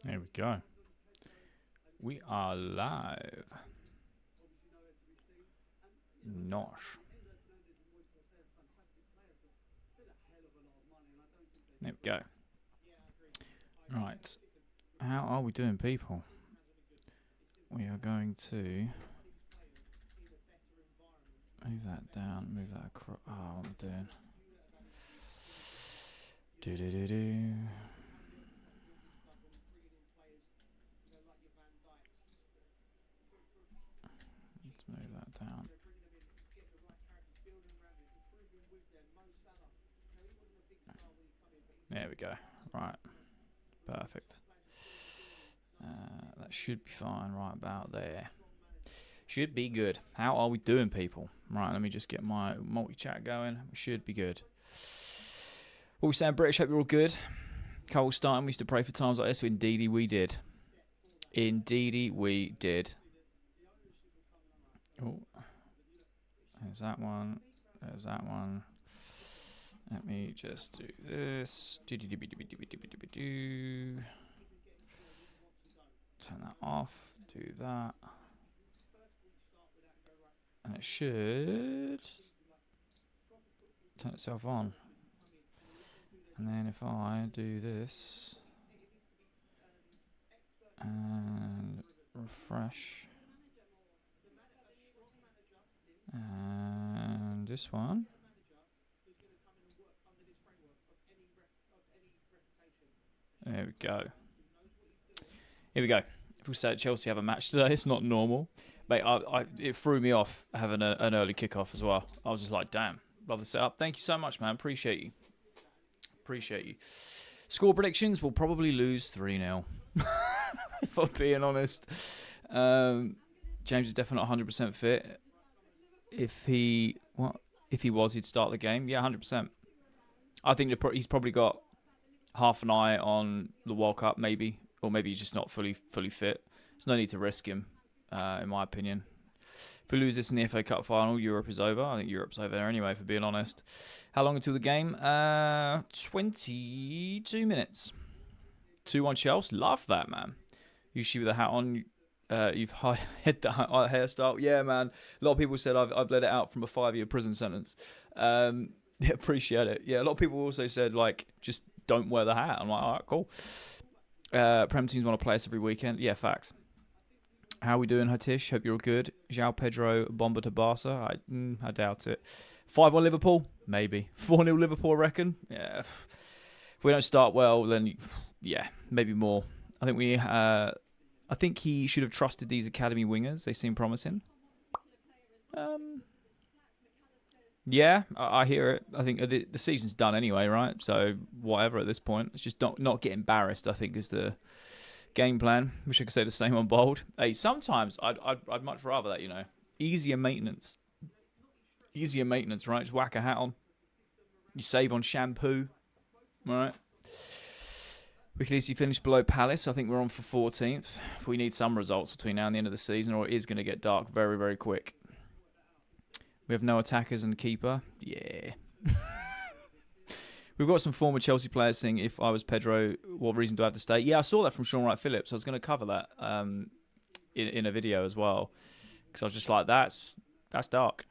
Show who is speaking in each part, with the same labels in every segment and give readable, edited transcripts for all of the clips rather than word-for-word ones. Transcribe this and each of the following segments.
Speaker 1: There we go. We are live. Nosh. There we go. Right. How are we doing, people? We are going to move that down, move that across. Oh, what am I doing? Do. Let's move that down. There we go. Right. Perfect. That should be fine right about there. Should be good. How are we doing, people? Right, let me just get my multi-chat going. We should be good. What we saying, British? Hope you're all good. Cole starting. We used to pray for times like this. Indeedy, we did. Indeedy, we did. Oh, there's that one. There's that one. Let me just do this. Turn that off. Do that. And it should turn itself on. And then if I do this and refresh and this one. There we go. Here we go. If we say Chelsea have a match today, it's not normal. Mate, it threw me off having an early kickoff as well. I was just like, damn, love the setup. Thank you so much, man. Appreciate you. Appreciate you. Score predictions, we'll probably lose 3-0. If I'm being honest. James is definitely not 100% fit. If he was, he'd start the game. Yeah, 100%. I think he's probably got half an eye on the World Cup, maybe. Or maybe he's just not fully fit. There's no need to risk him, in my opinion. If we lose this in the FA Cup final, Europe is over. I think Europe's over there anyway, for being honest. How long until the game? 22 minutes. 2-1 Chelsea. Love that, man. Usually with a hat on, you've had the hairstyle. Yeah, man. A lot of people said I've let it out from a 5-year prison sentence. Yeah, appreciate it. Yeah, a lot of people also said, like, just don't wear the hat. I'm like, all right, cool. Prem teams want to play us every weekend. Yeah, facts. How are we doing, Hatish? Hope you're all good. João Pedro, Bomba to Barca. I doubt it. 5-1 Liverpool? Maybe. 4-0 Liverpool, I reckon? Yeah. If we don't start well, then, yeah, maybe more. I think he should have trusted these academy wingers. They seem promising. Yeah, I hear it. I think the season's done anyway, right? So whatever at this point. It's just not get embarrassed, I think, is the game plan. Wish I could say the same on Bold. Hey, sometimes I'd much rather that, you know. Easier maintenance. Easier maintenance, right? Just whack a hat on. You save on shampoo, right? We could easily finish below Palace. I think we're on for 14th. We need some results between now and the end of the season, or it is going to get dark very, very quick. We have no attackers and keeper. Yeah. We've got some former Chelsea players saying, if I was Pedro, what reason do I have to stay? Yeah, I saw that from Sean Wright Phillips. I was going to cover that in a video as well. Because I was just like, that's dark.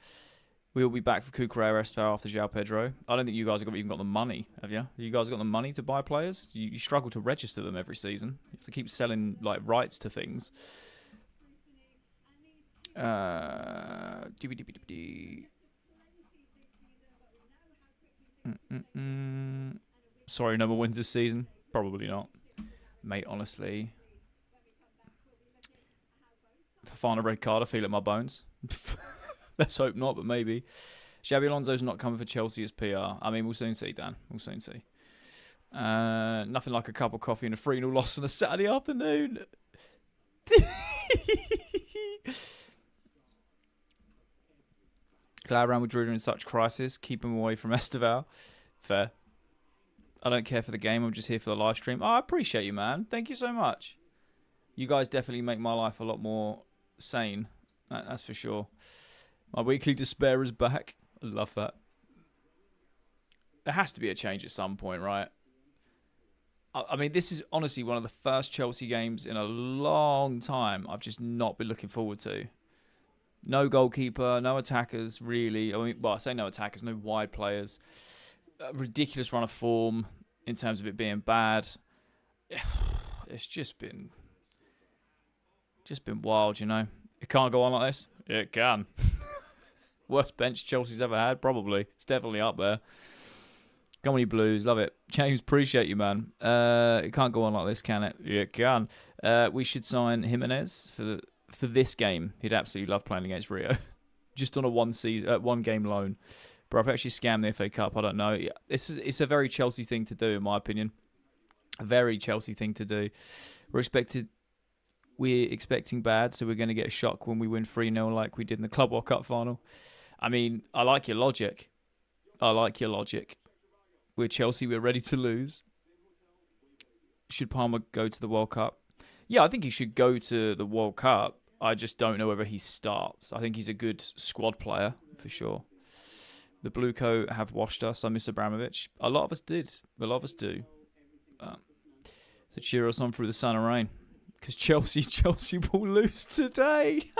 Speaker 1: We'll be back for Cucurella Estevao after João Pedro. I don't think you guys have even got the money, have you? You guys got the money to buy players? You struggle to register them every season. You have to keep selling like rights to things. Sorry, no more wins this season. Probably not, mate. Honestly, Fafana red card. I feel it in my bones. Let's hope not, but maybe. Xabi Alonso's not coming for Chelsea as PR. I mean, we'll soon see, Dan. We'll soon see. Nothing like a cup of coffee and a 3-0 loss on a Saturday afternoon. Glad around with Druder in such crisis. Keep him away from Estevao. Fair. I don't care for the game. I'm just here for the live stream. Oh, I appreciate you, man. Thank you so much. You guys definitely make my life a lot more sane. That's for sure. My weekly despair is back. I love that. There has to be a change at some point, right? I mean, this is honestly one of the first Chelsea games in a long time I've just not been looking forward to. No goalkeeper, no attackers, really. I mean, well, I say no attackers, no wide players. A ridiculous run of form in terms of it being bad. It's just been wild, you know. It can't go on like this. It can. Worst bench Chelsea's ever had, probably. It's definitely up there. Come on, you Blues. Love it. James, appreciate you, man. It can't go on like this, can it? Yeah, it can. We should sign Jimenez for this game. He'd absolutely love playing against Rio. Just on a one game loan. But I've actually scammed the FA Cup. I don't know. It's a very Chelsea thing to do, in my opinion. A very Chelsea thing to do. We're expecting bad, so we're going to get a shock when we win 3-0 like we did in the Club World Cup final. I mean, I like your logic. We're Chelsea, we're ready to lose. Should Palmer go to the World Cup? Yeah, I think he should go to the World Cup. I just don't know whether he starts. I think he's a good squad player, for sure. The Blue Coat have washed us. I miss Abramovich. A lot of us did. A lot of us do. So cheer us on through the sun and rain. Because Chelsea will lose today.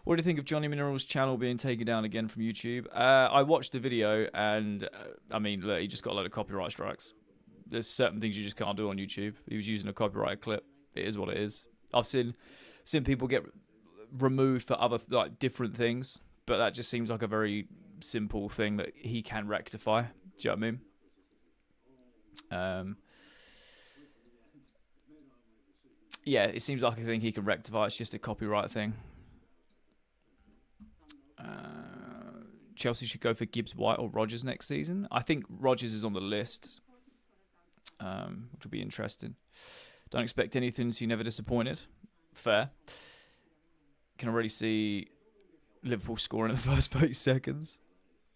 Speaker 1: What do you think of Johnny Minerals' channel being taken down again from YouTube? I watched the video and, I mean, look, he just got a load of copyright strikes. There's certain things you just can't do on YouTube. He was using a copyrighted clip. It is what it is. I've seen people get removed for other, like, different things, but that just seems like a very simple thing that he can rectify. Do you know what I mean? Yeah, it seems like a thing he can rectify. It's just a copyright thing. Chelsea should go for Gibbs, White or Rodgers next season. I think Rodgers is on the list, which will be interesting. Don't expect anything, so you never disappointed. Fair. Can already see Liverpool scoring in the first 30 seconds.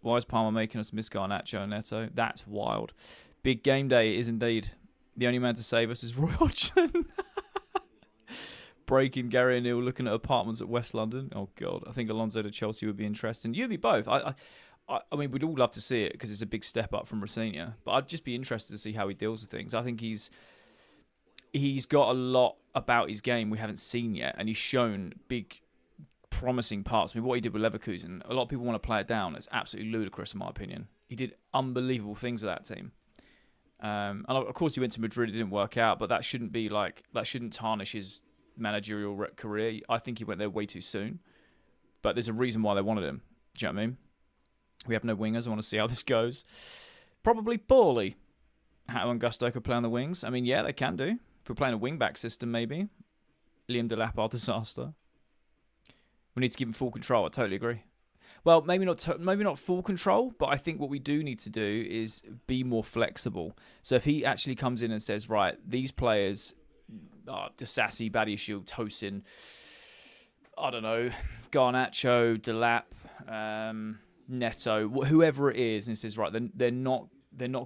Speaker 1: Why is Palmer making us miss Garnacho and Neto? That's wild. Big game day is indeed. The only man to save us is Roy Hodgson. Breaking Gary O'Neill looking at apartments at West London. Oh, God. I think Alonso to Chelsea would be interesting. You'd be both. I mean, we'd all love to see it because it's a big step up from Rafinha. But I'd just be interested to see how he deals with things. I think he's got a lot about his game we haven't seen yet. And he's shown big, promising parts. I mean, what he did with Leverkusen, a lot of people want to play it down. It's absolutely ludicrous, in my opinion. He did unbelievable things with that team. And of course, he went to Madrid. It didn't work out. But that shouldn't tarnish his managerial career. I think he went there way too soon, but there's a reason why they wanted him. Do you know what I mean? We have no wingers. I want to see how this goes. Probably poorly. How and Gusto could play on the wings. I mean, yeah, they can do. If we're playing a wing-back system, maybe. Liam Delap, our disaster. We need to give him full control. I totally agree. Well, maybe not full control, but I think what we do need to do is be more flexible. So if he actually comes in and says, right, these players, Disassi, Badiashile, Tosin, I don't know, Garnacho, Delap, Neto, whoever it is, and says, right, they're not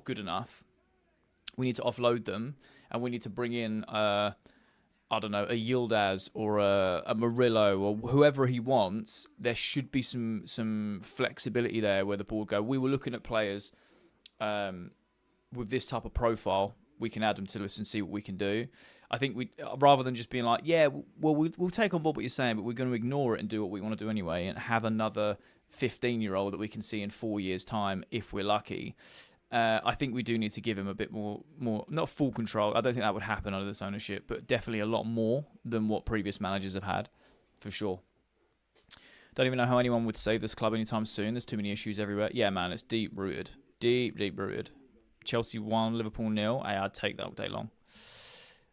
Speaker 1: good enough. We need to offload them, and we need to bring in, I don't know, a Yildiz or a Murillo or whoever he wants. There should be some flexibility there where the board go, we were looking at players with this type of profile. We can add them to this and see what we can do. I think we, rather than just being like, yeah, well, we'll take on board what you're saying, but we're going to ignore it and do what we want to do anyway and have another 15-year-old that we can see in 4 years' time if we're lucky. I think we do need to give him a bit more, not full control. I don't think that would happen under this ownership, but definitely a lot more than what previous managers have had, for sure. Don't even know how anyone would save this club anytime soon. There's too many issues everywhere. Yeah, man, it's deep-rooted. Deep-rooted. Chelsea 1, Liverpool 0. Hey, I'd take that all day long.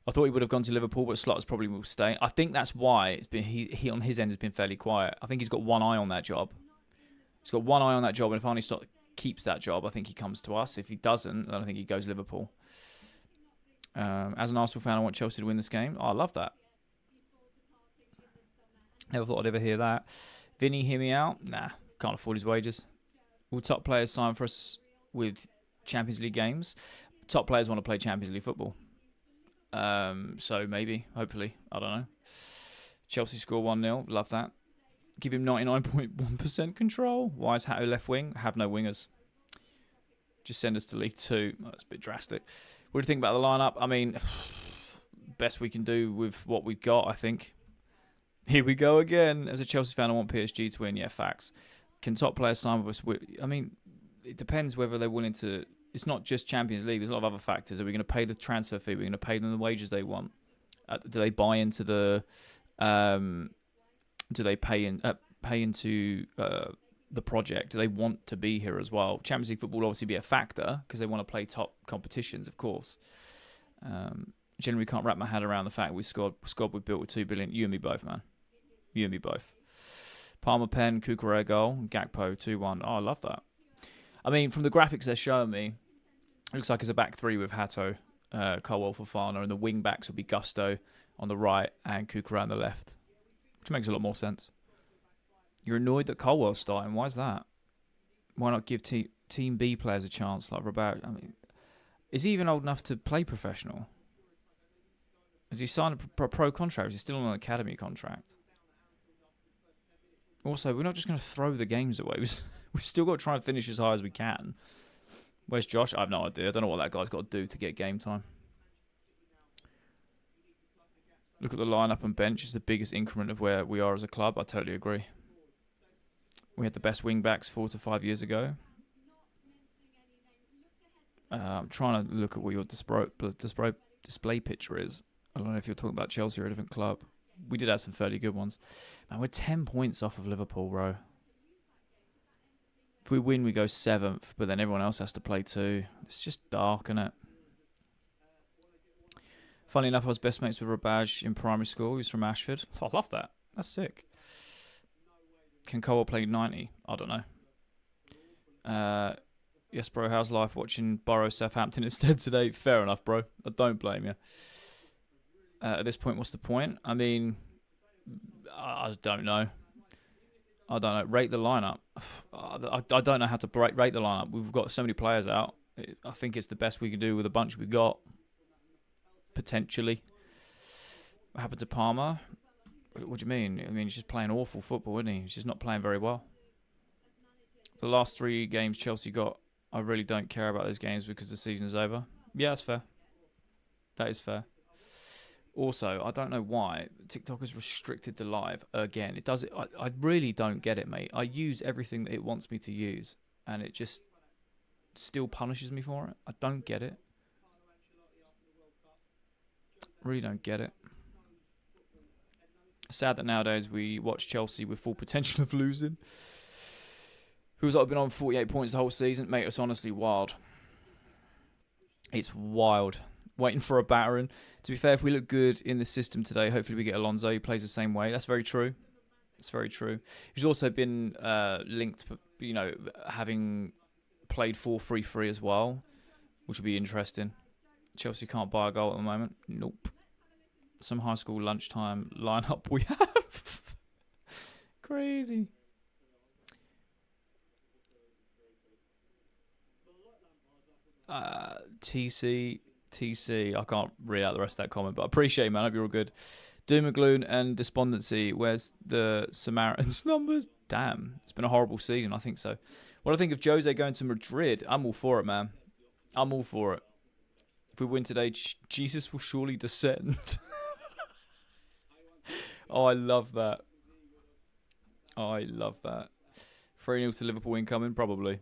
Speaker 1: I thought he would have gone to Liverpool, but Slotter's probably will stay. I think that's why it's been he on his end has been fairly quiet. I think he's got one eye on that job. He's got one eye on that job, and if Arne Slot keeps that job, I think he comes to us. If he doesn't, then I think he goes Liverpool. As an Arsenal fan, I want Chelsea to win this game. Oh, I love that. Never thought I'd ever hear that. Vinny, hear me out? Nah, can't afford his wages. Will top players sign for us with Champions League games? Top players want to play Champions League football. So maybe, hopefully, I don't know. Chelsea score 1-0. Love that. Give him 99.1% control. Why is Hato left wing? Have no wingers. Just send us to League 2. Oh, that's a bit drastic. What do you think about the lineup? I mean, best we can do with what we've got, I think. Here we go again. As a Chelsea fan, I want PSG to win. Yeah, facts. Can top players sign with us? I mean, it depends whether they're willing to. It's not just Champions League. There's a lot of other factors. Are we going to pay the transfer fee? Are we going to pay them the wages they want? Do they buy into the? Do they pay into the project? Do they want to be here as well? Champions League football will obviously be a factor because they want to play top competitions, of course. Generally, can't wrap my head around the fact we squad we built with 2 billion. You and me both, man. You and me both. Palmer, Pen, Cucurella goal, Gakpo 2-1. Oh, I love that. I mean, from the graphics they're showing me, it looks like it's a back three with Hato, Colwell, Fofana, and the wing backs will be Gusto on the right and Cucurella on the left, which makes a lot more sense. You're annoyed that Colwell's starting. Why is that? Why not give Team B players a chance like Rabat? I mean, is he even old enough to play professional? Has he signed a pro contract? Is he still on an academy contract? Also, we're not just going to throw the games away. We've still got to try and finish as high as we can. Where's Josh? I have no idea. I don't know what that guy's got to do to get game time. Look at the lineup and bench. It's the biggest increment of where we are as a club. I totally agree. We had the best wing backs 4 to 5 years ago. I'm trying to look at what your display picture is. I don't know if you're talking about Chelsea or a different club. We did have some fairly good ones. Man, we're 10 points off of Liverpool, bro. If we win, we go 7th, but then everyone else has to play 2. It's just dark, isn't it? Funny enough, I was best mates with Rabaj in primary school. He was from Ashford. Oh, I love that. That's sick. Can Cole play 90? I don't know. Yes, bro, how's life watching Borough Southampton instead today? Fair enough, bro. I don't blame you. At this point, what's the point? I mean, I don't know. Rate the lineup. I don't know how to rate the lineup. We've got so many players out. I think it's the best we can do with the bunch we've got. Potentially. What happened to Palmer? What do you mean? I mean, he's just playing awful football, isn't he? He's just not playing very well. The last 3 games Chelsea got, I really don't care about those games because the season is over. Yeah, that's fair. That is fair. Also, I don't know why TikTok has restricted the live again. It does it. I really don't get it, mate. I use everything that it wants me to use, and it just still punishes me for it. I don't get it. Really don't get it. Sad that nowadays we watch Chelsea with full potential of losing. Feels like I've been on 48 points the whole season. Mate, it's honestly wild. It's wild. Waiting for a battering. To be fair, if we look good in the system today, hopefully we get Alonso. He plays the same way. That's very true. That's very true. He's also been linked, you know, having played 4-3-3 as well, which will be interesting. Chelsea can't buy a goal at the moment. Nope. Some high school lunchtime lineup we have. Crazy. TC. I can't read out the rest of that comment, but I appreciate it, man. I hope you're all good. Doom and gloom and despondency. Where's the Samaritans numbers? Damn. It's been a horrible season. I think so. What do I think of Jose going to Madrid? I'm all for it, man. I'm all for it. If we win today, Jesus will surely descend. Oh, I love that. I love that. 3-0 to Liverpool incoming, probably.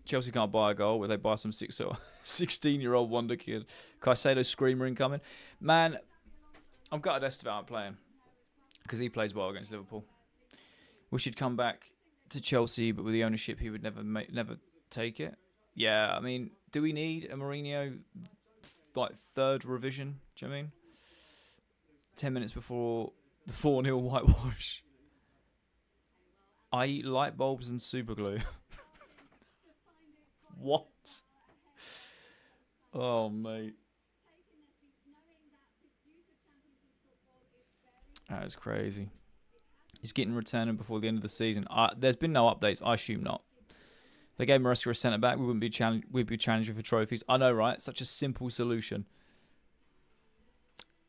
Speaker 1: Chelsea can't buy a goal. Will they buy some 16-year-old wonder kid? Caicedo screamer incoming. Man, I'm gutted Estevao aren't playing because he plays well against Liverpool. Wish he'd come back to Chelsea, but with the ownership, he would never take it. Yeah, I mean, do we need a Mourinho third revision? Do you know what I mean? 10 minutes before the 4-0 whitewash. I eat light bulbs and super glue. What? Oh, mate. That is crazy. He's getting returning before the end of the season. There's been no updates. I assume not. If they gave Maresca a centre back, we'd be challenging for trophies. I know, right? Such a simple solution.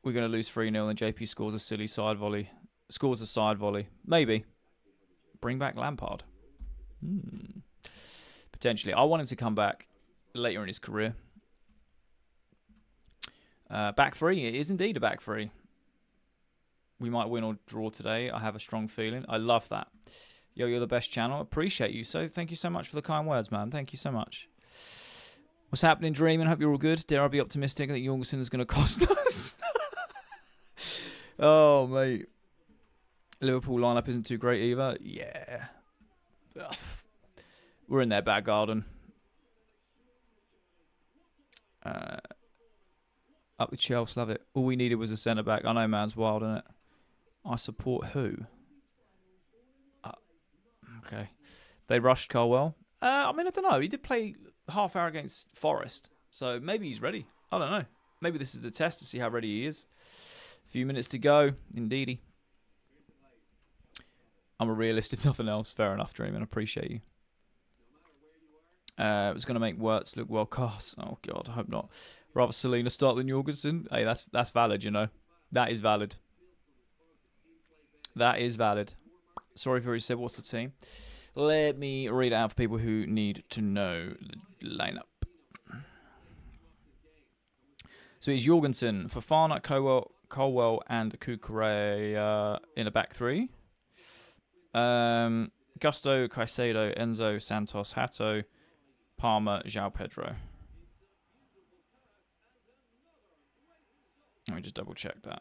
Speaker 1: We're going to lose 3-0 and JP scores a silly side volley. Scores a side volley. Maybe. Bring back Lampard. Potentially. I want him to come back later in his career. Back three. It is indeed a back three. We might win or draw today. I have a strong feeling. I love that. Yo, you're the best channel. Appreciate you. So thank you so much for the kind words, man. Thank you so much. What's happening, Dreaming? Hope you're all good. Dare I be optimistic that Jorgensen is going to cost us? Oh, mate. Liverpool lineup isn't too great either. Yeah. Ugh. We're in their back garden. Up with Chelsea, love it. All we needed was a centre-back. I know, man's wild, isn't it? I support who? Okay. They rushed Carwell. I mean, I don't know. He did play half hour against Forest, so maybe he's ready. I don't know. Maybe this is the test to see how ready he is. A few minutes to go. Indeedy. I'm a realist, if nothing else. Fair enough, Dreaming. I appreciate you. It was going to make Wirtz look well cast. Oh, God, I hope not. Rather Selena start than Jorgensen. Hey, that's valid, you know. That is valid. That is valid. Sorry if you already said what's the team. Let me read it out for people who need to know the lineup. So it's Jorgensen, Fofana, Colwell, and Cucurella in a back three. Gusto, Caicedo, Enzo, Santos, Hato, Palmer, João Pedro. Let me just double check that.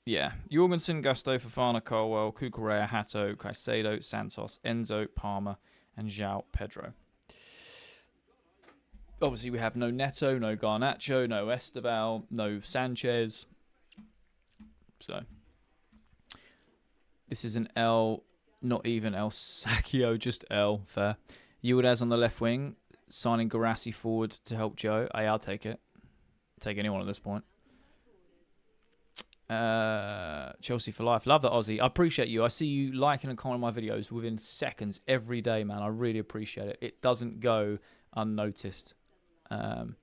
Speaker 1: Yeah, Jorgensen, Gusto, Fofana, Colwell, Cucurella, Hato, Caicedo, Santos, Enzo, Palmer, and João Pedro. Obviously, we have no Neto, no Garnacho, no Esteval, no Sanchez. So, this is an L, not even El Sacchio, just L. Fair. Yildiz on the left wing, signing Garassi forward to help Joe. Hey, I'll take it. Take anyone at this point. Chelsea for life. Love that, Aussie. I appreciate you. I see you liking and commenting my videos within seconds every day, man. I really appreciate it. It doesn't go unnoticed. I'm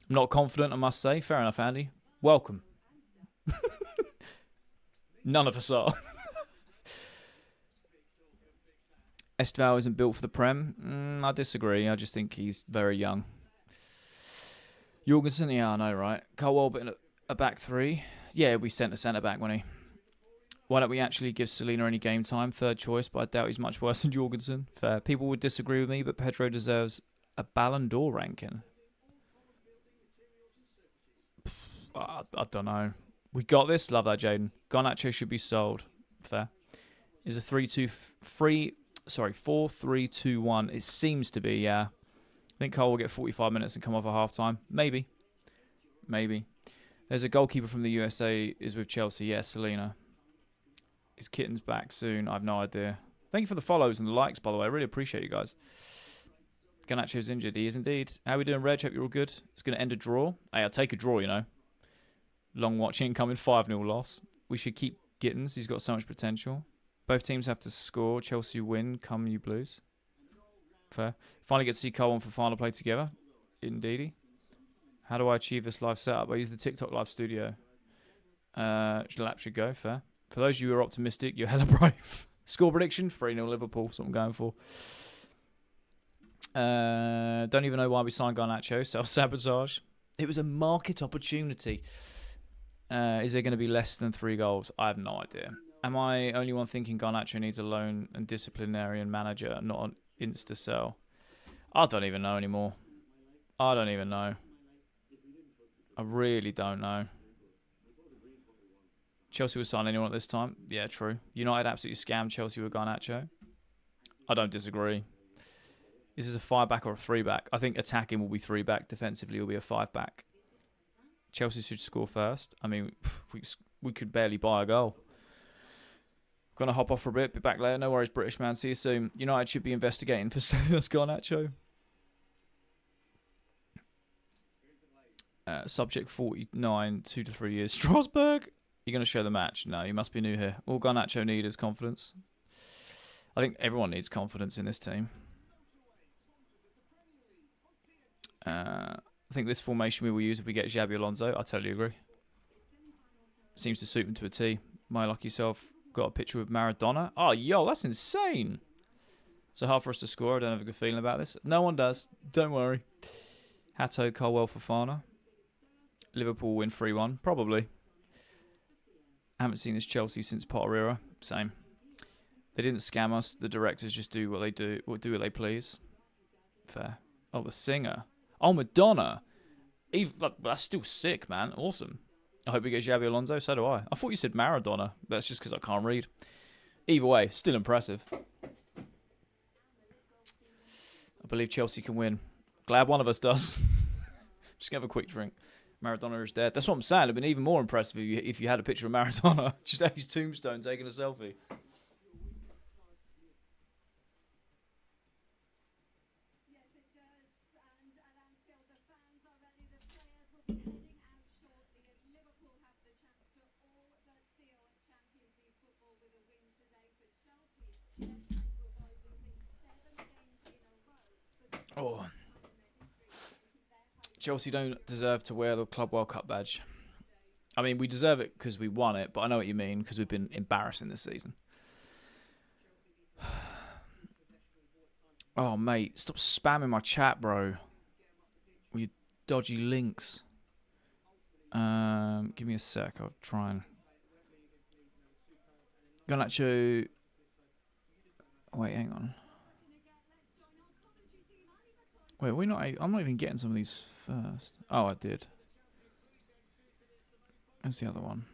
Speaker 1: not confident, I must say. Fair enough, Andy. Welcome. None of us are. Esteval isn't built for the Prem. I disagree. I just think he's very young. Jorgensen, yeah, I know, right? Colwell, but in a back three. Yeah, we sent a centre-back, wasn't he? Why don't we actually give Selena any game time? Third choice, but I doubt he's much worse than Jorgensen. Fair. People would disagree with me, but Pedro deserves a Ballon d'Or ranking. I don't know. We got this. Love that, Jaden. Garnacho should be sold. Fair. Is a 4-3-2-1. It seems to be, yeah. I think Cole will get 45 minutes and come off at half-time. Maybe. There's a goalkeeper from the USA is with Chelsea. Yeah, Selena. Is Kitten's back soon? I have no idea. Thank you for the follows and the likes, by the way. I really appreciate you guys. Garnacho's injured. He is indeed. How are we doing, Reg? Hope you're all good. It's going to end a draw. Hey, I'll take a draw, you know. Long watching coming. 5-0 loss. We should keep Gittins. He's got so much potential. Both teams have to score. Chelsea win. Come you Blues. Fair. Finally get to see Cole and Fofana play together. Indeedy. How do I achieve this live setup? I use the TikTok live studio. Lap should go. Fair. For those of you who are optimistic, you're hella brave. Score prediction, 3-0 Liverpool. That's what I'm going for. Don't even know why we signed Garnacho. Self-sabotage. It was a market opportunity. Is there going to be less than 3 goals? I have no idea. Am I only one thinking Garnacho needs a loan and disciplinarian manager, not an insta-sell? I don't even know anymore. I don't even know. I really don't know. Chelsea will sign anyone at this time? Yeah, true. United absolutely scammed Chelsea with Garnacho. I don't disagree. Is this a 5-back or a 3-back? I think attacking will be 3-back. Defensively will be a 5-back. Chelsea should score first. I mean, we could barely buy a goal. Gonna hop off for a bit. Be back later. No worries, British man. See you soon. United should be investigating for Garnacho. Subject 49, 2 to 3 years. Strasbourg. You're going to show the match? No, you must be new here. All Garnacho need is confidence. I think everyone needs confidence in this team. I think this formation we will use if we get Xabi Alonso. I totally agree. Seems to suit him to a T. My lucky self got a picture with Maradona. Oh, yo, that's insane. So hard for us to score. I don't have a good feeling about this. No one does. Don't worry. Hato, Colwell, Fofana. Liverpool win 3-1. Probably. I haven't seen this Chelsea since Potter era. Same. They didn't scam us. The directors just do what they do. Do what they please. Fair. Oh, the singer. Oh, Madonna. That's still sick, man. Awesome. I hope we get Xabi Alonso. So do I. I thought you said Maradona. That's just because I can't read. Either way, still impressive. I believe Chelsea can win. Glad one of us does. Just gonna have a quick drink. Maradona is dead. That's what I'm saying. It'd been even more impressive if you had a picture of Maradona. Just at his tombstone taking a selfie. Oh. Chelsea don't deserve to wear the Club World Cup badge. I mean, we deserve it because we won it, but I know what you mean because we've been embarrassing this season. Oh, mate, stop spamming my chat, bro. With your dodgy links. Give me a sec. I'll try and... Garnacho... Wait, hang on. Wait, we're not... I'm not even getting some of these first. Oh, I did. Where's the other one?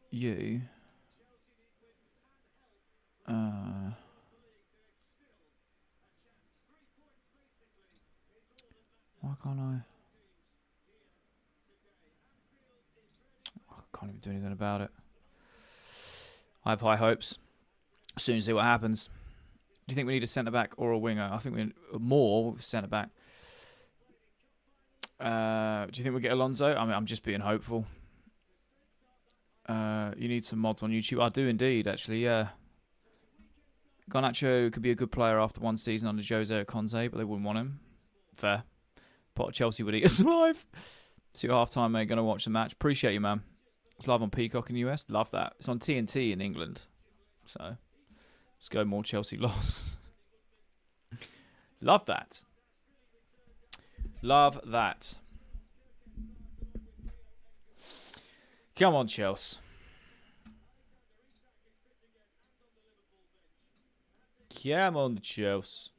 Speaker 1: You. Why can't I? I can't even do anything about it. I have high hopes. Soon see what happens. Do you think we need a centre-back or a winger? I think we need more centre-back. Do you think we'll get Alonso? I mean, I'm just being hopeful. You need some mods on YouTube. I do indeed, actually, yeah. Garnacho could be a good player after one season under Jose Conte, but they wouldn't want him. Fair. Pot of Chelsea would eat us alive. See you half-time, mate. Going to watch the match. Appreciate you, man. It's live on Peacock in the US. Love that. It's on TNT in England. So, let's go more Chelsea loss. Love that. Love that. Come on, Chelsea. Come on, Chelsea.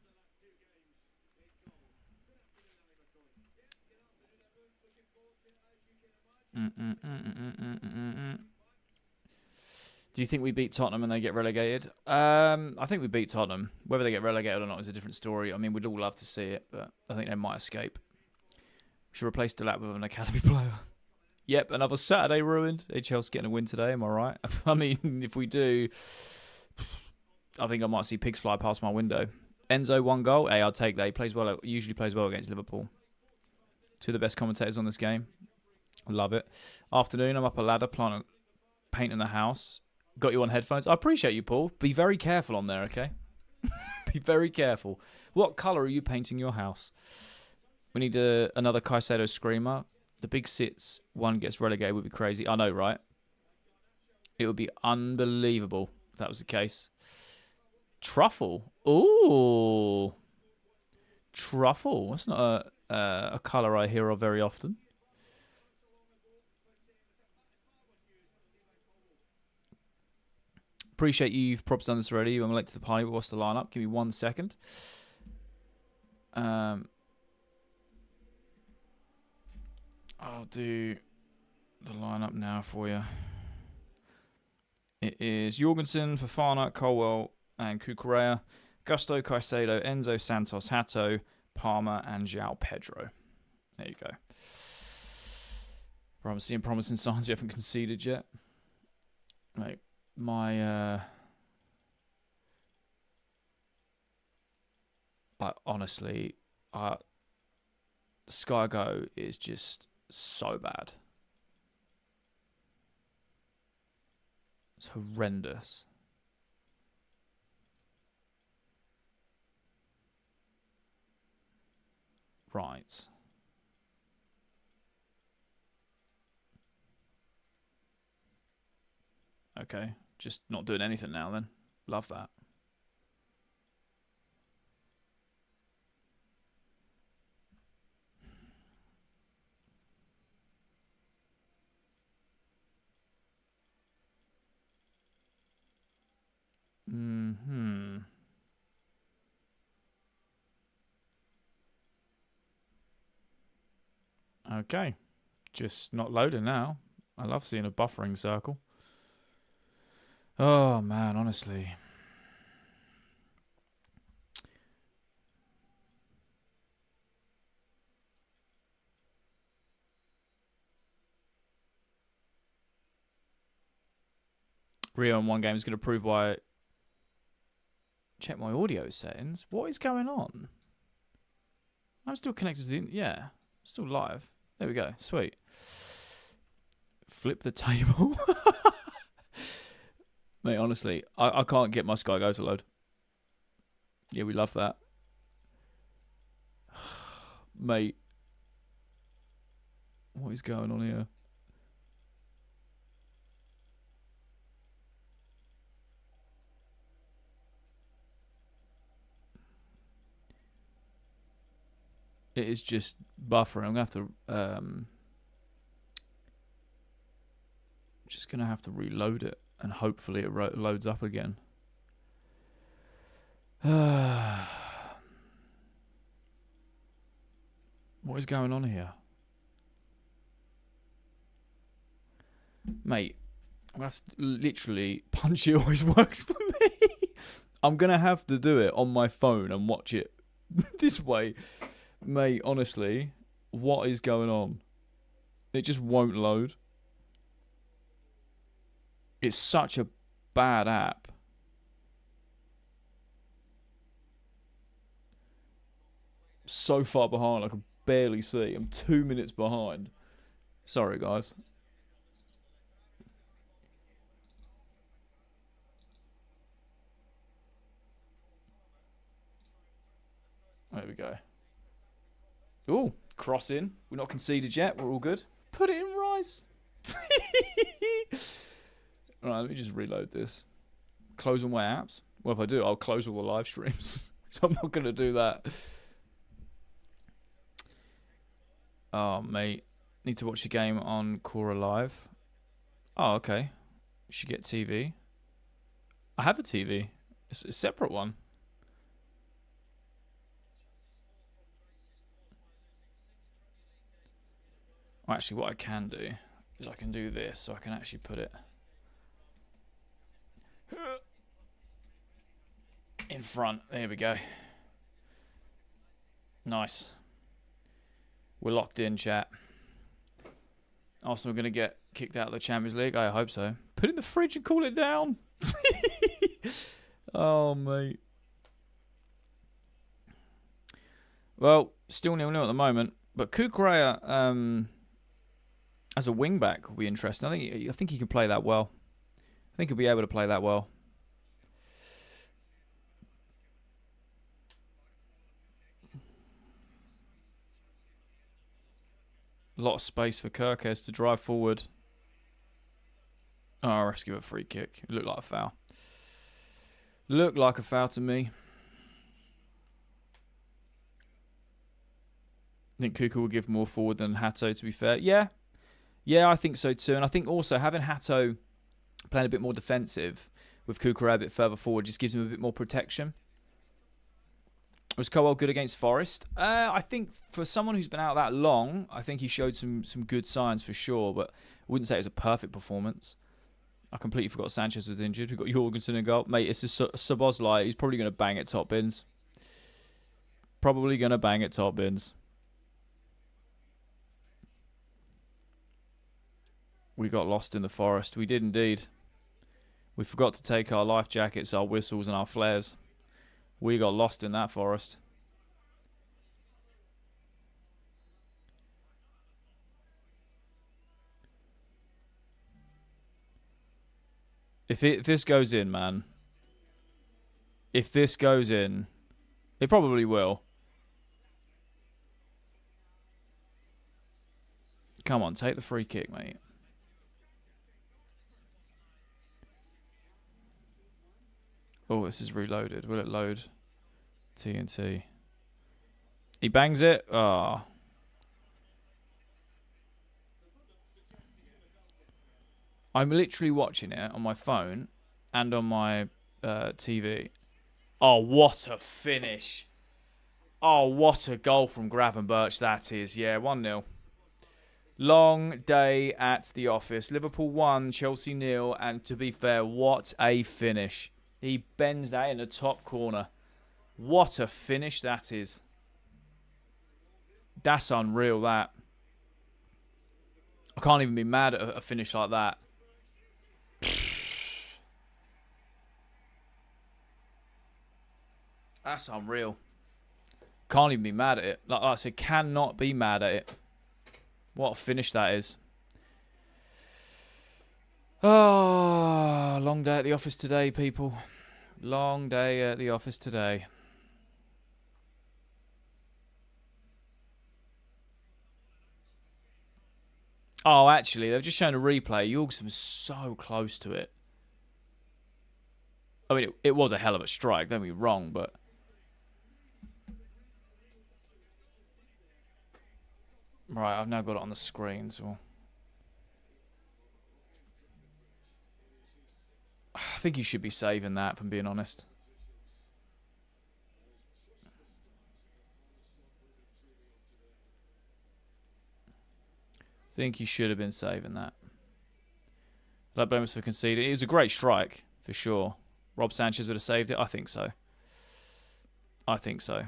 Speaker 1: Do you think we beat Tottenham and they get relegated? I think we beat Tottenham. Whether they get relegated or not is a different story. I mean, we'd all love to see it, but I think they might escape. We should replace Delap with an academy player. Yep, another Saturday ruined. Hey, Chelsea getting a win today, am I right? I mean, if we do, I think I might see pigs fly past my window. Enzo, 1 goal. Hey, I'll take that. He plays well. Usually plays well against Liverpool. 2 of the best commentators on this game. Love it. Afternoon, I'm up a ladder, painting the house. Got you on headphones. I appreciate you, Paul. Be very careful on there, okay? Be very careful. What colour are you painting your house? We need another Caicedo screamer. The big sits, one gets relegated would be crazy. I know, right? It would be unbelievable if that was the case. Truffle. Ooh. Truffle. That's not a colour I hear of very often. Appreciate you've probably done this already. I'm late to the party, but what's the lineup? Give me 1 second. I'll do the lineup now for you. It is Jorgensen, Fofana, Colwell, and Cucurella. Gusto, Caicedo, Enzo, Santos, Hato, Palmer, and João Pedro. There you go. I'm seeing promising signs we haven't conceded yet. Like, my honestly, Sky Go is just so bad. It's horrendous. Right. Okay. Just not doing anything now then. Love that. Hmm. Okay. Just not loading now. I love seeing a buffering circle. Oh, man, honestly. Rio in one game is going to prove why. Check my audio settings. What is going on? I'm still connected to the... Yeah. Still live. There we go. Sweet. Flip the table. Mate, honestly, I can't get my Sky Go to load. Yeah, we love that. Mate. What is going on here? It is just buffering. I'm going to have to... just going to have to reload it. And hopefully it loads up again. What is going on here? Mate, I'm going to have to literally... Punchy always works for me. I'm going to have to do it on my phone and watch it this way. Mate, honestly, what is going on? It just won't load. It's such a bad app. So far behind, I can barely see. I'm 2 minutes behind. Sorry, guys. There we go. Ooh, cross in. We're not conceded yet. We're all good. Put it in, Rice. Alright, let me just reload this. Close all my apps. Well, if I do, I'll close all the live streams. So I'm not going to do that. Oh, mate. Need to watch the game on Quora Live. Oh, okay. You should get TV. I have a TV. It's a separate one. Well, actually, what I can do is I can do this, so I can actually put it in front. There we go. Nice. We're locked in, chat. Arsenal going to get kicked out of the Champions League? I hope so. Put it in the fridge and cool it down. Oh, mate. Well, still 0-0 at the moment. But Kukurea, as a wing-back will be interesting. I think he can play that well. I think he'll be able to play that well. A lot of space for Kirkes to drive forward. Oh, refs give a free kick. It looked like a foul. Looked like a foul to me. I think Kuku will give more forward than Hato, to be fair. Yeah. Yeah, I think so too. And I think also having Hato playing a bit more defensive with Kukurea a bit further forward just gives him a bit more protection. Was Colwell good against Forest? I think for someone who's been out that long, I think he showed some good signs for sure, but I wouldn't say it was a perfect performance. I completely forgot Sanchez was injured. We've got Jorgensen in goal. Mate, it's just Szoboszlai. He's probably going to bang at top bins. Probably going to bang at top bins. We got lost in the forest. We did indeed. We forgot to take our life jackets, our whistles, and our flares. We got lost in that forest. If this goes in, man. If this goes in, it probably will. Come on, take the free kick, mate. Oh, this is reloaded. Will it load? TNT. He bangs it. Oh. I'm literally watching it on my phone and on my TV. Oh, what a finish. Oh, what a goal from Gravenberch that is. Yeah, 1-0. Long day at the office. Liverpool 1, Chelsea 0. And to be fair, what a finish. He bends that in the top corner. What a finish that is. That's unreal, that. I can't even be mad at a finish like that. That's unreal. Can't even be mad at it. Like I said, cannot be mad at it. What a finish that is. Oh, long day at the office today, people. Long day at the office today. Oh, actually, they've just shown a replay. Jorgensen was so close to it. I mean, it was a hell of a strike, don't be wrong, but... Right, I've now got it on the screen, so... I think you should be saving that, if I'm being honest. I think you should have been saving that. Don't blame us for conceding. It was a great strike, for sure. Rob Sanchez would have saved it? I think so. I think so.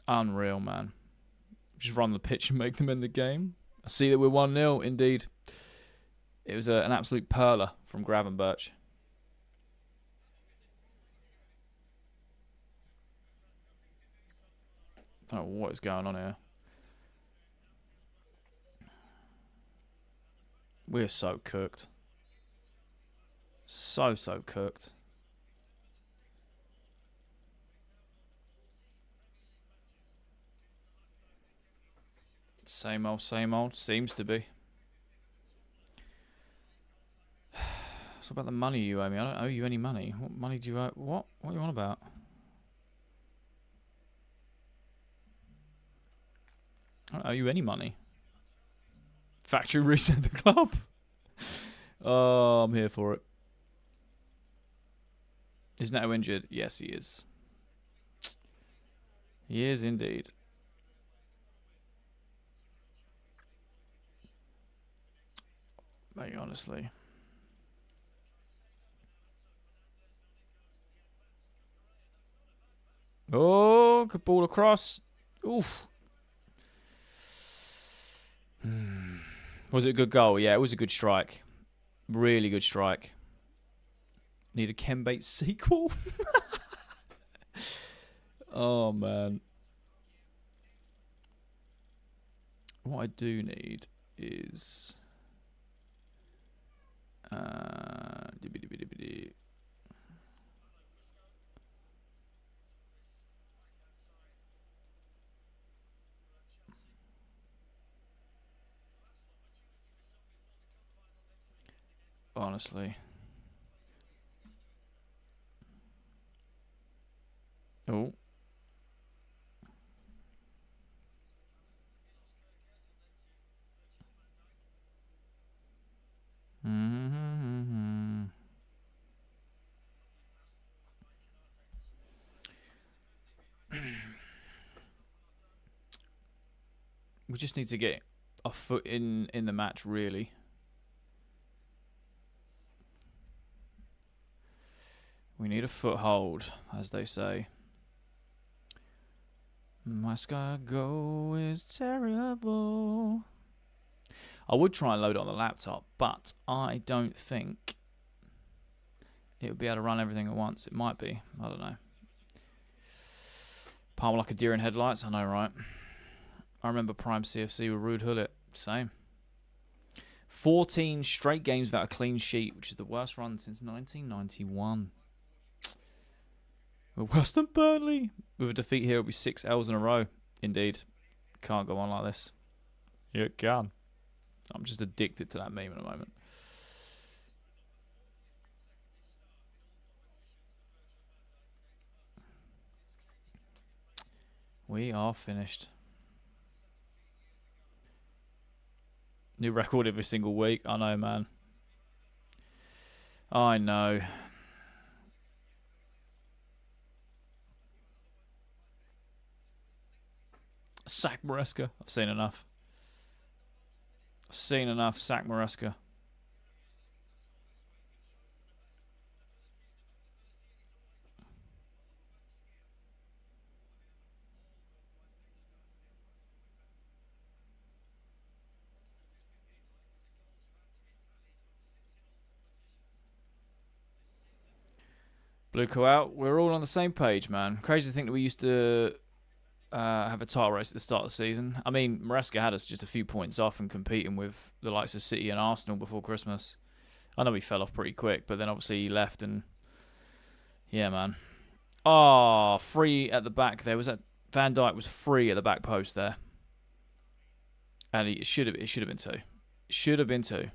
Speaker 1: Unreal, man. Just run the pitch and make them end the game. I see that we're 1-0, indeed. It was an absolute perler from Gravenberch. I don't know what is going on here. We're so cooked. So cooked. Same old, same old. Seems to be. What's about the money you owe me? I don't owe you any money. What money do you owe? What? What are you on about? I don't owe you any money. Factory reset the club. Oh, I'm here for it. Is Neto injured? Yes, he is. He is indeed. Mate, honestly. Oh, good ball across. Oof. Was it a good goal? Yeah, it was a good strike. Really good strike. Need a Ken Bates sequel? Oh, man. What I do need is... honestly. Oh. We just need to get a foot in the match, really. We need a foothold, as they say. My sky go is terrible. I would try and load it on the laptop, but I don't think it would be able to run everything at once. It might be. I don't know. Palm like a deer in headlights. I know, right? I remember Prime CFC with Rude Hullet. Same. 14 straight games without a clean sheet, which is the worst run since 1991. We're worse than Burnley. With a defeat here, it'll be 6 L's in a row. Indeed. Can't go on like this. Yeah, it can. I'm just addicted to that meme at the moment. We are finished. New record every single week. I know, man. I know. Sack Maresca. I've seen enough. I've seen enough. Sack Maresca. Bluco out. We're all on the same page, man. Crazy to think that we used to have a title race at the start of the season. I mean, Maresca had us just a few points off and competing with the likes of City and Arsenal before Christmas. I know we fell off pretty quick, but then obviously he left and... Yeah, man. Oh, free at the back there. Was that Van Dijk was free at the back post there. And it should have been two. It should have been two.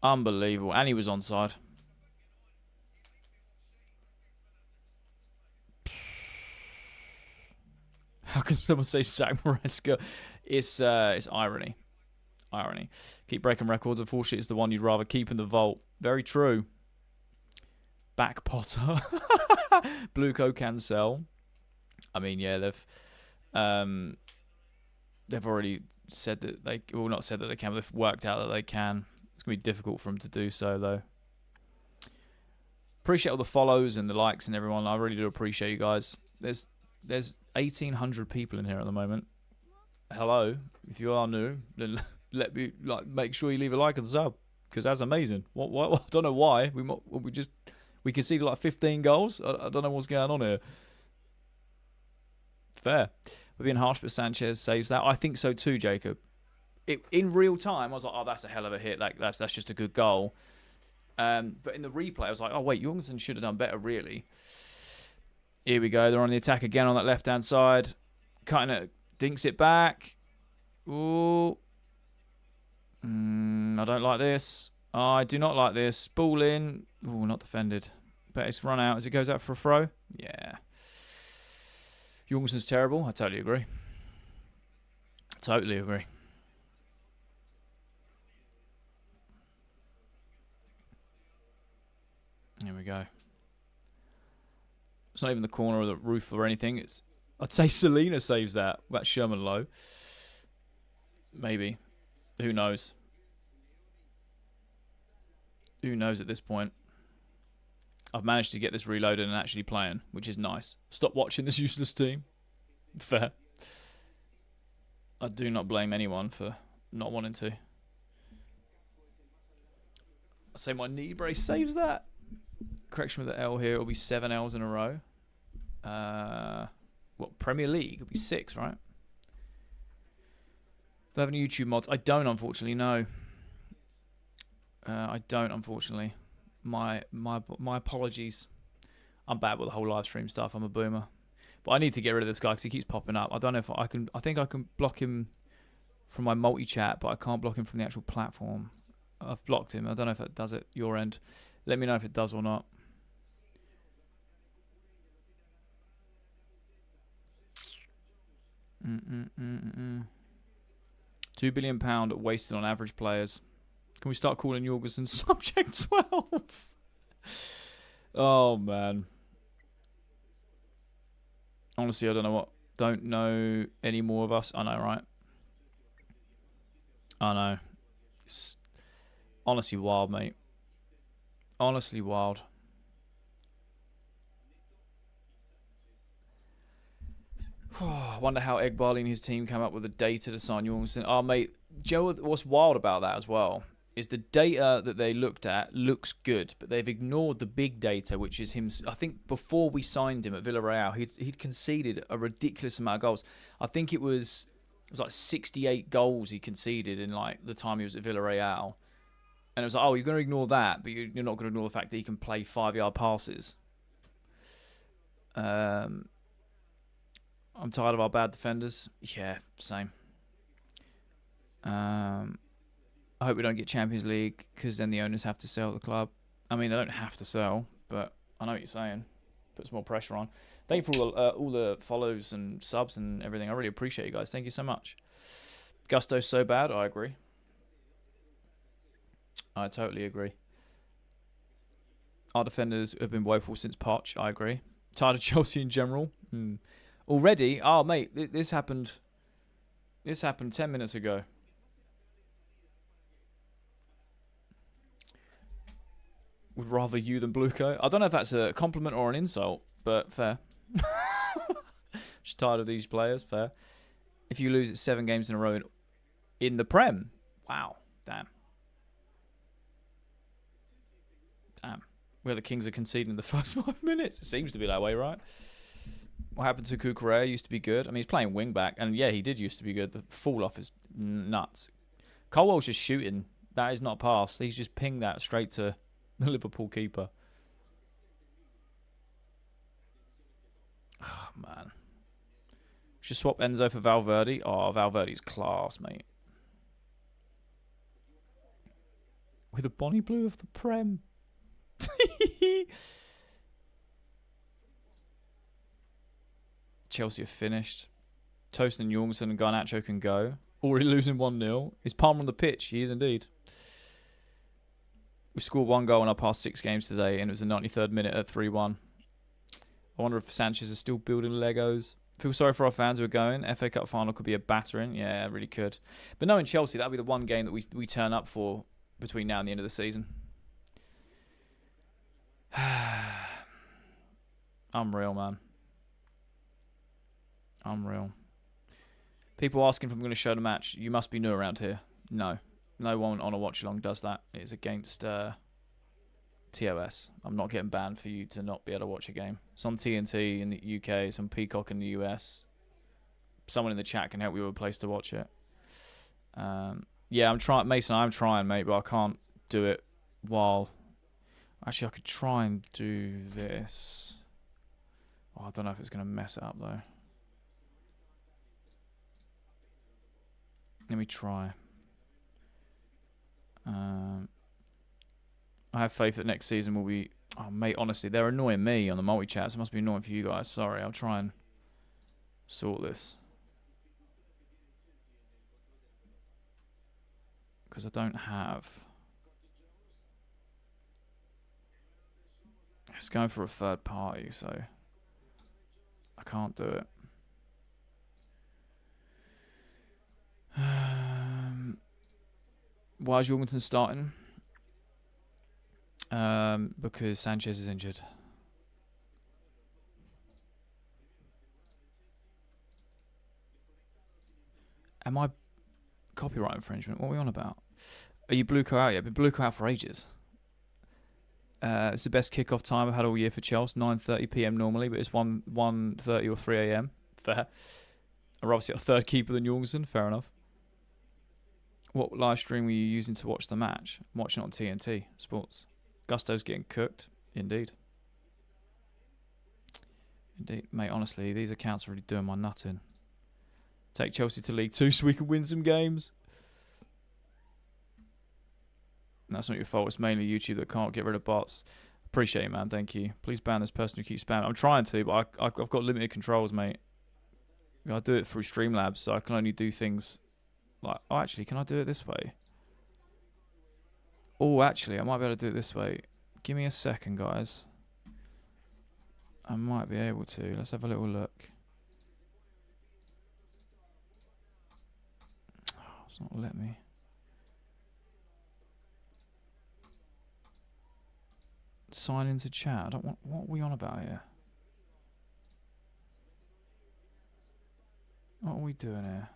Speaker 1: Unbelievable. And he was onside. How can someone say Sack Maresca? It's irony. Irony. Keep breaking records. Unfortunately, it's the one you'd rather keep in the vault. Very true. Back Potter. Bluco can sell. I mean, yeah, they've already said that they... Well, not said that they can, but they've worked out that they can. It's going to be difficult for them to do so, though. Appreciate all the follows and the likes and everyone. I really do appreciate you guys. There's 1,800 people in here at the moment. Hello. If you are new, then let me make sure you leave a like and sub, because that's amazing. What? I don't know why. We conceded like 15 goals. I don't know what's going on here. Fair. We're being harsh, but Sanchez saves that. I think so too, Jacob. In real time, I was like, oh, that's a hell of a hit. That's just a good goal. But in the replay, I was like, oh, wait, Jorgensen should have done better, really. Here we go. They're on the attack again on that left-hand side. Cutting it, dinks it back. Ooh. I don't like this. I do not like this. Ball in. Ooh, not defended. But it's run out as it goes out for a throw. Yeah. Jorgensen's terrible. I totally agree. Totally agree. Here we go. It's not even the corner or the roof or anything. I'd say Selena saves that. That's Sherman Lowe. Maybe. Who knows? Who knows at this point? I've managed to get this reloaded and actually playing, which is nice. Stop watching this useless team. Fair. I do not blame anyone for not wanting to. I say my knee brace saves that. Correction with the L here. It'll be 7 L's in a row. What, Premier League? It'll be 6, right? Do I have any YouTube mods? I don't, unfortunately, no. I don't, unfortunately. My apologies. I'm bad with the whole live stream stuff. I'm a boomer. But I need to get rid of this guy because he keeps popping up. I don't know if I can... I think I can block him from my multi-chat, but I can't block him from the actual platform. I've blocked him. I don't know if that does it your end. Let me know if it does or not. £2 billion wasted on average players. Can we start calling Jorgensen Subject 12? Oh, man. Honestly, I don't know what... Don't know any more of us. I know, right? I know. It's honestly wild, mate. Honestly wild. I wonder how Egbali and his team came up with the data to sign Jorgensen. Oh, mate, Joe, what's wild about that as well is the data that they looked at looks good, but they've ignored the big data, which is him. I think before we signed him at Villarreal, he'd conceded a ridiculous amount of goals. I think it was like 68 goals he conceded in like the time he was at Villarreal. And it was like, oh, you're going to ignore that, but you're not going to ignore the fact that he can play 5-yard passes. I'm tired of our bad defenders. Yeah, same. I hope we don't get Champions League because then the owners have to sell the club. I mean, they don't have to sell, but I know what you're saying. puts more pressure on. Thank you for all the follows and subs and everything. I really appreciate you guys. Thank you so much. Gusto's so bad. I agree. I totally agree. Our defenders have been woeful since Poch. I agree. Tired of Chelsea in general. Already? Oh, mate, this happened. This happened 10 minutes ago. Would rather you than Bluco. I don't know if that's a compliment or an insult, but fair. Just tired of these players. Fair. If you lose it 7 games in a row in the Prem. Wow. Damn. Where the Kings are conceding in the first 5 minutes. It seems to be that way, right? What happened to Kukurea? Used to be good. I mean, he's playing wing back, and yeah, he did used to be good. The fall off is nuts. Colwell's just shooting. That is not a pass. He's just pinged that straight to the Liverpool keeper. Oh, man. Should swap Enzo for Valverde. Oh, Valverde's class, mate. With a Bonnie Blue of the Prem. Chelsea have finished. Toast and Jorgensen and Garnacho can go. Already losing 1-0. Is Palmer on the pitch? He is indeed. We scored 1 goal in our past 6 games today, and it was the 93rd minute at 3-1. I wonder if Sanchez is still building Legos. Feel sorry for our fans who are going. FA Cup final could be a battering. Yeah, it really could. But knowing Chelsea, that'll be the one game that we turn up for between now and the end of the season. Unreal, man. Unreal. People asking if I'm going to show the match. You must be new around here. No. No one on a watch-along does that. It's against TOS. I'm not getting banned for you to not be able to watch a game. It's on TNT in the UK. It's on Peacock in the US. Someone in the chat can help you with a place to watch it. Yeah, I'm trying. Mason, I'm trying, mate, but I can't do it while... Actually, I could try and do this. Oh, I don't know if it's going to mess it up, though. Let me try. I have faith that next season will be... Oh, mate, honestly, they're annoying me on the multi-chats. It must be annoying for you guys. Sorry, I'll try and sort this. Because I don't have... It's going for a third party, so... I can't do it. Why is Jorgensen starting? Because Sanchez is injured. Am I copyright infringement? What are we on about? Are you Bluco out yet? Been Bluco out for ages. It's the best kickoff time I've had all year for Chelsea. 9:30 p.m. normally, but it's 1:30 or 3 a.m. Fair. I'd obviously got a third keeper than Jorgensen. Fair enough. What live stream were you using to watch the match? I'm watching it on TNT Sports. Gusto's getting cooked. Indeed. Indeed. Mate, honestly, these accounts are really doing my nut in. Take Chelsea to League 2 so we can win some games. That's not your fault. It's mainly YouTube that can't get rid of bots. Appreciate it, man. Thank you. Please ban this person who keeps spamming. I'm trying to, but I've got limited controls, mate. I do it through Streamlabs, so I can only do things like... Oh, actually, can I do it this way? Oh, actually, I might be able to do it this way. Give me a second, guys. I might be able to. Let's have a little look. Oh, it's not letting me. Sign into chat. I don't want... What are we on about here? What are we doing here?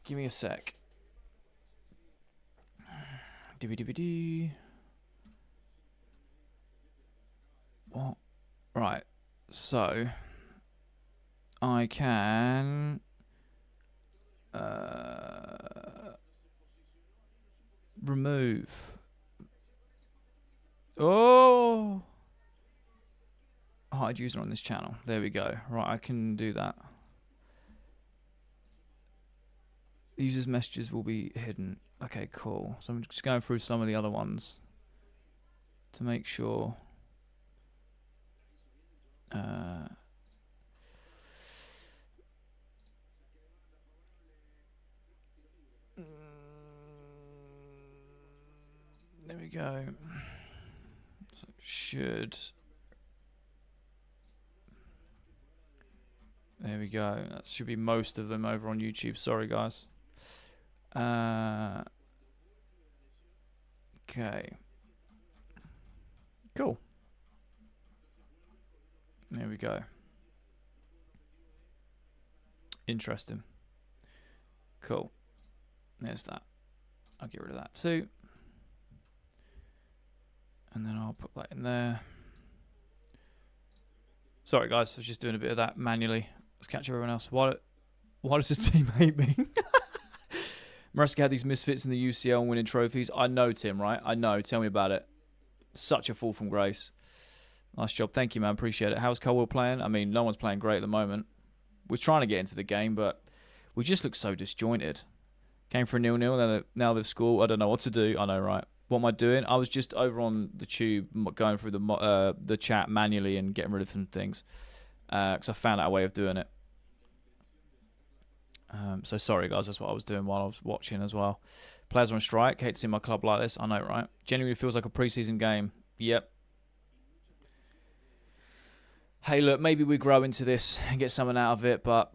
Speaker 1: Give me a sec. Dibby. What? Right. So I can remove. Oh, hide user on this channel. There we go. Right, I can do that. Users' messages will be hidden. Okay, cool. So I'm just going through some of the other ones to make sure. There we go. So should. There we go. That should be most of them over on YouTube. Sorry, guys. Okay. Cool. There we go. Interesting. Cool. There's that. I'll get rid of that too. And then I'll put that in there. Sorry, guys. I was just doing a bit of that manually. Let's catch everyone else. Why does this team hate me? Maresca had these misfits in the UCL and winning trophies. I know, Tim, right? I know. Tell me about it. Such a fall from grace. Nice job. Thank you, man. Appreciate it. How's Colwell playing? I mean, no one's playing great at the moment. We're trying to get into the game, but we just look so disjointed. Came for a 0-0. Now they've scored. I don't know what to do. I know, right? What am I doing? I was just over on the tube going through the chat manually and getting rid of some things because I found out a way of doing it. So sorry, guys. That's what I was doing while I was watching as well. Players are on strike. Hate to see my club like this. I know, right? Genuinely feels like a preseason game. Yep. Hey, look, maybe we grow into this and get something out of it, but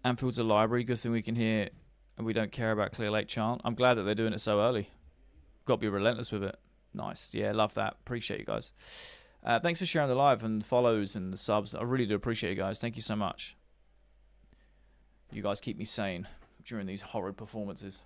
Speaker 1: Anfield's a library. Good thing we can hear and we don't care about Clear Lake chant. I'm glad that they're doing it so early. Got to be relentless with it. Nice. Yeah, love that. Appreciate you guys. Thanks for sharing the live and follows and the subs. I really do appreciate you guys. Thank you so much. You guys keep me sane during these horrid performances.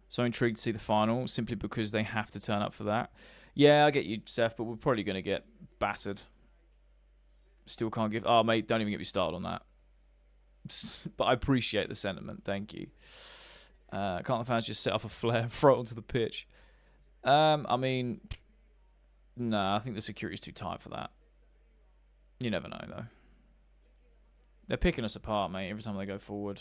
Speaker 1: So intrigued to see the final simply because they have to turn up for that. Yeah, I get you, Seth, but we're probably going to get battered. Still can't give... Oh, mate, don't even get me started on that. But I appreciate the sentiment. Thank you. Can't the fans just set off a flare and throw it onto the pitch? I mean... No, I think the security's too tight for that. You never know, though. They're picking us apart, mate, every time they go forward.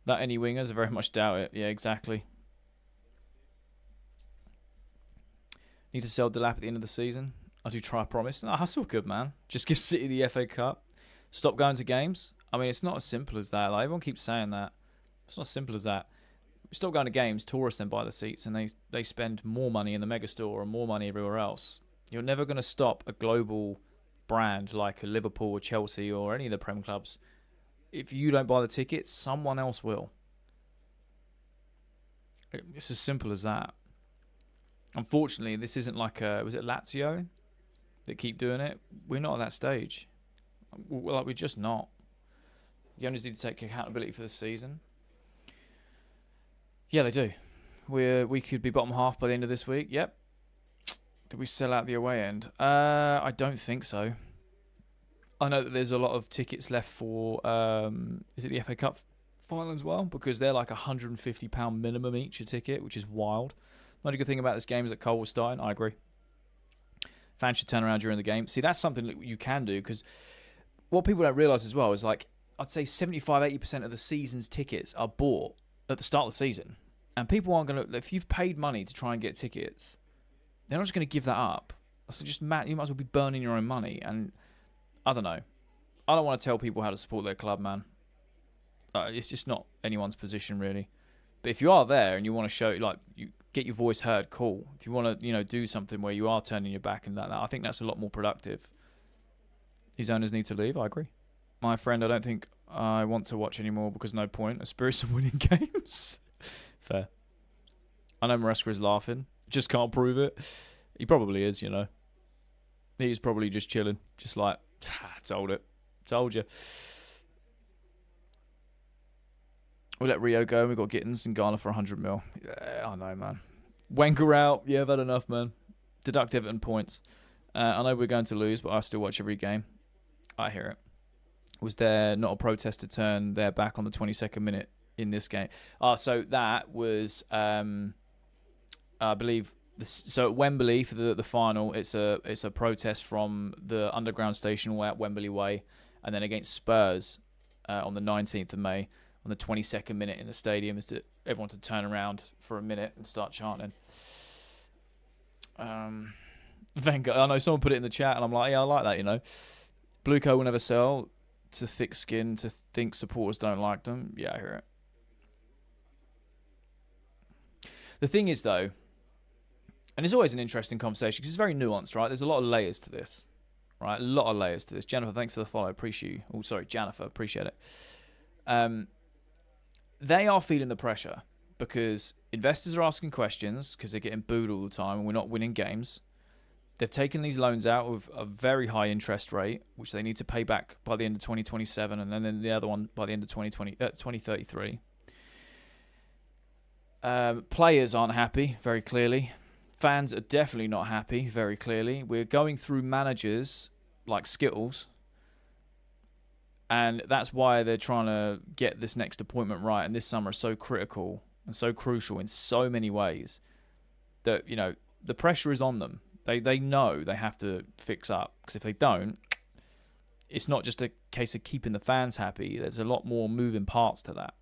Speaker 1: That any wingers? I very much doubt it. Yeah, exactly. Need to sell Delap at the end of the season. I do try, I promise. No, that's all good, man. Just give City the FA Cup. Stop going to games. I mean, it's not as simple as that. Like, everyone keeps saying that. It's not as simple as that. Stop going to games, tourists then buy the seats, and they spend more money in the megastore and more money everywhere else. You're never going to stop a global brand like a Liverpool or Chelsea or any of the Prem clubs. If you don't buy the tickets, someone else will. It's as simple as that. Unfortunately, this isn't like was it Lazio that keep doing it? We're not at that stage. We're just not. You only need to take accountability for the season. Yeah, they do. We could be bottom half by the end of this week. Yep. Did we sell out the away end? I don't think so. I know that there's a lot of tickets left for, is it the FA Cup final as well? Because they're like £150 minimum each a ticket, which is wild. The only good thing about this game is that Cole was starting. I agree. Fans should turn around during the game. See, that's something that you can do because what people don't realise as well is like, I'd say 75-80% of the season's tickets are bought at the start of the season. And people aren't going to, if you've paid money to try and get tickets, they're not just going to give that up. So just, Matt, you might as well be burning your own money. And I don't know. I don't want to tell people how to support their club, man. It's just not anyone's position, really. But if you are there and you want to show, like, you get your voice heard, cool. If you want to, do something where you are turning your back and that, I think that's a lot more productive. His owners need to leave, I agree. My friend, I don't think I want to watch anymore because no point. A spirit of winning games. Fair. I know Maresca is laughing. Just can't prove it. He probably is, He's probably just chilling. Just like, told it. Told you. We'll let Rio go. We've got Gittins and Garner for 100 mil. Yeah, I know, man. Wenger out. Yeah, I've had enough, man. Deduct Everton points. I know we're going to lose, but I still watch every game. I hear it. Was there not a protest to turn their back on the 22nd minute in this game? So that was, I believe, so at Wembley for the final, it's a protest from the underground station at Wembley Way, and then against Spurs, on the 19th of May, on the 22nd minute in the stadium, is to everyone to turn around for a minute and start chanting. Wenger, I know someone put it in the chat, and I'm like, yeah, I like that, you know. Blueco will never sell to thick skin to think supporters don't like them. Yeah, I hear it. The thing is, though, and it's always an interesting conversation because it's very nuanced, right? There's a lot of layers to this, right? A lot of layers to this. Jennifer, thanks for the follow. Appreciate you. Oh, sorry, Jennifer, appreciate it. They are feeling the pressure because investors are asking questions because they're getting booed all the time and we're not winning games. They've taken these loans out with a very high interest rate, which they need to pay back by the end of 2027, and then the other one by the end of 2033. Players aren't happy, very clearly. Fans are definitely not happy, very clearly. We're going through managers like Skittles, and that's why they're trying to get this next appointment right, and this summer is so critical and so crucial in so many ways that, you know, the pressure is on them. They know they have to fix up, because if they don't, it's not just a case of keeping the fans happy. There's a lot more moving parts to that.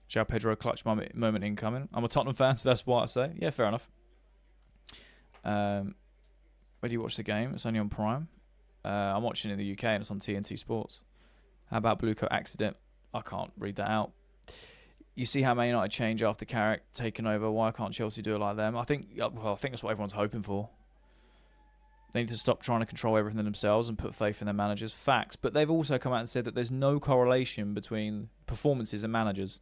Speaker 1: João Pedro clutch moment incoming. I'm a Tottenham fan, so that's what I say. Yeah, fair enough. Where do you watch the game? It's only on Prime. I'm watching it in the UK and it's on TNT Sports. How about Blueco accident? I can't read that out. You see how Man United change after Carrick taking over. Why can't Chelsea do it like them? I think that's what everyone's hoping for. They need to stop trying to control everything themselves and put faith in their managers. Facts. But they've also come out and said that there's no correlation between performances and managers.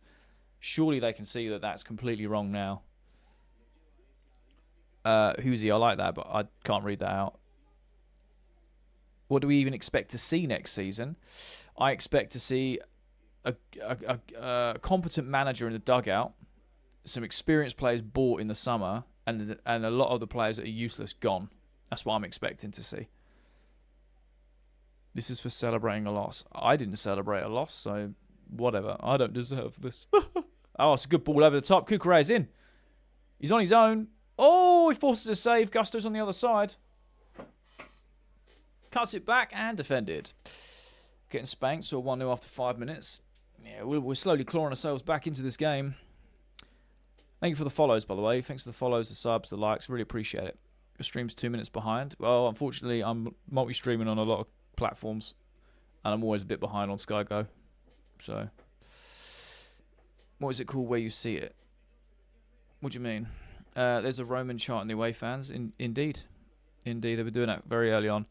Speaker 1: Surely they can see that that's completely wrong now. Who's he? I like that, but I can't read that out. What do we even expect to see next season? I expect to see a competent manager in the dugout, some experienced players bought in the summer, and a lot of the players that are useless gone. That's what I'm expecting to see. This is for celebrating a loss. I didn't celebrate a loss, so whatever. I don't deserve this. Oh, it's a good ball over the top. Cucurella's in. He's on his own. Oh, he forces a save. Gusto's on the other side. Cuts it back and defended. Getting spanked, so 1-0 after 5 minutes. Yeah, we're slowly clawing ourselves back into this game. Thank you for the follows, by the way. Thanks for the follows, the subs, the likes. Really appreciate it. Your stream's 2 minutes behind. Well, unfortunately, I'm multi-streaming on a lot of platforms, and I'm always a bit behind on Sky Go. So, what is it called where you see it? What do you mean? There's a Roman chart in the away fans. Indeed. Indeed, they've been doing that very early on.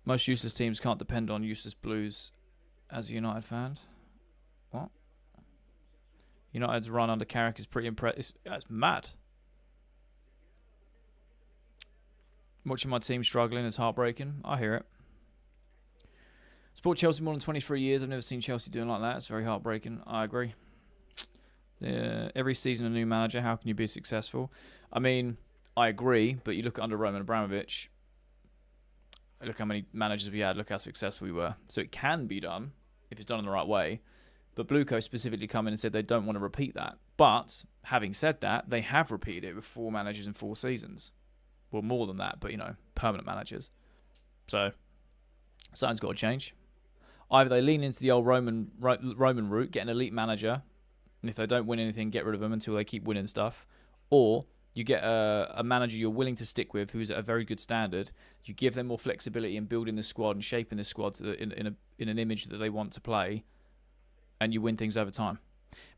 Speaker 1: Most useless teams can't depend on useless Blues as a United fan. What? United's run under Carrick is pretty impressive. It's mad. Watching my team struggling is heartbreaking. I hear it. Support Chelsea more than 23 years. I've never seen Chelsea doing like that. It's very heartbreaking. I agree. Every season a new manager. How can you be successful? I mean, I agree, but you look under Roman Abramovich. Look how many managers we had. Look how successful we were. So it can be done if it's done in the right way. But Blueco specifically come in and said they don't want to repeat that. But having said that, they have repeated it with 4 managers in 4 seasons. Well, more than that, but, you know, permanent managers. So something's got to change. Either they lean into the old Roman route, get an elite manager, and if they don't win anything, get rid of them until they keep winning stuff. Or you get a manager you're willing to stick with who's at a very good standard. You give them more flexibility in building the squad and shaping the squad in an image that they want to play, and you win things over time.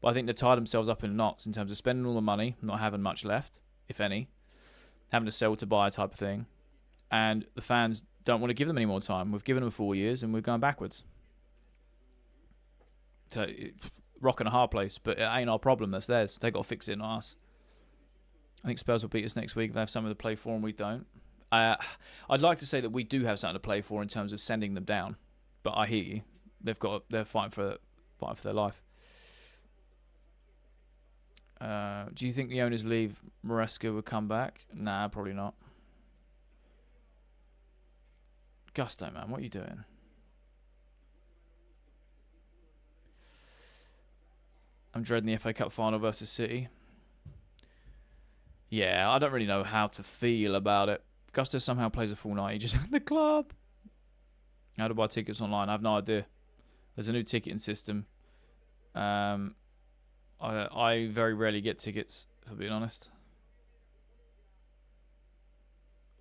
Speaker 1: But I think they've tied themselves up in knots in terms of spending all the money, not having much left, if any, having to sell to buy type of thing, and the fans don't want to give them any more time. We've given them 4 years, and we're going backwards. So, rock and a hard place, but it ain't our problem. That's theirs. They got to fix it, not us. I think Spurs will beat us next week. They have something to play for, and we don't. I'd like to say that we do have something to play for in terms of sending them down, but I hear you. They're fighting for their life. Do you think the owners leave, Maresca would come back? Nah, probably not. Gusto, man, what are you doing? I'm dreading the FA Cup final versus City. Yeah, I don't really know how to feel about it. Gusto somehow plays a full night. He just at the club. How to buy tickets online? I have no idea. There's a new ticketing system. I very rarely get tickets, for being honest.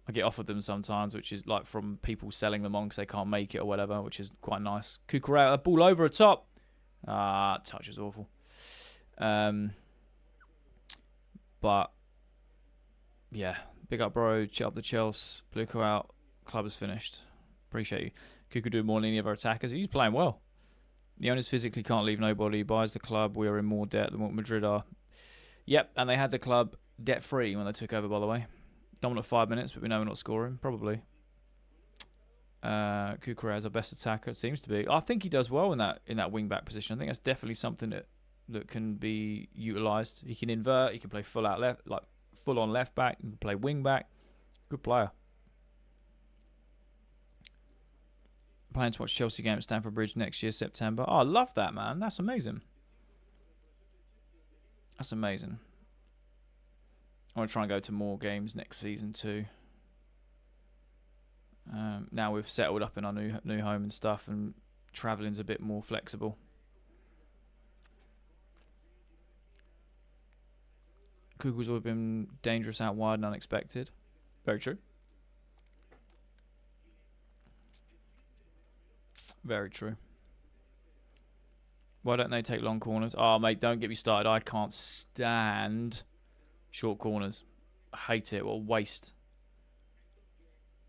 Speaker 1: I get offered them sometimes, which is like from people selling them on because they can't make it or whatever, which is quite nice. Kukurela, ball over a top. Touch is awful. But yeah, big up, bro. Chip up the Chelsea. Bluko out. Club is finished. Appreciate you. Kuku doing more than any of our attackers. He's playing well. The owners physically can't leave nobody. He buys the club. We are in more debt than what Madrid are. Yep, and they had the club debt-free when they took over, by the way. Dominant 5 minutes, but we know we're not scoring. Probably. Kukurea is our best attacker. It seems to be. I think he does well in that wing-back position. I think that's definitely something that can be utilised. He can invert. He can play full out left, like full on left back. He can play wing back. Good player. Planning to watch Chelsea game at Stamford Bridge next year, September. Oh, I love that, man. That's amazing. That's amazing. I want to try and go to more games next season too. Now we've settled up in our new home and stuff, and travelling's a bit more flexible. Kugel's always been dangerous out wide and unexpected. Very true. Very true. Why don't they take long corners? Oh, mate, don't get me started. I can't stand short corners. I hate it. What a waste.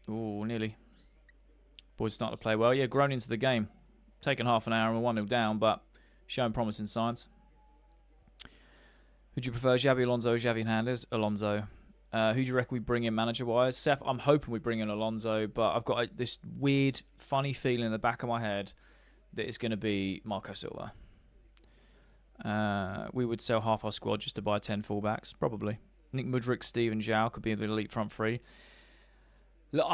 Speaker 1: Oh, nearly. Boys starting to play well. Yeah, grown into the game. Taken half an hour and we're 1-0 down, but showing promising signs. Who do you prefer, Xavi Alonso, Xavi Hernandez? Alonso. Who do you reckon we bring in manager-wise? Seth, I'm hoping we bring in Alonso, but I've got this weird, funny feeling in the back of my head that it's going to be Marco Silva. We would sell half our squad just to buy 10 fullbacks, probably. Nick Mudryk, Steve and Zhao could be the elite front three. Look,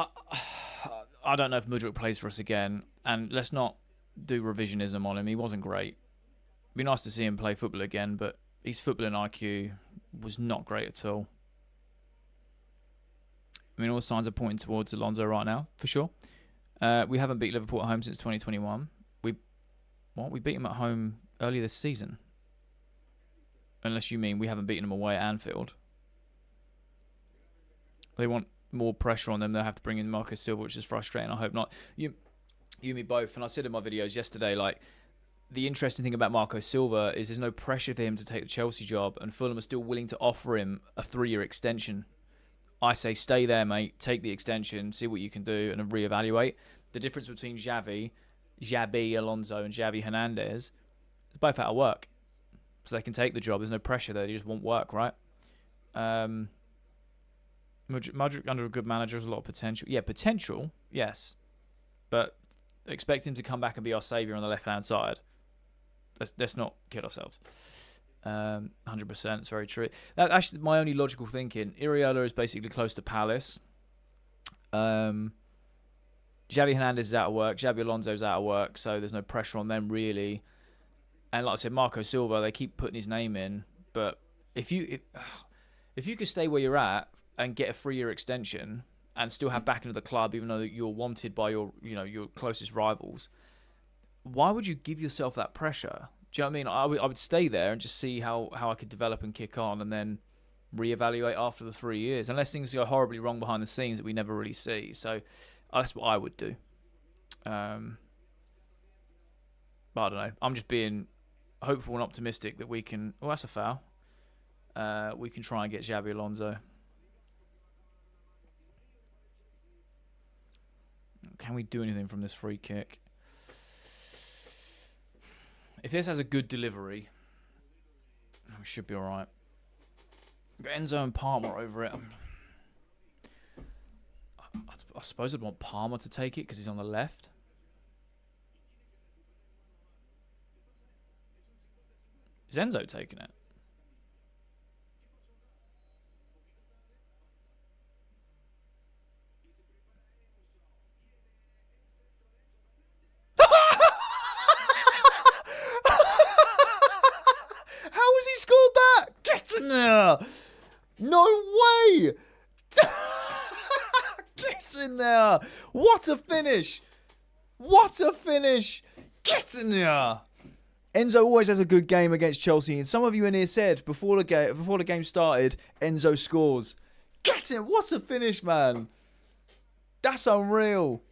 Speaker 1: I don't know if Mudryk plays for us again, and let's not do revisionism on him. He wasn't great. It'd be nice to see him play football again, but his footballing IQ was not great at all. I mean, all signs are pointing towards Alonso right now, for sure. We haven't beat Liverpool at home since 2021. We beat them at home earlier this season. Unless you mean we haven't beaten them away at Anfield. They want more pressure on them. They'll have to bring in Marco Silva, which is frustrating. I hope not. You and me both. And I said in my videos yesterday, like, the interesting thing about Marco Silva is there's no pressure for him to take the Chelsea job, and Fulham are still willing to offer him a 3-year extension. I say stay there, mate. Take the extension, see what you can do, and then reevaluate. The difference between Xavi Alonso, and Xavi Hernandez, they're both out of work. So they can take the job. There's no pressure there. They just want work, right? Mudryk under a good manager has a lot of potential. Yeah, potential, yes. But expect him to come back and be our saviour on the left-hand side. Let's not kid ourselves. 100%, it's very true. That's actually my only logical thinking. Iriola is basically close to Palace. Xavi Hernandez is out of work. Xabi Alonso is out of work, so there's no pressure on them really. And like I said, Marco Silva, they keep putting his name in. But if you could stay where you're at and get a 3-year extension and still have back into the club, even though you're wanted by your closest rivals, why would you give yourself that pressure? Do you know what I mean? I would stay there and just see how I could develop and kick on, and then reevaluate after the 3 years, unless things go horribly wrong behind the scenes that we never really see. So that's what I would do. But I don't know. I'm just being hopeful and optimistic that we can... Oh, that's a foul. We can try and get Xabi Alonso. Can we do anything from this free kick? If this has a good delivery, we should be alright. Got Enzo and Palmer over it. I suppose I'd want Palmer to take it because he's on the left. Is Enzo taking it? How has he scored that? Get in there! No way! Get in there! What a finish! What a finish! Get in there. Enzo always has a good game against Chelsea, and some of you in here said before the game started, Enzo scores. Get in. What a finish, man. That's unreal.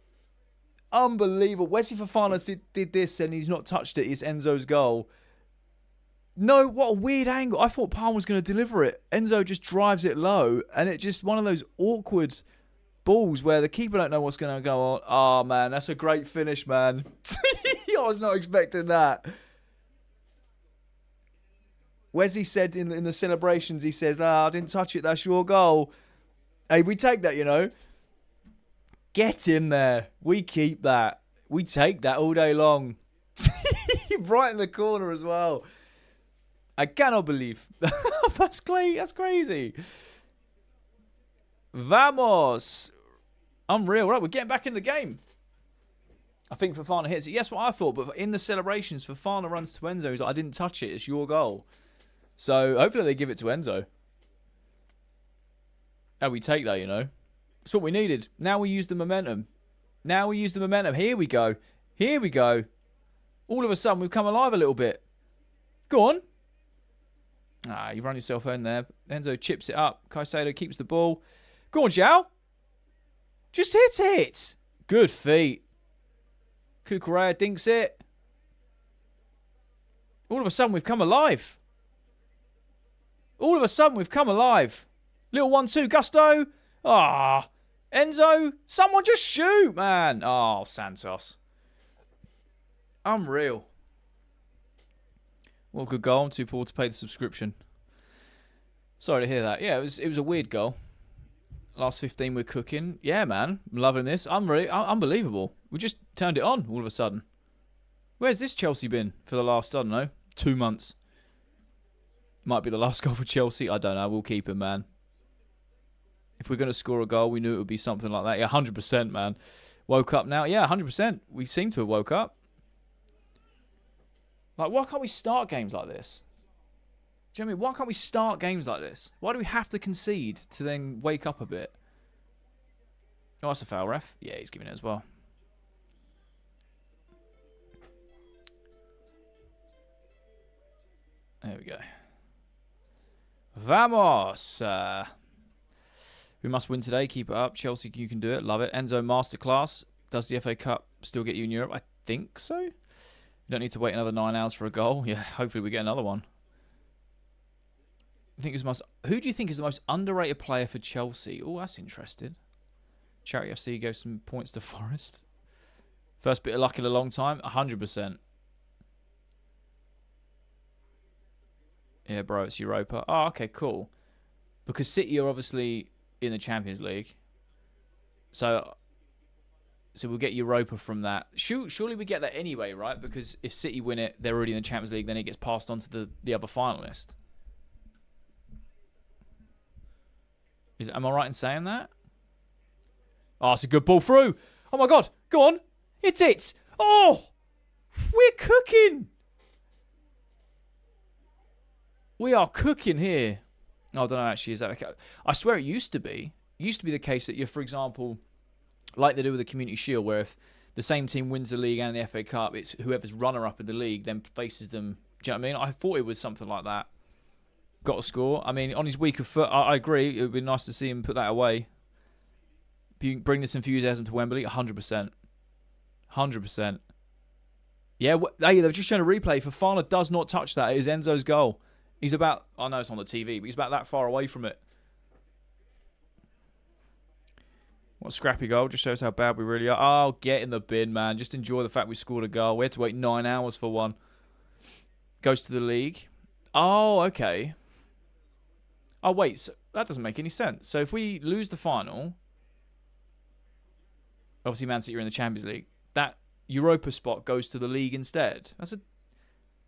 Speaker 1: Unbelievable. Wesley Fofana did this and he's not touched it. It's Enzo's goal. No, what a weird angle. I thought Palm was going to deliver it. Enzo just drives it low and it's just one of those awkward balls where the keeper don't know what's going to go on. Oh, man, that's a great finish, man. I was not expecting that. Wesley said in the celebrations, he says, I didn't touch it. That's your goal. Hey, we take that, you know. Get in there. We keep that. We take that all day long. Right in the corner as well. I cannot believe. That's crazy. Vamos. Unreal. Right, we're getting back in the game. I think Fofana hits it. Yes, what I thought. But in the celebrations, Fofana runs to Enzo. He's like, I didn't touch it. It's your goal. So hopefully they give it to Enzo. And we take that, you know. That's what we needed. Now we use the momentum. Here we go. All of a sudden, we've come alive a little bit. Go on. You run yourself in there. Enzo chips it up. Caicedo keeps the ball. Go on, João. Just hit it. Good feet. Cucurella dinks it. All of a sudden, we've come alive. Little 1-2. Gusto. Enzo. Someone just shoot, man. Oh, Santos. Unreal. What a good goal. I'm too poor to pay the subscription. Sorry to hear that. Yeah, it was a weird goal. Last 15 we're cooking. Yeah, man. I'm loving this. Unbelievable. We just turned it on all of a sudden. Where's this Chelsea been for the last, I don't know, 2 months? Might be the last goal for Chelsea. I don't know. We'll keep him, man. If we're going to score a goal, we knew it would be something like that. Yeah, 100%, man. Woke up now. Yeah, 100%. We seem to have woke up. Like, why can't we start games like this? Do you know what I mean? Why can't we start games like this? Why do we have to concede to then wake up a bit? Oh, that's a foul, ref. Yeah, he's giving it as well. There we go. Vamos! We must win today. Keep it up. Chelsea, you can do it. Love it. Enzo Masterclass. Does the FA Cup still get you in Europe? I think so. You don't need to wait another 9 hours for a goal. Yeah, hopefully we get another one. Who do you think is the most underrated player for Chelsea? Oh, that's interesting. Charity FC goes some points to Forest. First bit of luck in a long time. 100%. Yeah, bro, it's Europa. Oh, okay, cool. Because City are obviously in the Champions League. So we'll get Europa from that. Surely we get that anyway, right? Because if City win it, they're already in the Champions League, then it gets passed on to the other finalist. Am I right in saying that? Oh, it's a good ball through. Oh, my God. Go on. It's it. Oh, we're cooking. We are cooking here. I don't know, actually. Is that okay? I swear it used to be. It used to be the case that you're, for example, like they do with the Community Shield, where if the same team wins the league and the FA Cup, it's whoever's runner-up in the league then faces them. Do you know what I mean? I thought it was something like that. Got a score. I mean, on his weaker foot, I agree. It would be nice to see him put that away. Bring this enthusiasm to Wembley, 100%. 100%. Yeah, hey, they've just shown a replay. Fofana does not touch that. It is Enzo's goal. He's about, I know it's on the TV, but he's about that far away from it. What a scrappy goal. Just shows how bad we really are. Oh, get in the bin, man. Just enjoy the fact we scored a goal. We had to wait 9 hours for one. Goes to the league. Oh, okay. Oh, wait. So that doesn't make any sense. So if we lose the final, obviously Man City are in the Champions League, that Europa spot goes to the league instead. That's a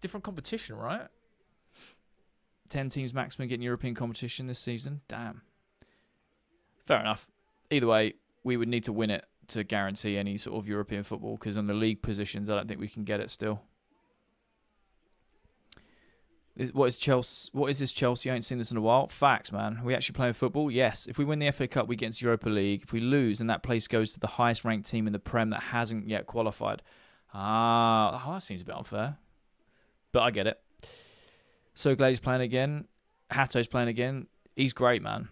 Speaker 1: different competition, right? 10 teams maximum getting European competition this season. Damn. Fair enough. Either way, we would need to win it to guarantee any sort of European football, because on the league positions, I don't think we can get it still. What is this Chelsea? I ain't seen this in a while. Facts, man. Are we actually playing football? Yes. If we win the FA Cup, we get into Europa League. If we lose, then that place goes to the highest ranked team in the Prem that hasn't yet qualified. That seems a bit unfair. But I get it. So glad he's playing again. Hato's playing again. He's great, man.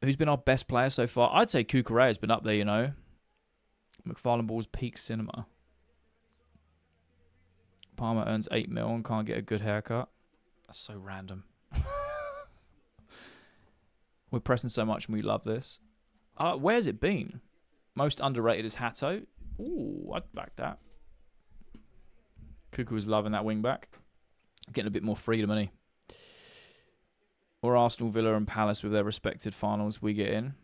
Speaker 1: Who's been our best player so far? I'd say Kukureya's been up there, you know. McFarlane Ball's peak cinema. Palmer earns 8 mil and can't get a good haircut. That's so random. We're pressing so much and we love this. Where's it been? Most underrated is Hato. Ooh, I'd back that. Cuckoo was loving that wing back. Getting a bit more freedom, isn't he? Or Arsenal, Villa and Palace with their respected finals we get in.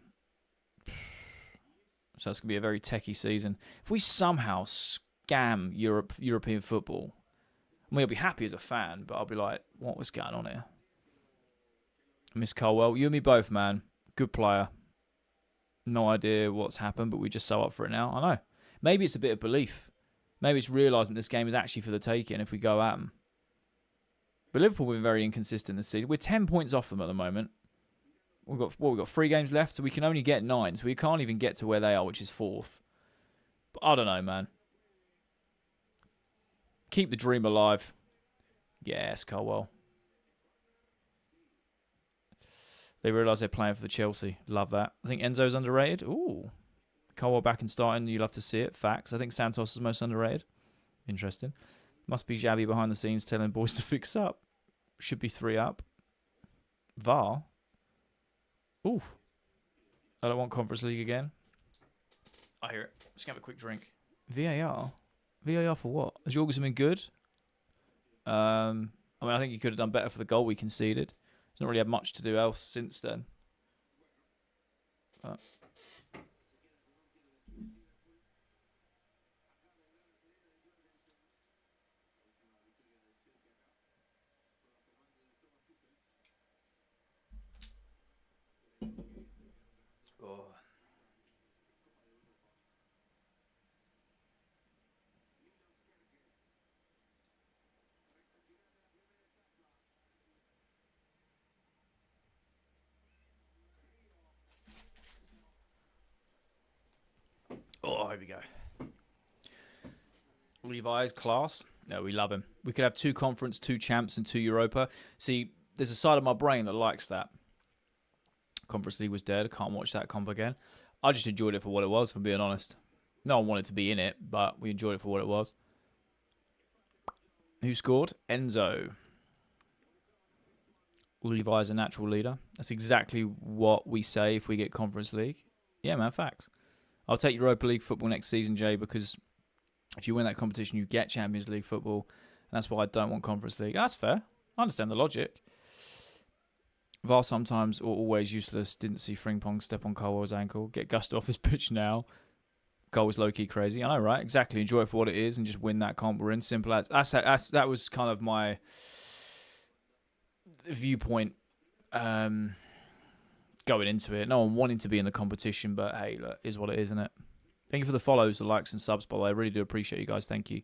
Speaker 1: So that's going to be a very techie season. If we somehow scam European football, I mean, I'll be happy as a fan, but I'll be like, what was going on here? Miss Colwell, you and me both, man. Good player. No idea what's happened, but we're just so up for it now. I know. Maybe it's a bit of belief. Maybe it's realising this game is actually for the taking if we go at them. But Liverpool have been very inconsistent this season. We're 10 points off them at the moment. We've got 3 games left, so we can only get 9. So we can't even get to where they are, which is 4th. But I don't know, man. Keep the dream alive. Yes, Colwell. They realise they're playing for the Chelsea. Love that. I think Enzo's underrated. Ooh. Colwell back and starting. You love to see it. Facts. I think Santos is most underrated. Interesting. Must be Xavi behind the scenes telling boys to fix up. Should be 3 up. VAR. Ooh. I don't want Conference League again. I hear it. Just have a quick drink. VAR? VAR for what? Has Jorgensen been good? I mean, I think he could have done better for the goal we conceded. He's not really had much to do else since then. But here we go. Levi's class. No, we love him. We could have 2 conference, 2 champs, and 2 Europa. See, there's a side of my brain that likes that. Conference League was dead. I can't watch that comp again. I just enjoyed it for what it was, if I'm being honest. No one wanted to be in it, but we enjoyed it for what it was. Who scored? Enzo. Levi's a natural leader. That's exactly what we say if we get Conference League. Yeah, man, facts. I'll take Europa League football next season, Jay, because if you win that competition, you get Champions League football. And that's why I don't want Conference League. That's fair. I understand the logic. VAR sometimes or always useless. Didn't see Frimpong step on Colwell's ankle. Get Gusto off his pitch now. Goal was low-key crazy. I know, right? Exactly. Enjoy it for what it is and just win that comp we're in. Simple as. That was kind of my viewpoint going into it. No one wanting to be in the competition, but hey, look, is what it is, isn't it? Thank you for the follows, the likes and subs, by the way. I really do appreciate you guys. Thank you.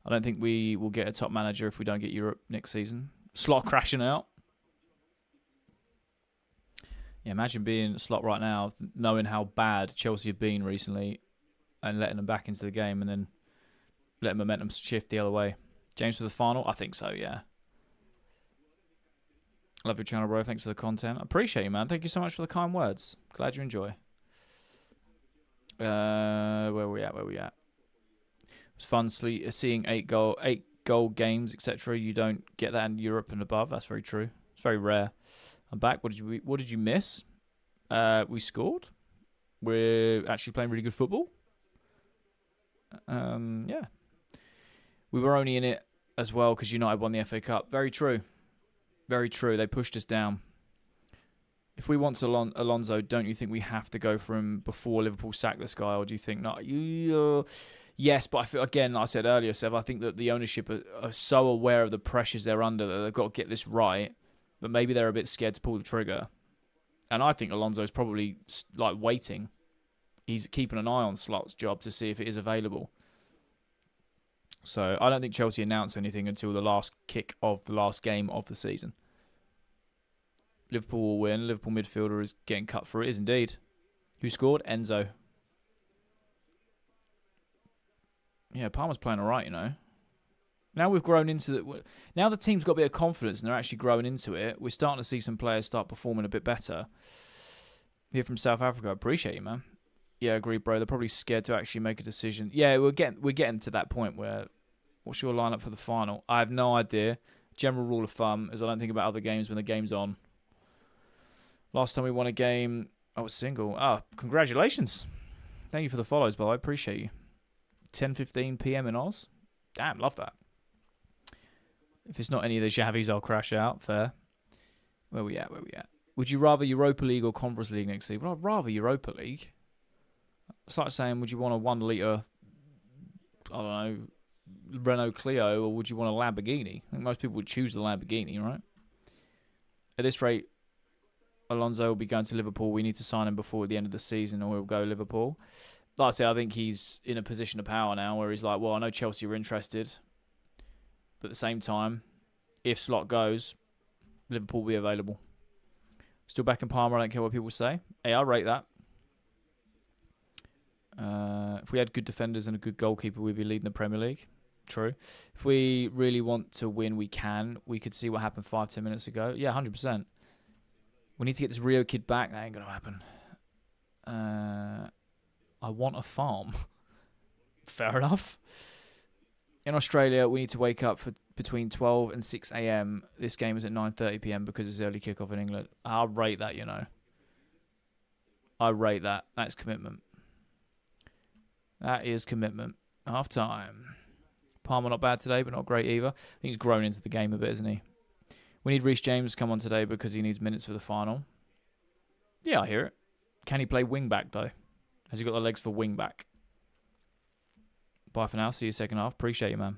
Speaker 1: I don't think we will get a top manager if we don't get Europe next season. Slot crashing out. Yeah, imagine being a Slot right now, knowing how bad Chelsea have been recently and letting them back into the game and then letting momentum shift the other way. James for the final? I think so, yeah. Love your channel, bro. Thanks for the content. I appreciate you, man. Thank you so much for the kind words. Glad you enjoy. Where we at? It was fun seeing 8 goal games, etc. You don't get that in Europe and above. That's very true. It's very rare. I'm back. What did you miss? We scored. We're actually playing really good football. Yeah. We were only in it as well because United won the FA Cup. Very true. Very true. They pushed us down. If we want Alonso, don't you think we have to go for him before Liverpool sack this guy, or do you think not? Yes, but I feel, again, like I said earlier, Sev, I think that the ownership are so aware of the pressures they're under that they've got to get this right, but maybe they're a bit scared to pull the trigger. And I think Alonso's probably like waiting. He's keeping an eye on Slot's job to see if it is available. So I don't think Chelsea announced anything until the last kick of the last game of the season. Liverpool will win. Liverpool midfielder is getting cut for it. Is indeed. Who scored? Enzo. Yeah, Palmer's playing all right, you know. Now we've grown into it. Now the team's got a bit of confidence and they're actually growing into it. We're starting to see some players start performing a bit better. Here from South Africa, I appreciate you, man. Yeah, agree, bro. They're probably scared to actually make a decision. Yeah, we're getting to that point where, what's your lineup for the final? I have no idea. General rule of thumb is I don't think about other games when the game's on. Last time we won a game, I was single. Congratulations. Thank you for the follows, by the way. I appreciate you. 10:15 p.m. in Oz. Damn, love that. If it's not any of the Xavis, I'll crash out. Fair. Where we at? Would you rather Europa League or Conference League next season? Well, I'd rather Europa League. It's like saying, would you want a 1 litre, I don't know, Renault Clio, or would you want a Lamborghini? I think most people would choose the Lamborghini, right? At this rate, Alonso will be going to Liverpool. We need to sign him before the end of the season, or he'll go Liverpool. Like I say, I think he's in a position of power now where he's like, well, I know Chelsea are interested, but at the same time, if Slot goes, Liverpool will be available. Still back in Palmer, I don't care what people say. Hey, I rate that. If we had good defenders and a good goalkeeper, we'd be leading the Premier League. True. If we really want to win, we can. We could see what happened 5-10 minutes ago. Yeah, 100%. We need to get this Rio kid back. That ain't going to happen. I want a farm. Fair enough. In Australia, we need to wake up for between 12 and 6 a.m. This game is at 9:30 p.m. because it's early kickoff in England. I'll rate that, you know. I rate that. That's commitment. That is commitment. Half time. Palmer not bad today, but not great either. I think he's grown into the game a bit, isn't he? We need Reece James to come on today because he needs minutes for the final. Yeah, I hear it. Can he play wing back though? Has he got the legs for wing back? Bye for now. See you second half. Appreciate you, man.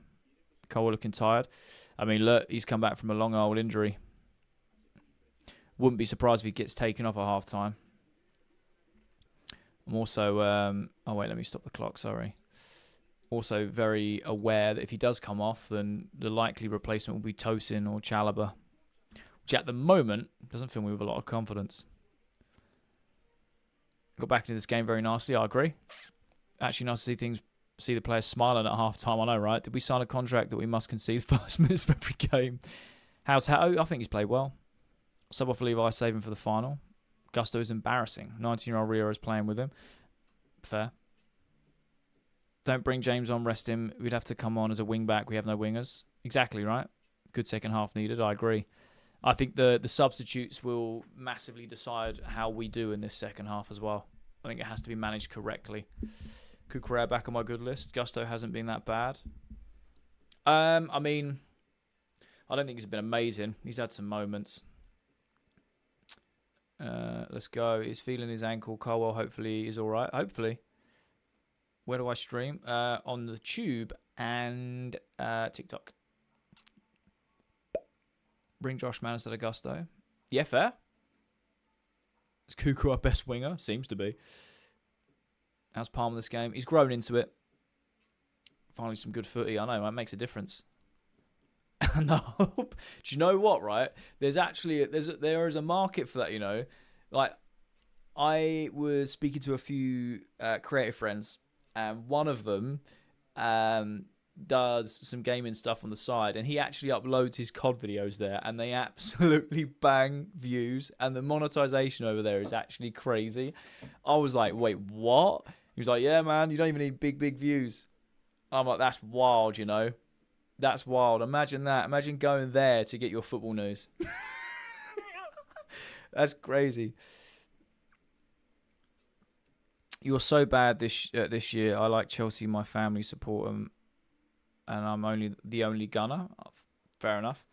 Speaker 1: Cole looking tired. I mean, look, he's come back from a long old injury. Wouldn't be surprised if he gets taken off at half time. I'm also, oh wait, let me stop the clock, sorry. Also very aware that if he does come off, then the likely replacement will be Tosin or Chalobah, which at the moment doesn't fill me with a lot of confidence. Got back into this game very nicely, I agree. Actually nice to see the players smiling at half time, I know, right? Did we sign a contract that we must concede first minutes of every game? How's Hato? I think he's played well. Sub off Levi, save him for the final. Gusto is embarrassing. 19-year-old Rio is playing with him. Fair. Don't bring James on, rest him. We'd have to come on as a wing-back. We have no wingers. Exactly, right? Good second half needed, I agree. I think the substitutes will massively decide how we do in this second half as well. I think it has to be managed correctly. Cucurella back on my good list. Gusto hasn't been that bad. I mean, I don't think he's been amazing. He's had some moments. Let's go. He's feeling his ankle. Colwell hopefully is all right. Hopefully. Where do I stream? On the Tube and TikTok. Bring Josh Mann instead of Gusto. Yeah, fair. Is Cuckoo our best winger? Seems to be. How's Palmer this game? He's grown into it. Finally some good footy. I know, that makes a difference. No. Do you know what, right? There's actually there is a market for that, you know. Like, I was speaking to a few creative friends, and one of them does some gaming stuff on the side, and he actually uploads his COD videos there, and they absolutely bang views, and the monetization over there is actually crazy. I was like, wait, what? He was like, yeah, man, you don't even need big views. I'm like, that's wild, you know. That's wild. Imagine that. Imagine going there to get your football news. That's crazy. You're so bad this year. I like Chelsea. My family support them, and I'm the only gunner. Oh, fair enough.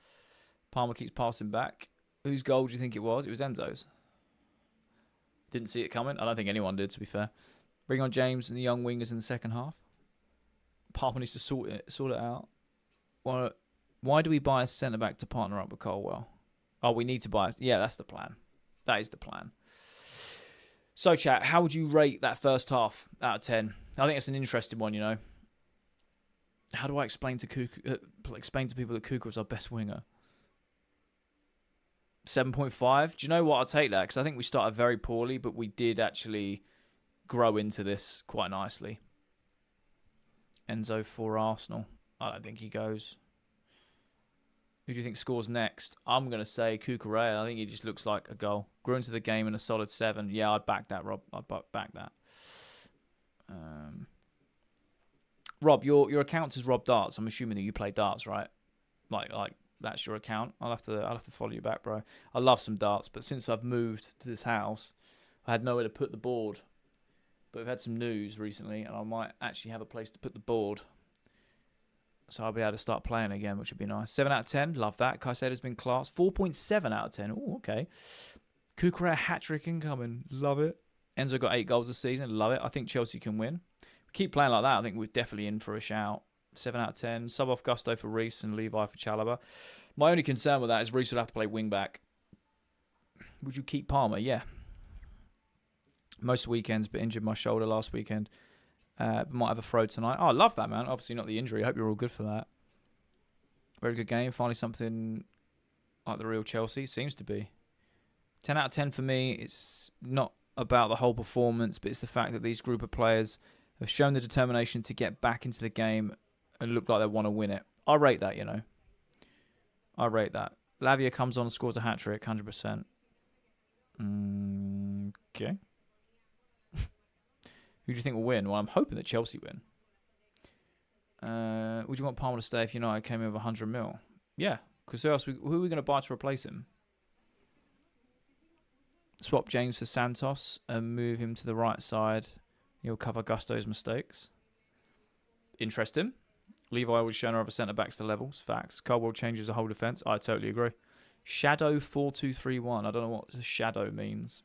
Speaker 1: Palmer keeps passing back. Whose goal do you think it was? It was Enzo's. Didn't see it coming. I don't think anyone did, to be fair. Bring on James and the young wingers in the second half. Palmer needs to sort it out. Why do we buy a centre-back to partner up with Colwell? Oh, we need to buy... Yeah, that's the plan. That is the plan. So, chat, how would you rate that first half out of 10? I think it's an interesting one, you know. How do I explain to people that Cuckoo is our best winger? 7.5? Do you know what? I'll take that, because I think we started very poorly, but we did actually grow into this quite nicely. Enzo for Arsenal. I don't think he goes. Who do you think scores next? I'm going to say Cucurella. I think he just looks like a goal. Grew into the game in a solid 7. Yeah, I'd back that, Rob. I'd back that. Rob, your account says Rob Darts. I'm assuming that you play darts, right? Like that's your account. I'll have to follow you back, bro. I love some darts, but since I've moved to this house, I had nowhere to put the board. But we've had some news recently, and I might actually have a place to put the board. So I'll be able to start playing again, which would be nice. 7 out of 10. Love that. Caicedo's been class. 4.7 out of 10. Oh, okay. Cucurella hat-trick incoming. Love it. Enzo got 8 goals this season. Love it. I think Chelsea can win. We keep playing like that. I think we're definitely in for a shout. 7 out of 10. Sub off Gusto for Reece and Levi for Chalobah. My only concern with that is Reece would have to play wing-back. Would you keep Palmer? Yeah. Most weekends, but injured my shoulder last weekend. Might have a throw tonight. Oh, I love that, man. Obviously not the injury. I hope you're all good for that. Very good game. Finally something like the real Chelsea. Seems to be. 10 out of 10 for me. It's not about the whole performance, but it's the fact that these group of players have shown the determination to get back into the game and look like they want to win it. I rate that, you know. I rate that. Lavia comes on and scores a hat-trick, 100%. Okay. Who do you think will win? Well, I'm hoping that Chelsea win. Would you want Palmer to stay if United came in with 100 mil? Yeah, because who are we going to buy to replace him? Swap James for Santos and move him to the right side. He'll cover Gusto's mistakes. Interesting. Levi was shown over centre-backs to levels. Facts. Caldwell changes the whole defence. I totally agree. Shadow 4231. I don't know what shadow means.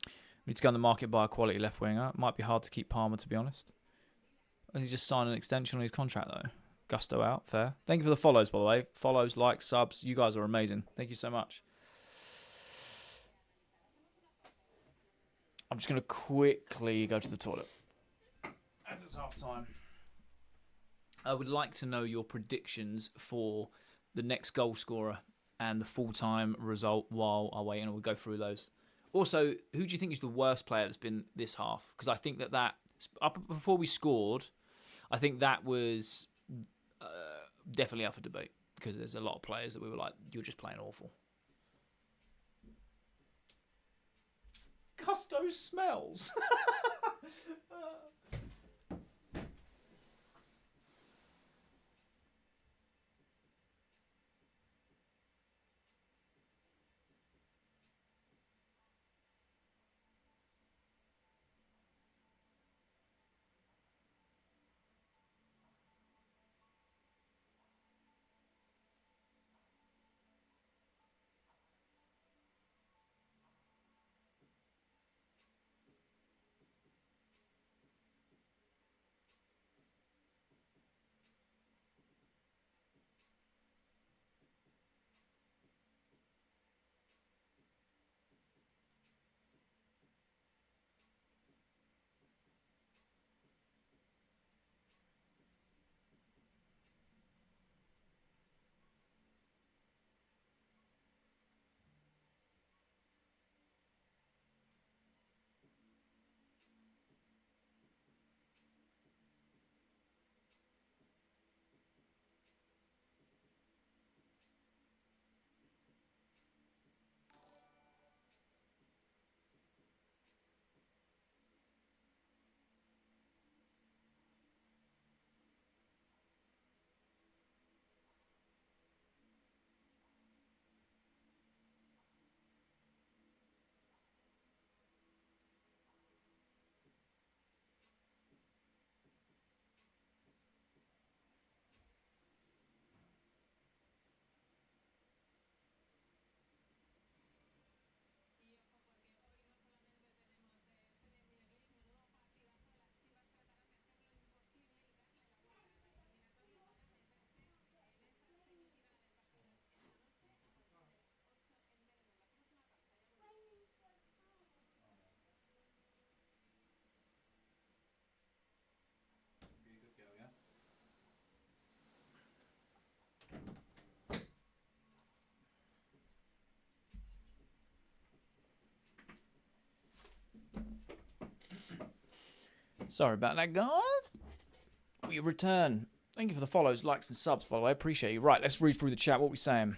Speaker 1: We need to go on the market buy a quality left winger. Might be hard to keep Palmer, to be honest. And he just signed an extension on his contract, though. Gusto out. Fair. Thank you for the follows, by the way. Follows, likes, subs. You guys are amazing. Thank you so much. I'm just going to quickly go to the toilet. As it's half time. I would like to know your predictions for the next goal scorer and the full-time result while I wait, and we'll go through those. Also, who do you think is the worst player that's been this half? Because I think that up before we scored, I think that was definitely up for debate. Because there's a lot of players that we were like, you're just playing awful. Gusto smells. Sorry about that, guys. you return. Thank you for the follows, likes, and subs, by the way. I appreciate you. Right, let's read through the chat. What are we saying?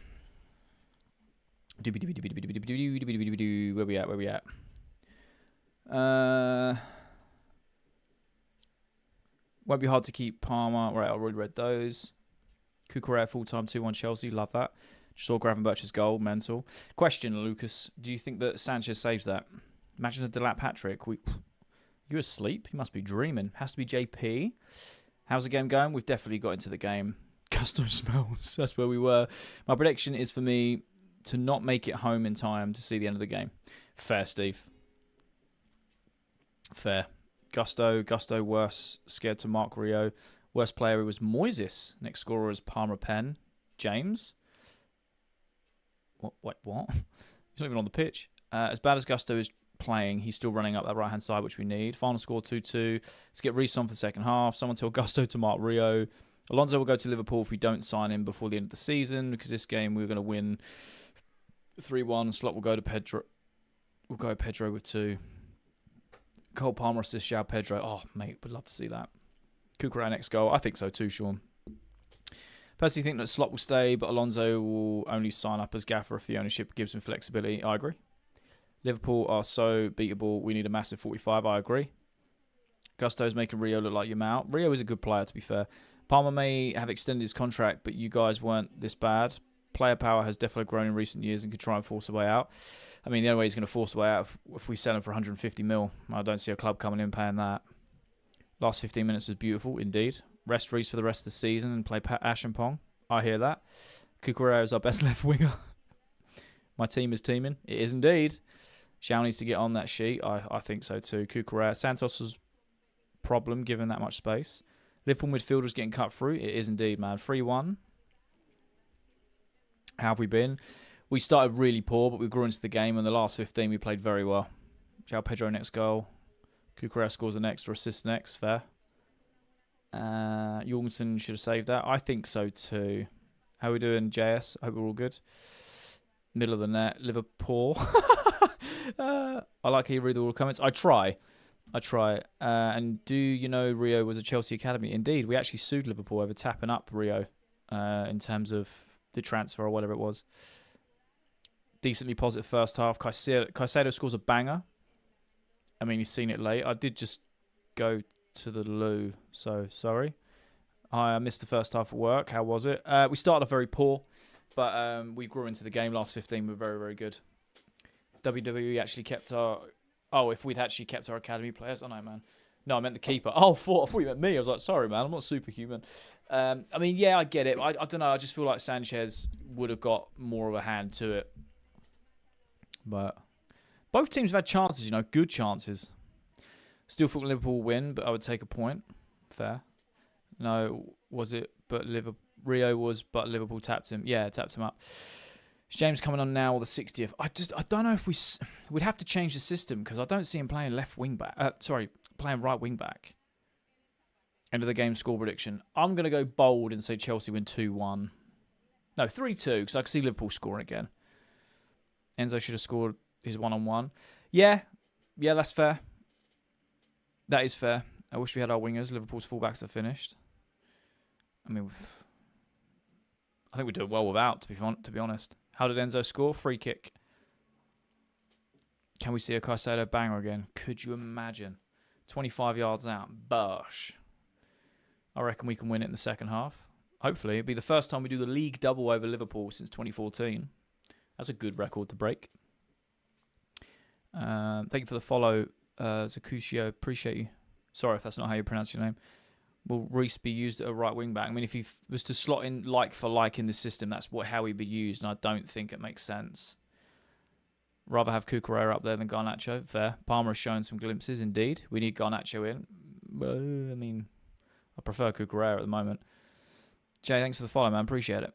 Speaker 1: Where we at? Won't be hard to keep Palmer. Right, I already read those. Cucurella full-time 2-1 Chelsea. Love that. Just saw Gravenberch's goal. Mental. Question, Lucas. Do you think that Sanchez saves that? Imagine a Delap hat-trick. You asleep? You must be dreaming. Has to be JP. How's the game going? We've definitely got into the game. Gusto smells. That's where we were. My prediction is for me to not make it home in time to see the end of the game. Fair, Steve. Fair. Gusto worse. Scared to mark Rio. Worst player was Moises. Next scorer is Palmer Penn. James. What? He's not even on the pitch. As bad as Gusto is playing, he's still running up that right-hand side, which we need. Final score 2-2. Let's get Reece on for the second half. Someone tell Gusto to mark Rio. Alonso will go to Liverpool if we don't sign him before the end of the season, because this game we're going to win 3-1. Slot will go to Pedro. We'll go Pedro with 2. Cole Palmer assists João Pedro. Oh, mate, would love to see that. Cucurella next goal. I think so too, Sean. Personally think that Slot will stay, but Alonso will only sign up as gaffer if the ownership gives him flexibility. I agree. Liverpool are so beatable. We need a massive 45. I agree. Gusto's making Rio look like Yamal. Rio is a good player, to be fair. Palmer may have extended his contract, but you guys weren't this bad. Player power has definitely grown in recent years and could try and force a way out. I mean, the only way he's going to force a way out if we sell him for 150 mil. I don't see a club coming in paying that. Last 15 minutes was beautiful, indeed. Rest Reece for the rest of the season and play Ash and Pong. I hear that. Cucurella is our best left winger. My team is teaming. It is indeed. Xiao needs to get on that sheet. I think so too. Cucurella. Santos was problem given that much space. Liverpool midfielders getting cut through. It is indeed, man. 3-1. How have we been? We started really poor, but we grew into the game. In the last 15, we played very well. João Pedro next goal. Cucurella scores the next or assists next. Fair. Jorgensen should have saved that. I think so too. How are we doing, JS? I hope we're all good. Middle of the net. Liverpool. I like how you read all the comments. I try. And do you know Rio was a Chelsea academy? Indeed. We actually sued Liverpool over tapping up Rio in terms of the transfer or whatever it was. Decently positive first half. Caicedo scores a banger. I mean, he's seen it late. I did just go to the loo, so sorry. I missed the first half of work. How was it? We started off very poor, but we grew into the game. Last 15 were very, very good. WWE actually kept our... Oh, if we'd actually kept our academy players. I know, man. No, I meant the keeper. Oh, I thought you meant me. I was like, sorry, man. I'm not superhuman. I mean, yeah, I get it. I don't know. I just feel like Sanchez would have got more of a hand to it. But both teams have had chances, you know, good chances. Still thought Liverpool will win, but I would take a point. Fair. No, was it? But Rio was, but Liverpool tapped him. Yeah, tapped him up. James coming on now, or the 60th. I don't know if we'd have to change the system because I don't see him playing left wing back. Playing right wing back. End of the game score prediction. I'm going to go bold and say Chelsea win 2-1. No, 3-2 because I can see Liverpool scoring again. Enzo should have scored his one-on-one. Yeah, that's fair. That is fair. I wish we had our wingers. Liverpool's fullbacks are finished. I mean, I think we're doing well without, to be honest. How did Enzo score? Free kick. Can we see a Caicedo banger again? Could you imagine? 25 yards out. Bosh. I reckon we can win it in the second half. Hopefully. It'll be the first time we do the league double over Liverpool since 2014. That's a good record to break. Thank you for the follow, Zacucio. Appreciate you. Sorry if that's not how you pronounce your name. Will Reece be used at a right wing back? I mean, if he was to slot in like for like in the system, that's how he'd be used, and I don't think it makes sense. Rather have Cucurella up there than Garnacho. Fair. Palmer has shown some glimpses, indeed. We need Garnacho in. I mean, I prefer Cucurella at the moment. Jay, thanks for the follow, man. Appreciate it.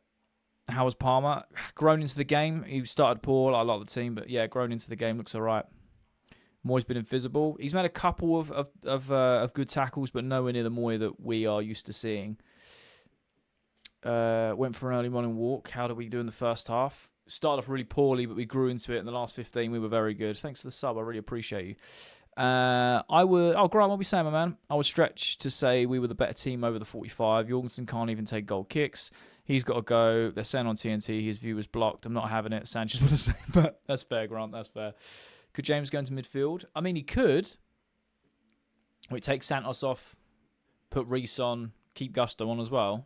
Speaker 1: How was Palmer? Grown into the game. He started poor. I like the team, but yeah, grown into the game. Looks all right. Moy's been invisible. He's made a couple of good tackles, but nowhere near the Moy that we are used to seeing. Went for an early morning walk. How did we do in the first half? Started off really poorly, but we grew into it. In the last 15, we were very good. Thanks for the sub. I really appreciate you. Grant, what we saying, my man? I would stretch to say we were the better team over the 45. Jorgensen can't even take goal kicks. He's got to go. They're saying on TNT his view was blocked. I'm not having it. Sanchez would have said, but that's fair, Grant. That's fair. Could James go into midfield? I mean, he could. We take Santos off, put Reece on, keep Gusto on as well.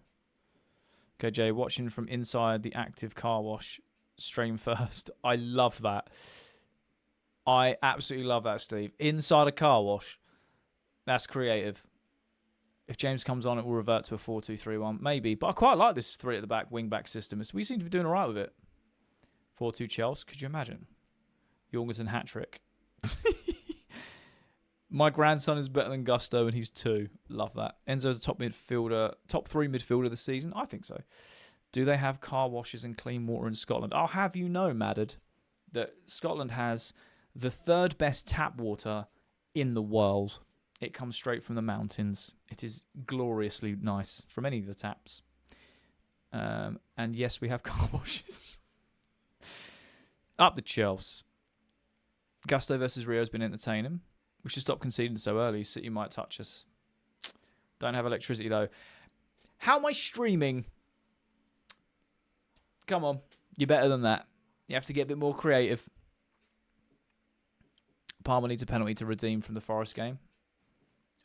Speaker 1: Okay, Jay, watching from inside the active car wash stream first. I love that. I absolutely love that, Steve. Inside a car wash. That's creative. If James comes on, it will revert to a 4-2-3-1. Maybe. But I quite like this 3 at the back, wing-back system. We seem to be doing all right with it. 4-2 Chelsea. Could you imagine? Jorgensen hat-trick. My grandson is better than Gusto, and he's 2. Love that. Enzo's a top 3 midfielder this season? I think so. Do they have car washes and clean water in Scotland? I'll have you know, Maddard, that Scotland has the 3rd best tap water in the world. It comes straight from the mountains. It is gloriously nice from any of the taps. And yes, we have car washes. Up the Chelsea. Gusto versus Rio has been entertaining. We should stop conceding so early. City might touch us. Don't have electricity, though. How am I streaming? Come on. You're better than that. You have to get a bit more creative. Palmer needs a penalty to redeem from the Forest game.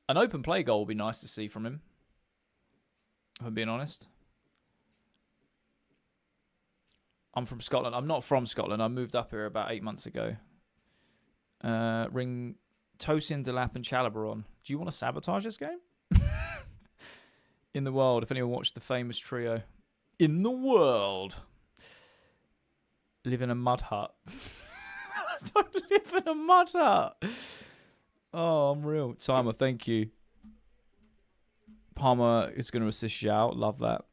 Speaker 1: An open play goal would be nice to see from him, if I'm being honest. I'm from Scotland. I'm not from Scotland. I moved up here about 8 months ago. Ring Tosin, Delap and Chalobah on. Do you want to sabotage this game? In the world, if anyone watched the famous trio. In the world. Live in a mud hut. I don't live in a mud hut. Oh, I'm real. Timer, thank you. Palmer is going to assist Zhao. Love that.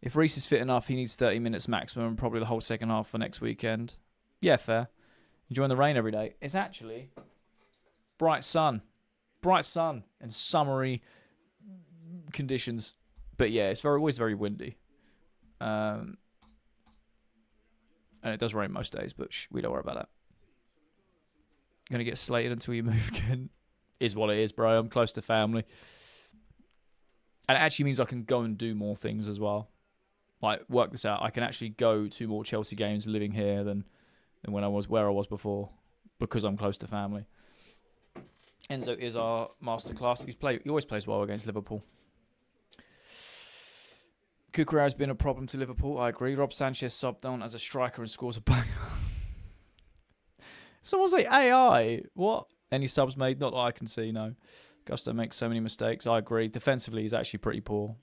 Speaker 1: If Reece is fit enough, he needs 30 minutes maximum and probably the whole second half for next weekend. Yeah, fair. Enjoying the rain every day. It's actually bright sun. Bright sun and summery conditions. But yeah, it's always very windy. And it does rain most days, but we don't worry about that. Going to get slated until you move again. Is what it is, bro. I'm close to family. And it actually means I can go and do more things as well. Like, work this out. I can actually go to more Chelsea games living here than when I was where I was before, because I'm close to family. Enzo is our masterclass. He always plays well against Liverpool. Cucurella has been a problem to Liverpool. I agree. Rob Sanchez subbed on as a striker and scores a banger. Someone say AI. What? Any subs made? Not that I can see, no. Gusto makes so many mistakes. I agree. Defensively, he's actually pretty poor.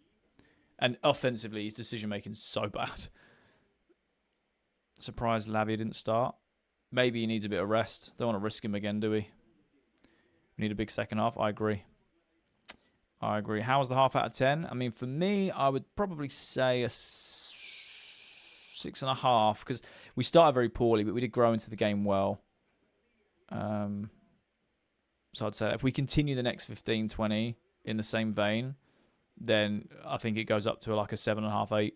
Speaker 1: And offensively, his decision-making is so bad. Surprised Lavia didn't start. Maybe he needs a bit of rest. Don't want to risk him again, do we? We need a big second half. I agree. I agree. How was the half out of 10? I mean, for me, I would probably say a 6.5, because we started very poorly, but we did grow into the game well. So I'd say if we continue the next 15, 20 in the same vein, then I think it goes up to like a 7.5,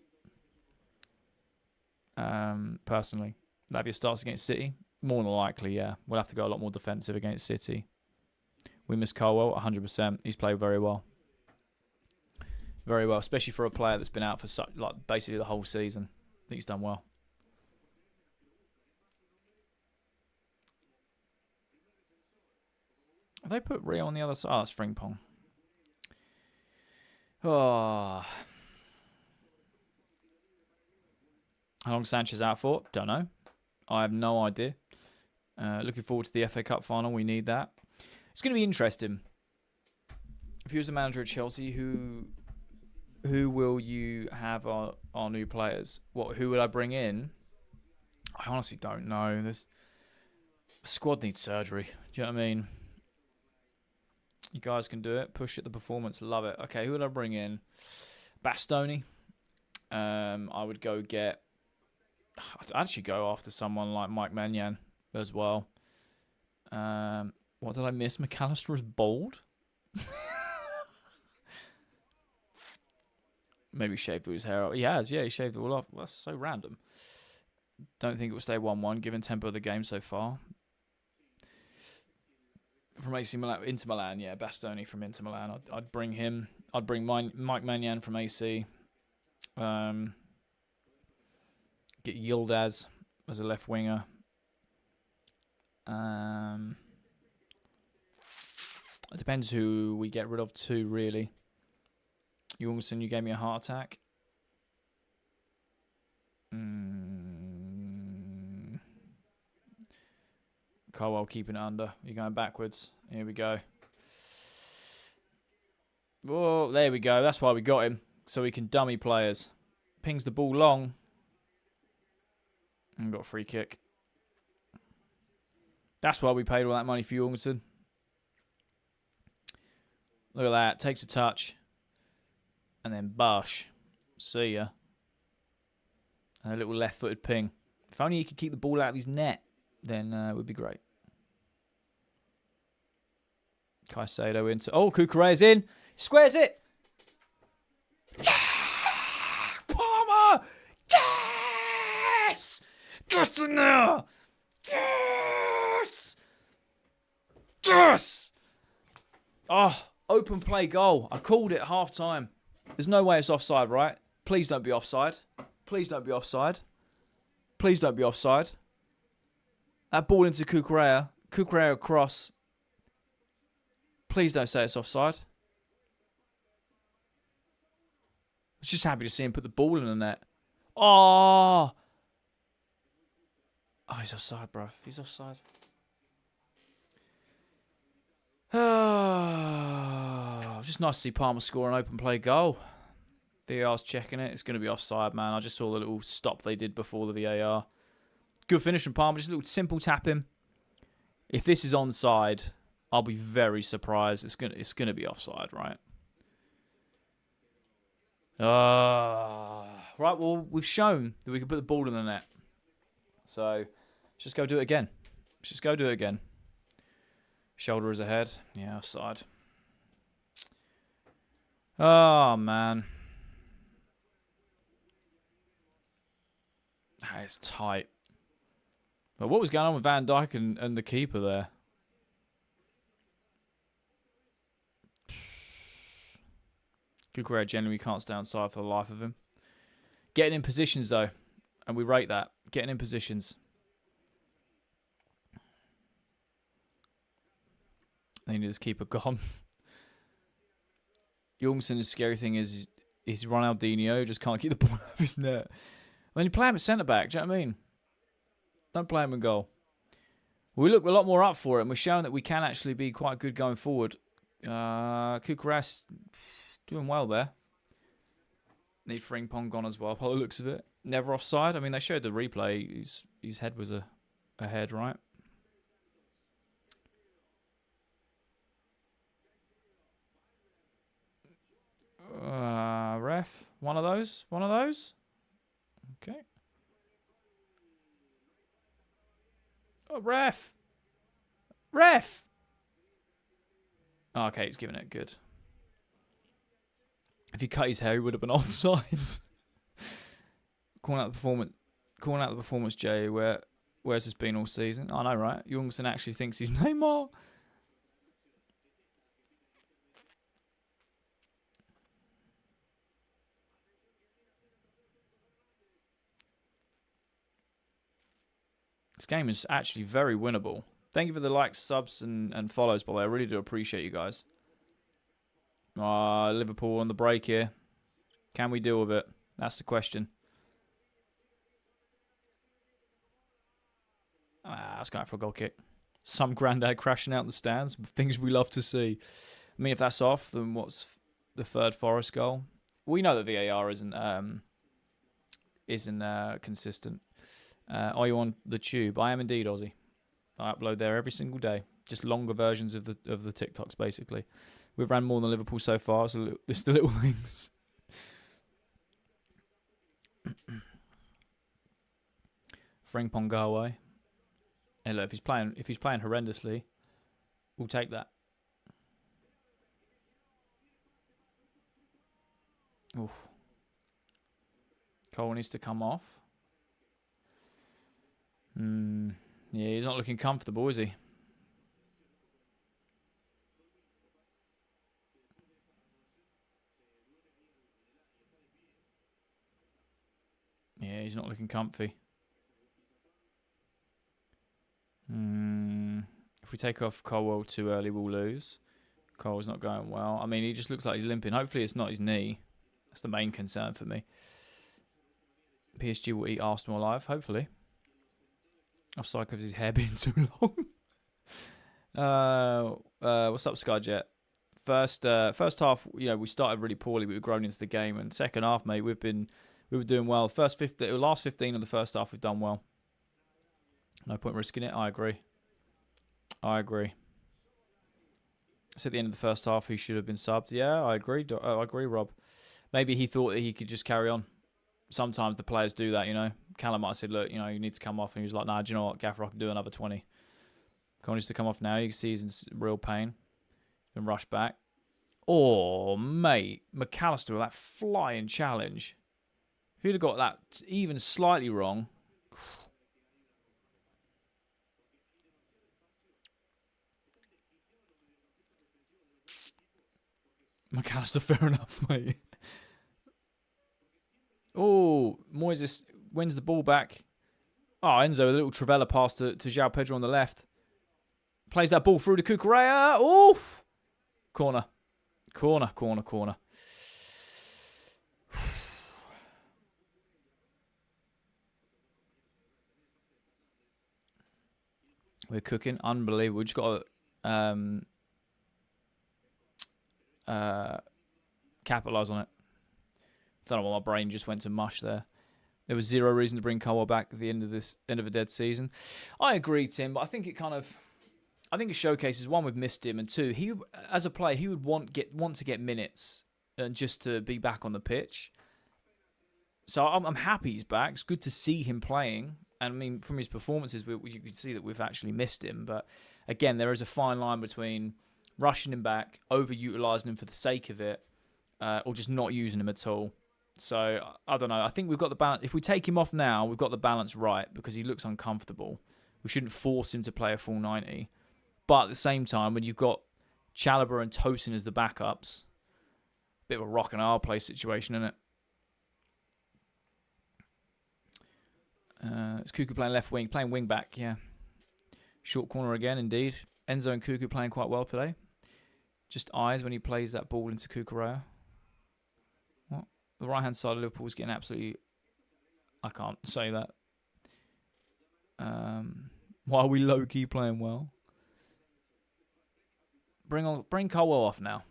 Speaker 1: 8. Personally, Lavia starts against City. More than likely, yeah. We'll have to go a lot more defensive against City. We miss Colwell 100%. He's played very well. Very well, especially for a player that's been out for basically the whole season. I think he's done well. Have they put Rio on the other side? Oh, that's Frimpong. Oh. How long Sanchez out for? Don't know. I have no idea. Looking forward to the FA Cup final. We need that. It's going to be interesting. If you was the manager of Chelsea, who will you have our new players? Who would I bring in? I honestly don't know. The squad needs surgery. Do you know what I mean? You guys can do it. Push at the performance. Love it. Okay, who would I bring in? Bastoni. I would go get... I'd actually go after someone like Mike Maignan as well. What did I miss? McAllister is bold? Maybe shaved his hair off. He has, yeah. He shaved it all off. Well, that's so random. Don't think it will stay 1-1, given tempo of the game so far. from AC Milan, Inter Milan, yeah, Bastoni from Inter Milan. I'd bring him. I'd bring Mike Maignan from AC. Get Yildiz as a left winger. It depends who we get rid of too, really. Jorgensen, you gave me a heart attack. Carwell keeping it under. You're going backwards. Here we go. Whoa, there we go. That's why we got him. So we can dummy players. Pings the ball long. And got a free kick. That's why we paid all that money for Jorgensen. Look at that. Takes a touch. And then Bush. See ya. And a little left-footed ping. If only he could keep the ball out of his net, then it would be great. Caicedo into... Oh, Cucurella's in. Squares it. Palmer! Yes! Get in there! Yes! Yes! Oh, open play goal. I called it at half time. There's no way it's offside, right? Please don't be offside. Please don't be offside. Please don't be offside. That ball into Cucurella. Cucurella cross. Please don't say it's offside. I was just happy to see him put the ball in the net. Oh! Oh, he's offside, bro. He's offside. Oh, just nice to see Palmer score an open play goal. VAR's checking it. It's going to be offside, man. I just saw the little stop they did before the VAR. Good finish from Palmer. Just a little simple tap in. If this is onside, I'll be very surprised. It's gonna be offside, right? Right, well, we've shown that we can put the ball in the net. So, let's just go do it again. Let's just go do it again. Shoulder is ahead. Yeah, offside. Oh, man. That is tight. But what was going on with Van Dijk and the keeper there? Cucurella generally can't stay on side for the life of him. Getting in positions, though. And we rate that. Getting in positions. They need his keeper gone. Jorgensen's scary thing is he's Ronaldinho, just can't keep the ball out of his net. When you play him at centre-back, do you know what I mean? Don't play him in goal. We look a lot more up for it, and we're showing that we can actually be quite good going forward. Cucurella doing well there. Need Frimpong gone as well, by the looks of it. Never offside. I mean, they showed the replay. His head was ahead, right? Ref. One of those? One of those? Okay. Oh, ref! Ref! Oh, okay, he's giving it good. If he cut his hair, he would have been onside. Calling out the performance, Jay. Where's this been all season? I know, right? Jorgensen actually thinks he's Neymar. This game is actually very winnable. Thank you for the likes, subs, and follows, by the way. I really do appreciate you guys. Liverpool on the break here. Can we deal with it? That's the question. I was going for a goal kick. Some granddad crashing out in the stands. Things we love to see. I mean, if that's off, then what's the third Forest goal? We know that VAR isn't consistent. Are you on the tube? I am indeed, Aussie. I upload there every single day. Just longer versions of the TikToks, basically. We've ran more than Liverpool so far, so it's the little things. Frimpong go away. Hey, look, if he's playing horrendously, we'll take that. Oof. Cole needs to come off. Yeah, he's not looking comfortable, is he? He's not looking comfy. If we take off Colwell too early, we'll lose. Cole's not going well. I mean, he just looks like he's limping. Hopefully it's not his knee. That's the main concern for me. PSG will eat Arsenal alive, hopefully. Offside because his hair being too long. What's up, Skyjet? First half, we started really poorly, but we've grown into the game. And second half, mate, we were doing well. Last 15 of the first half, we've done well. No point risking it. I agree. I said at the end of the first half, he should have been subbed. Yeah, I agree. I agree, Rob. Maybe he thought that he could just carry on. Sometimes the players do that, Callum might have said, look, you need to come off. And he was like, nah, do you know what, Gaffer, I can do another 20. Cole needs to come off now. You can see he's in real pain. Been rushed back. Oh, mate. McAllister with that flying challenge. If he'd have got that even slightly wrong. McAllister, fair enough, mate. Oh, Moises wins the ball back. Oh, Enzo, a little Travella pass to João Pedro on the left. Plays that ball through to Cucurella. Oof! Corner. We're cooking. Unbelievable. We just got to capitalise on it. Don't know why my brain just went to mush there. There was zero reason to bring Colwell back at the end of a dead season. I agree, Tim, but I think it showcases, one, we've missed him, and two, he as a player he would want to get minutes and just to be back on the pitch. So I'm happy he's back. It's good to see him playing, and I mean from his performances, you could see that we've actually missed him. But again, there is a fine line between rushing him back, overutilising him for the sake of it, or just not using him at all. So, I don't know. I think we've got the balance. If we take him off now, we've got the balance right because he looks uncomfortable. We shouldn't force him to play a full 90. But at the same time, when you've got Chalobah and Tosin as the backups, bit of a rock and hard play situation, isn't it? It's Cuckoo playing left wing, playing wing back, yeah. Short corner again, indeed. Enzo and Cuckoo playing quite well today. Just eyes when he plays that ball into Cucurella. What? The right-hand side of Liverpool is getting absolutely... I can't say that. Why are we low-key playing well? Bring Colwell off now.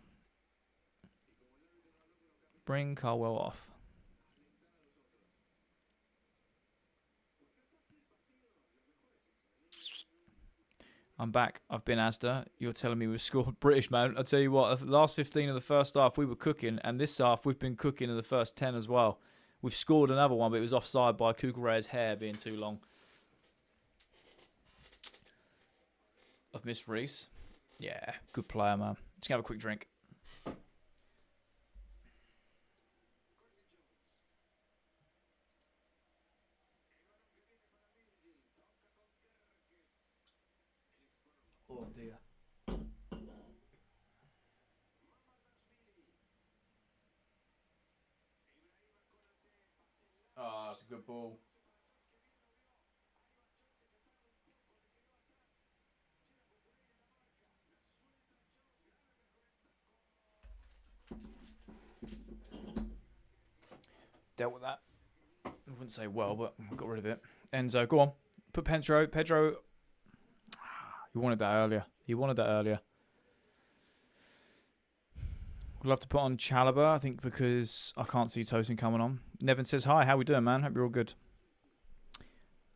Speaker 1: Bring Colwell off. I'm back. I've been Asda. You're telling me we've scored. British, man. I'll tell you what, the last 15 of the first half, we were cooking. And this half, we've been cooking in the first 10 as well. We've scored another one, but it was offside by Cucurella's hair being too long. I've missed Reece. Yeah, good player, man. Let's have a quick drink. Oh, dear. Oh, that's a good ball. Dealt with that. I wouldn't say well, but I got rid of it. Enzo, go on. Put Pedro. Pedro. He wanted that earlier. We'll have to put on Chalobah, I think, because I can't see Tosin coming on. Nevin says, hi, how we doing, man? Hope you're all good.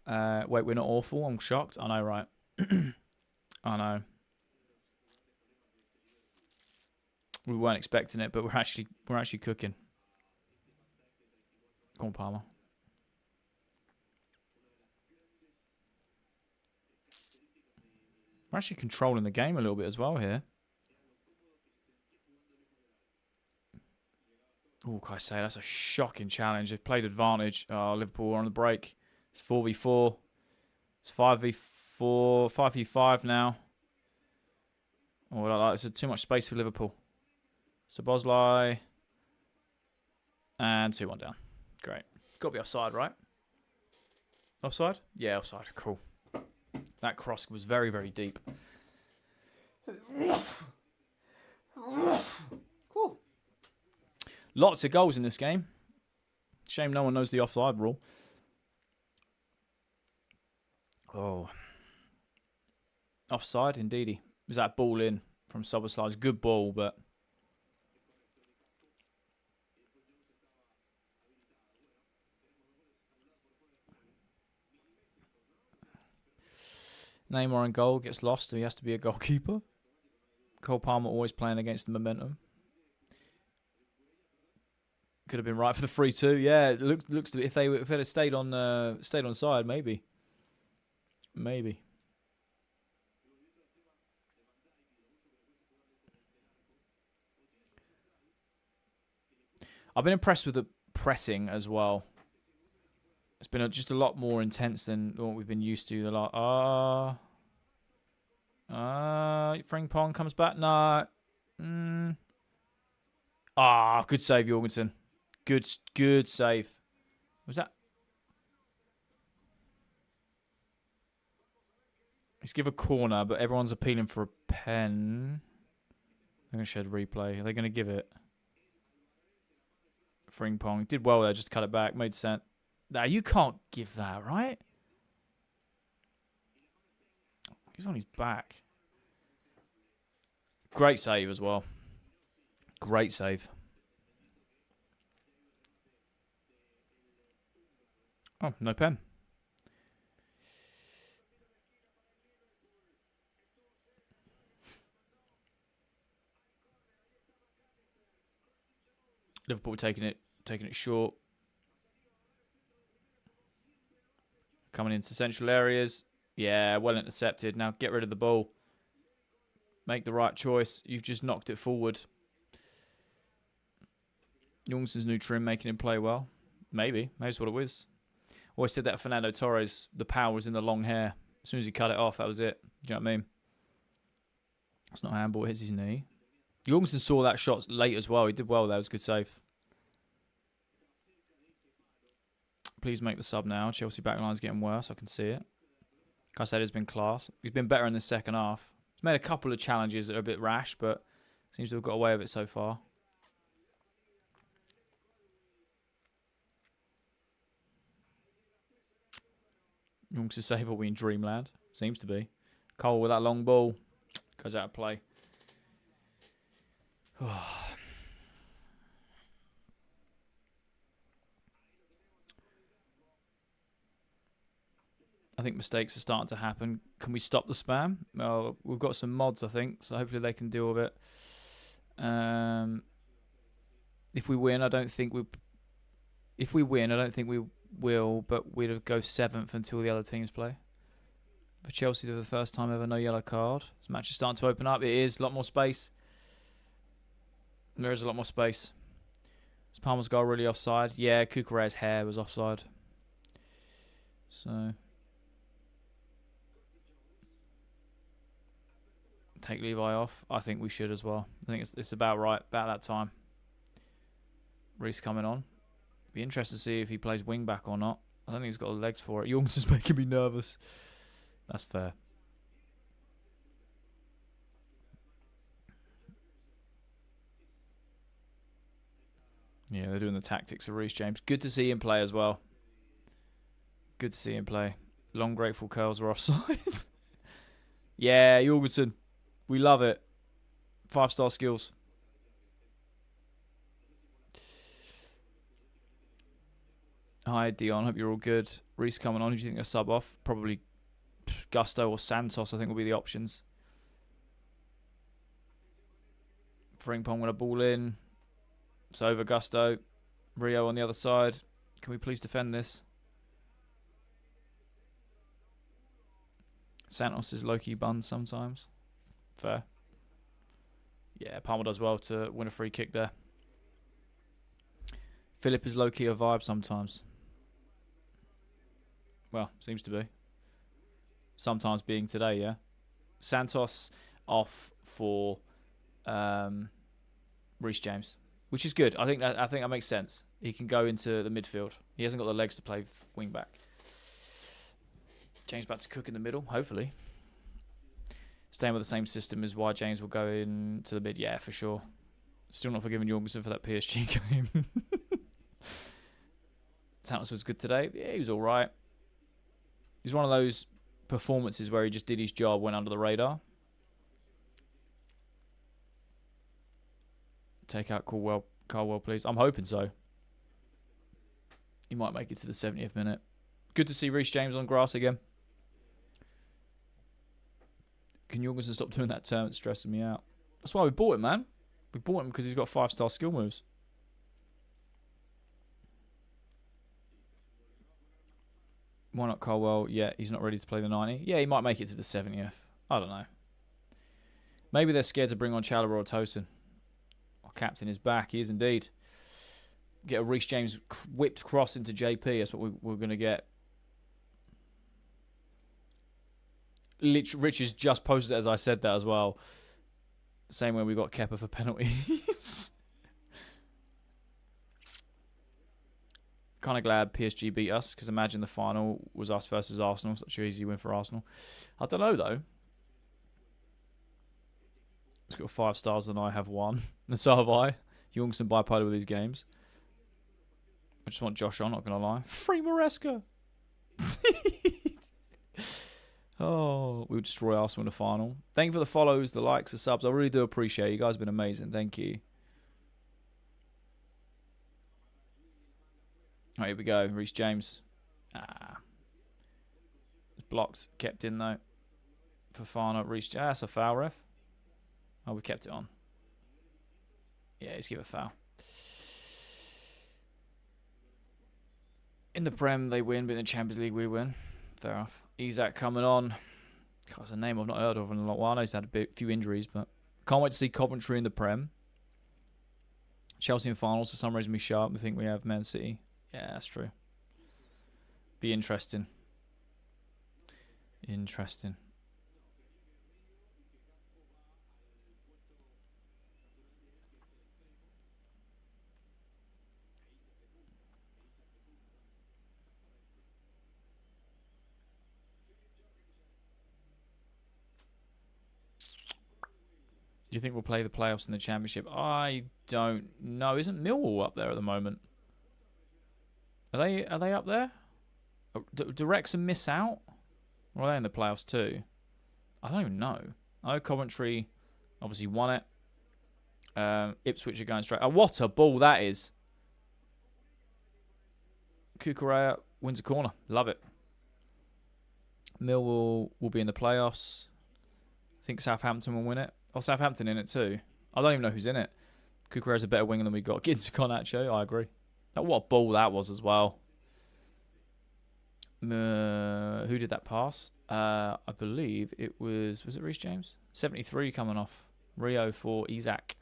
Speaker 1: Wait, we're not awful? I'm shocked. I know, right? I know. We weren't expecting it, but we're actually cooking. Go on, Palmer. We're actually controlling the game a little bit as well here. Oh, can I say that's a shocking challenge. They've played advantage. Oh, Liverpool are on the break. It's 4v4. It's 5v4. 5v5 now. Oh, it's too much space for Liverpool. So Bosley. And 2-1 down. Great. Got to be offside, right? Offside? Yeah, offside. Cool. That cross was very, very deep. Cool. Lots of goals in this game. Shame no one knows the offside rule. Oh. Offside, indeedy. Was that ball in from Soboslai's? Good ball, but... Neymar in goal gets lost, so he has to be a goalkeeper. Cole Palmer always playing against the momentum. Could have been right for the 3-2. Yeah, it looks to be, if they had stayed on side, maybe. Maybe. I've been impressed with the pressing as well. It's been just a lot more intense than what we've been used to. Frimpong comes back. No. Good save, Jorgensen. Good save. Was that? Let's give a corner, but everyone's appealing for a pen. I'm going to show the replay. Are they going to give it? Frimpong did well there, just cut it back. Made sense. Nah, you can't give that, right? He's on his back. Great save as well. Great save. Oh, no pen. Liverpool taking it short. Coming into central areas. Yeah, well intercepted. Now get rid of the ball. Make the right choice. You've just knocked it forward. Jorgensen's new trim making him play well. Maybe. Maybe what it was. Always said that Fernando Torres, the power was in the long hair. As soon as he cut it off, that was it. Do you know what I mean? It's not a handball. It hits his knee. Jorgensen saw that shot late as well. He did well there. It was a good save. Please make the sub now. Chelsea backline's getting worse. I can see it. Caicedo's been class. He's been better in the second half. He's made a couple of challenges that are a bit rash, but seems to have got away with it so far. Jorgensen save, are we in dreamland? Seems to be. Cole with that long ball. Goes out of play. I think mistakes are starting to happen. Can we stop the spam? Well, we've got some mods, I think, so hopefully they can deal with it. If we win, I don't think we. If we win, I don't think we will, but we'll go 7th until the other teams play. For Chelsea, for the first time ever, no yellow card. This match is starting to open up. It is a lot more space. There is a lot more space. Is Palmer's goal really offside? Yeah, Kukureya's hair was offside. So take Levi off. I think we should as well. I think it's about right, about that time. Reece coming on. Be interested to see if he plays wing back or not. I don't think he's got the legs for it. Jorgensen's making me nervous. That's fair. Yeah, they're doing the tactics of Reece James. Good to see him play as well. Good to see him play. Long grateful curls are offside. Yeah, Jorgensen. We love it. 5-star skills. Hi, Dion. Hope you're all good. Reece coming on. Who do you think they'll sub off? Probably Gusto or Santos, I think, will be the options. Frimpong with a ball in. It's over Gusto. Rio on the other side. Can we please defend this? Santos is low-key bun sometimes. Fair. Yeah, Palmer does well to win a free kick there. Philip is low-key a vibe sometimes. Well, seems to be. Sometimes being today, yeah. Santos off for Reece James, which is good. I think that makes sense. He can go into the midfield. He hasn't got the legs to play wing back. James about to cook in the middle, hopefully. Staying with the same system is why James will go into the mid. Yeah, for sure. Still not forgiving Jorgensen for that PSG game. Santos was good today. Yeah, he was all right. He's one of those performances where he just did his job, went under the radar. Take out Caldwell, please. I'm hoping so. He might make it to the 70th minute. Good to see Reece James on grass again. Can Jorgensen stop doing that turn? It's stressing me out. That's why we bought him, man. We bought him because he's got 5-star skill moves. Why not Caldwell? Yeah, he's not ready to play the 90. Yeah, he might make it to the 70th. I don't know. Maybe they're scared to bring on Chalobah or Tosin. Our captain is back. He is indeed. Get a Reece James whipped cross into JP. That's what we're going to get. Rich has just posted it as I said that as well. Same way we got Kepa for penalties. Kind of glad PSG beat us, because imagine the final was us versus Arsenal. Such an easy win for Arsenal. I don't know, though. He's got 5 stars and I have 1. And so have I. Jorgensen bipolar with these games. I just want Josh on, not going to lie. Free Maresca! Oh, we'll destroy Arsenal in the final. Thank you for the follows, the likes, the subs. I really do appreciate it. You guys have been amazing. Thank you. Oh, here we go. Reece James. It's blocked. Kept in, though. Fofana. Reece. That's a foul, ref. Oh, we kept it on. Yeah, let's give it a foul. In the Prem, they win, but in the Champions League, we win. Fair enough. Isak coming on. God, it's a name I've not heard of in a long while. I know he's had a few injuries, but can't wait to see Coventry in the Prem. Chelsea in finals. For some reason, we sharp. I think we have Man City. Yeah, that's true. Be interesting. Interesting. Do you think we'll play the playoffs in the Championship? I don't know. Isn't Millwall up there at the moment? Are they up there? Do Wrexham miss out? Or are they in the playoffs too? I don't even know. I know Coventry obviously won it. Ipswich are going straight. Oh, what a ball that is. Kukurea wins a corner. Love it. Millwall will be in the playoffs. I think Southampton will win it. Oh, Southampton in it too. I don't even know who's in it. Kukurea's a better winger than we got. Ginter Garnacho, I agree. What a ball that was as well. Who did that pass? I believe it was it Reece James? 73 coming off. Rio for Isak.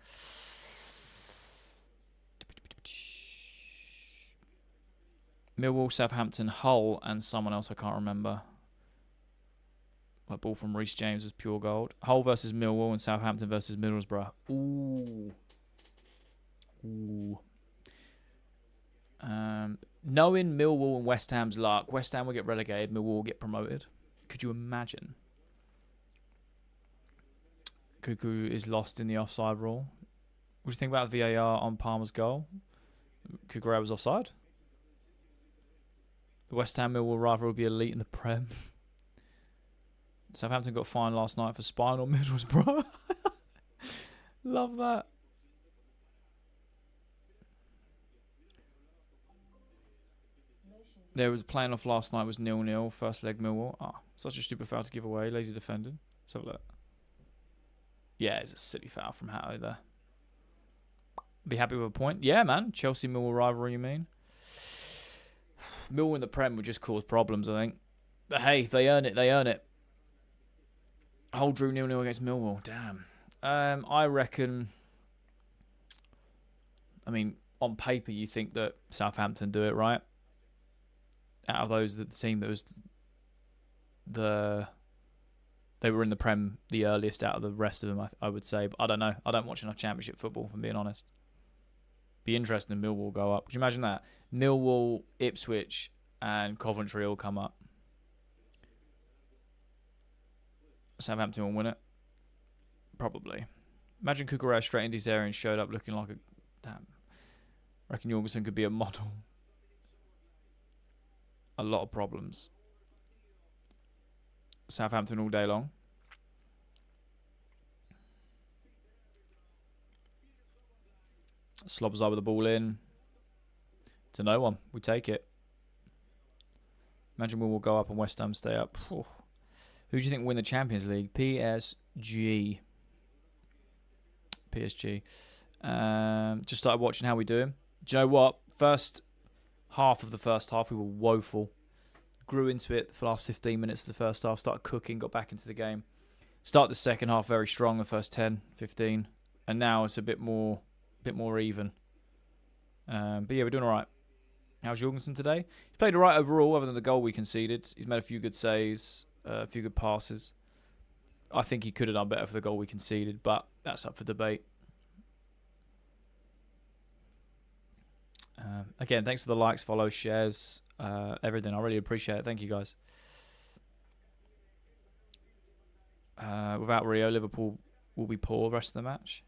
Speaker 1: Millwall, Southampton, Hull, and someone else I can't remember. A ball from Reece James was pure gold. Hull versus Millwall and Southampton versus Middlesbrough. Ooh. Knowing Millwall and West Ham's luck, West Ham will get relegated, Millwall will get promoted. Could you imagine? Cuckoo is lost in the offside rule. What do you think about VAR on Palmer's goal? Kukurea was offside. The West Ham Millwall rivalry will be elite in the Prem. Southampton got fined last night for spying on Middlesbrough. Love that. There was playing off last night was 0-0. First leg Millwall. Such a stupid foul to give away. Lazy defending. Let's have a look. Yeah, it's a silly foul from Hatto there. Be happy with a point. Yeah, man. Chelsea Millwall rivalry, you mean? Millwall in the Prem would just cause problems, I think. But hey, they earn it. They earn it. Hull drew 0-0 against Millwall. Damn. I reckon... I mean, on paper, you think that Southampton do it, right? Out of those, the team that was they were in the Prem the earliest out of the rest of them, I would say. But I don't know. I don't watch enough Championship football, if I'm being honest. Be interesting if Millwall go up. Could you imagine that? Millwall, Ipswich, and Coventry all come up. Southampton will win it. Probably. Imagine Cucurella straight into his area and showed up looking like a... Damn. I reckon Jorgensen could be a model. A lot of problems. Southampton all day long. Slobs over the ball in. To no one. We take it. Imagine we will go up and West Ham stay up. Whew. Who do you think will win the Champions League? PSG. PSG. Just started watching how we do. Do you know what? First half of the first half, we were woeful. Grew into it for the last 15 minutes of the first half. Started cooking, got back into the game. Started the second half very strong, the first 10, 15. And now it's a bit more even. But yeah, we're doing all right. How's Jorgensen today? He's played all right overall, other than the goal we conceded. He's made a few good saves, a few good passes. I think he could have done better for the goal we conceded, but that's up for debate. Again, thanks for the likes, follows, shares, everything. I really appreciate it. Thank you, guys. Without Rio, Liverpool will be poor the rest of the match.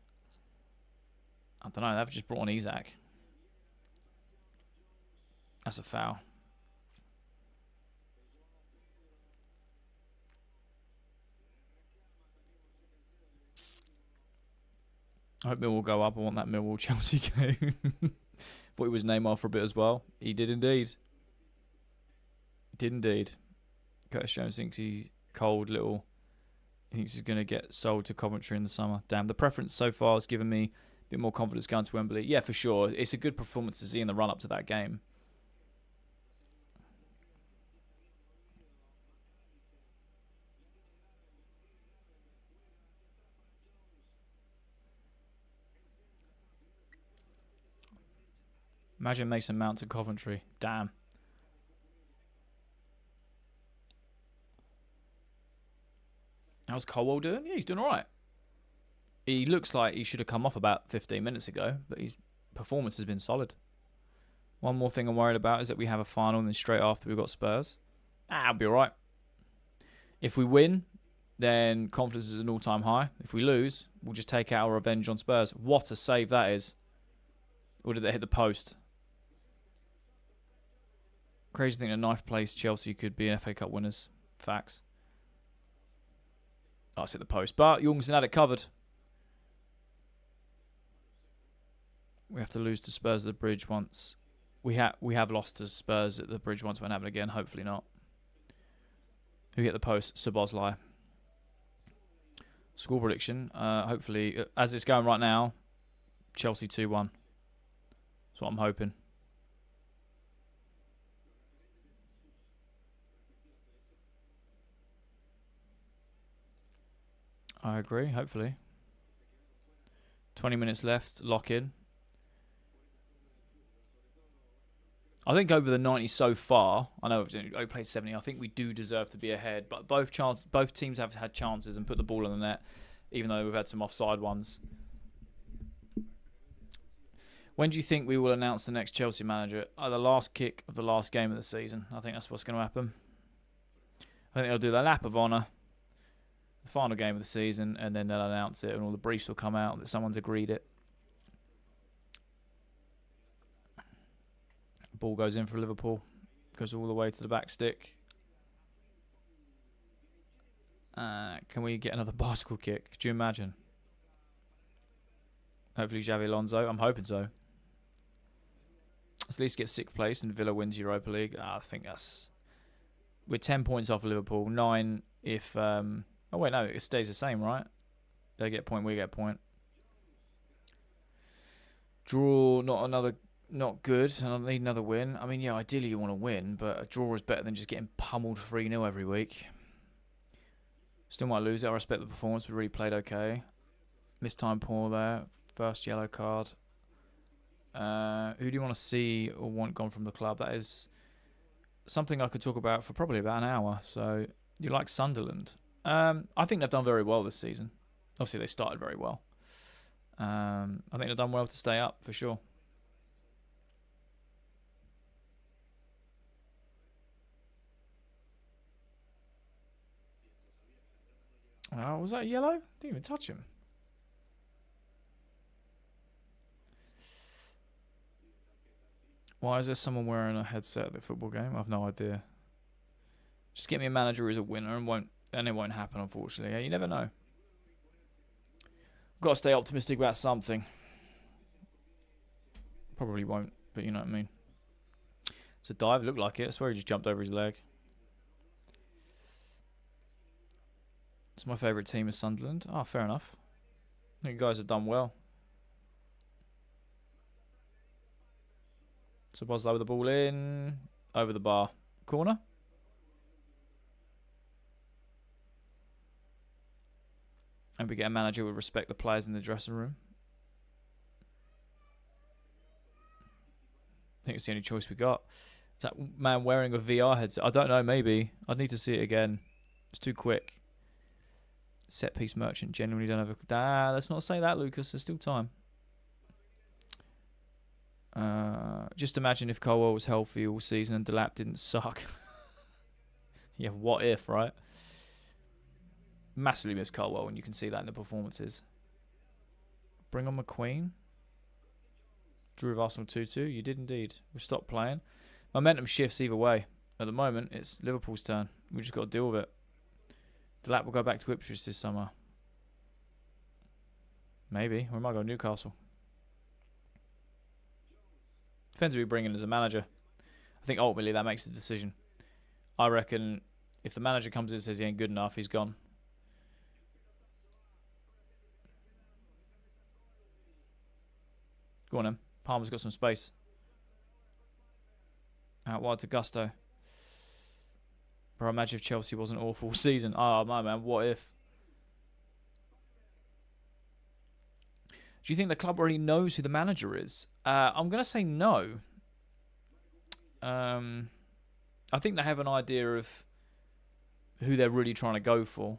Speaker 1: I don't know. They've just brought on Isak. That's a foul. I hope Millwall will go up. I want that Millwall-Chelsea game. Thought he was Neymar for a bit as well. He did indeed. Did indeed. Curtis Jones thinks he's cold little. He thinks he's going to get sold to Coventry in the summer. Damn, the preference so far has given me a bit more confidence going to Wembley. Yeah, for sure. It's a good performance to see in the run-up to that game. Imagine Mason Mount to Coventry. Damn. How's Colwell doing? Yeah, he's doing all right. He looks like he should have come off about 15 minutes ago, but his performance has been solid. One more thing I'm worried about is that we have a final and then straight after we've got Spurs. I'll be all right. If we win, then confidence is an all-time high. If we lose, we'll just take out our revenge on Spurs. What a save that is. Or did they hit the post? Crazy thing, a knife place Chelsea could be an FA Cup winners. Facts. Oh, it's hit the post. But Jorgensen had it covered. We have to lose to Spurs at the bridge once. We have lost to Spurs at the bridge once. Won't happen again. Hopefully not. Who hit the post? Szoboszlai. Score prediction. Hopefully, as it's going right now, Chelsea 2-1. That's what I'm hoping. I agree, hopefully. 20 minutes left, lock in. I think over the 90 so far, I know I played 70, I think we do deserve to be ahead. But both teams have had chances and put the ball in the net, even though we've had some offside ones. When do you think we will announce the next Chelsea manager? The last kick of the last game of the season. I think that's what's going to happen. I think they'll do the lap of honour, the final game of the season, and then they'll announce it and all the briefs will come out that someone's agreed it. Ball goes in for Liverpool. Goes all the way to the back stick. Can we get another bicycle kick? Could you imagine? Hopefully Xavi Alonso. I'm hoping so. Let's at least get 6th place and Villa wins Europa League. I think that's... We're 10 points off of Liverpool. 9 if... Oh, wait, no. It stays the same, right? They get a point, we get a point. Draw, not good. And I need another win. I mean, yeah, ideally you want to win, but a draw is better than just getting pummeled 3-0 every week. Still might lose it. I respect the performance. We really played okay. Missed time poor there. First yellow card. Who do you want to see or want gone from the club? That is something I could talk about for probably about an hour. So, you like Sunderland? I think they've done very well this season. Obviously, they started very well. I think they've done well to stay up, for sure. Oh, was that yellow? Didn't even touch him. Why is there someone wearing a headset at the football game? I have no idea. Just get me a manager who's a winner and it won't happen, unfortunately. Yeah, you never know. Got to stay optimistic about something. Probably won't, but you know what I mean. It's a dive. Looked like it. I swear he just jumped over his leg. It's my favourite team is Sunderland. Oh, fair enough. I think you guys have done well. So Boslow with the ball in. Over the bar. Corner. And we get a manager who would respect the players in the dressing room. I think it's the only choice we got. Is that man wearing a VR headset? I don't know, maybe. I'd need to see it again. It's too quick. Set piece merchant genuinely don't have a... let's not say that, Lucas. There's still time. Just imagine if Colwell was healthy all season and Delap didn't suck. Yeah, what if, right? Massively miss Colwell, and you can see that in the performances. Bring on McQueen. Drew of Arsenal 2-2. You did indeed. We've stopped playing. Momentum shifts either way. At the moment, it's Liverpool's turn. We just got to deal with it. Delap will go back to Ipswich this summer. Maybe. Or we might go Newcastle. Depends who we bring in as a manager. I think ultimately that makes the decision. I reckon if the manager comes in and says he ain't good enough, he's gone. Go on then. Palmer's got some space. Out wide to Gusto. Bro, imagine if Chelsea wasn't awful season. Oh, my man, what if? Do you think the club already knows who the manager is? I'm going to say no. I think they have an idea of who they're really trying to go for.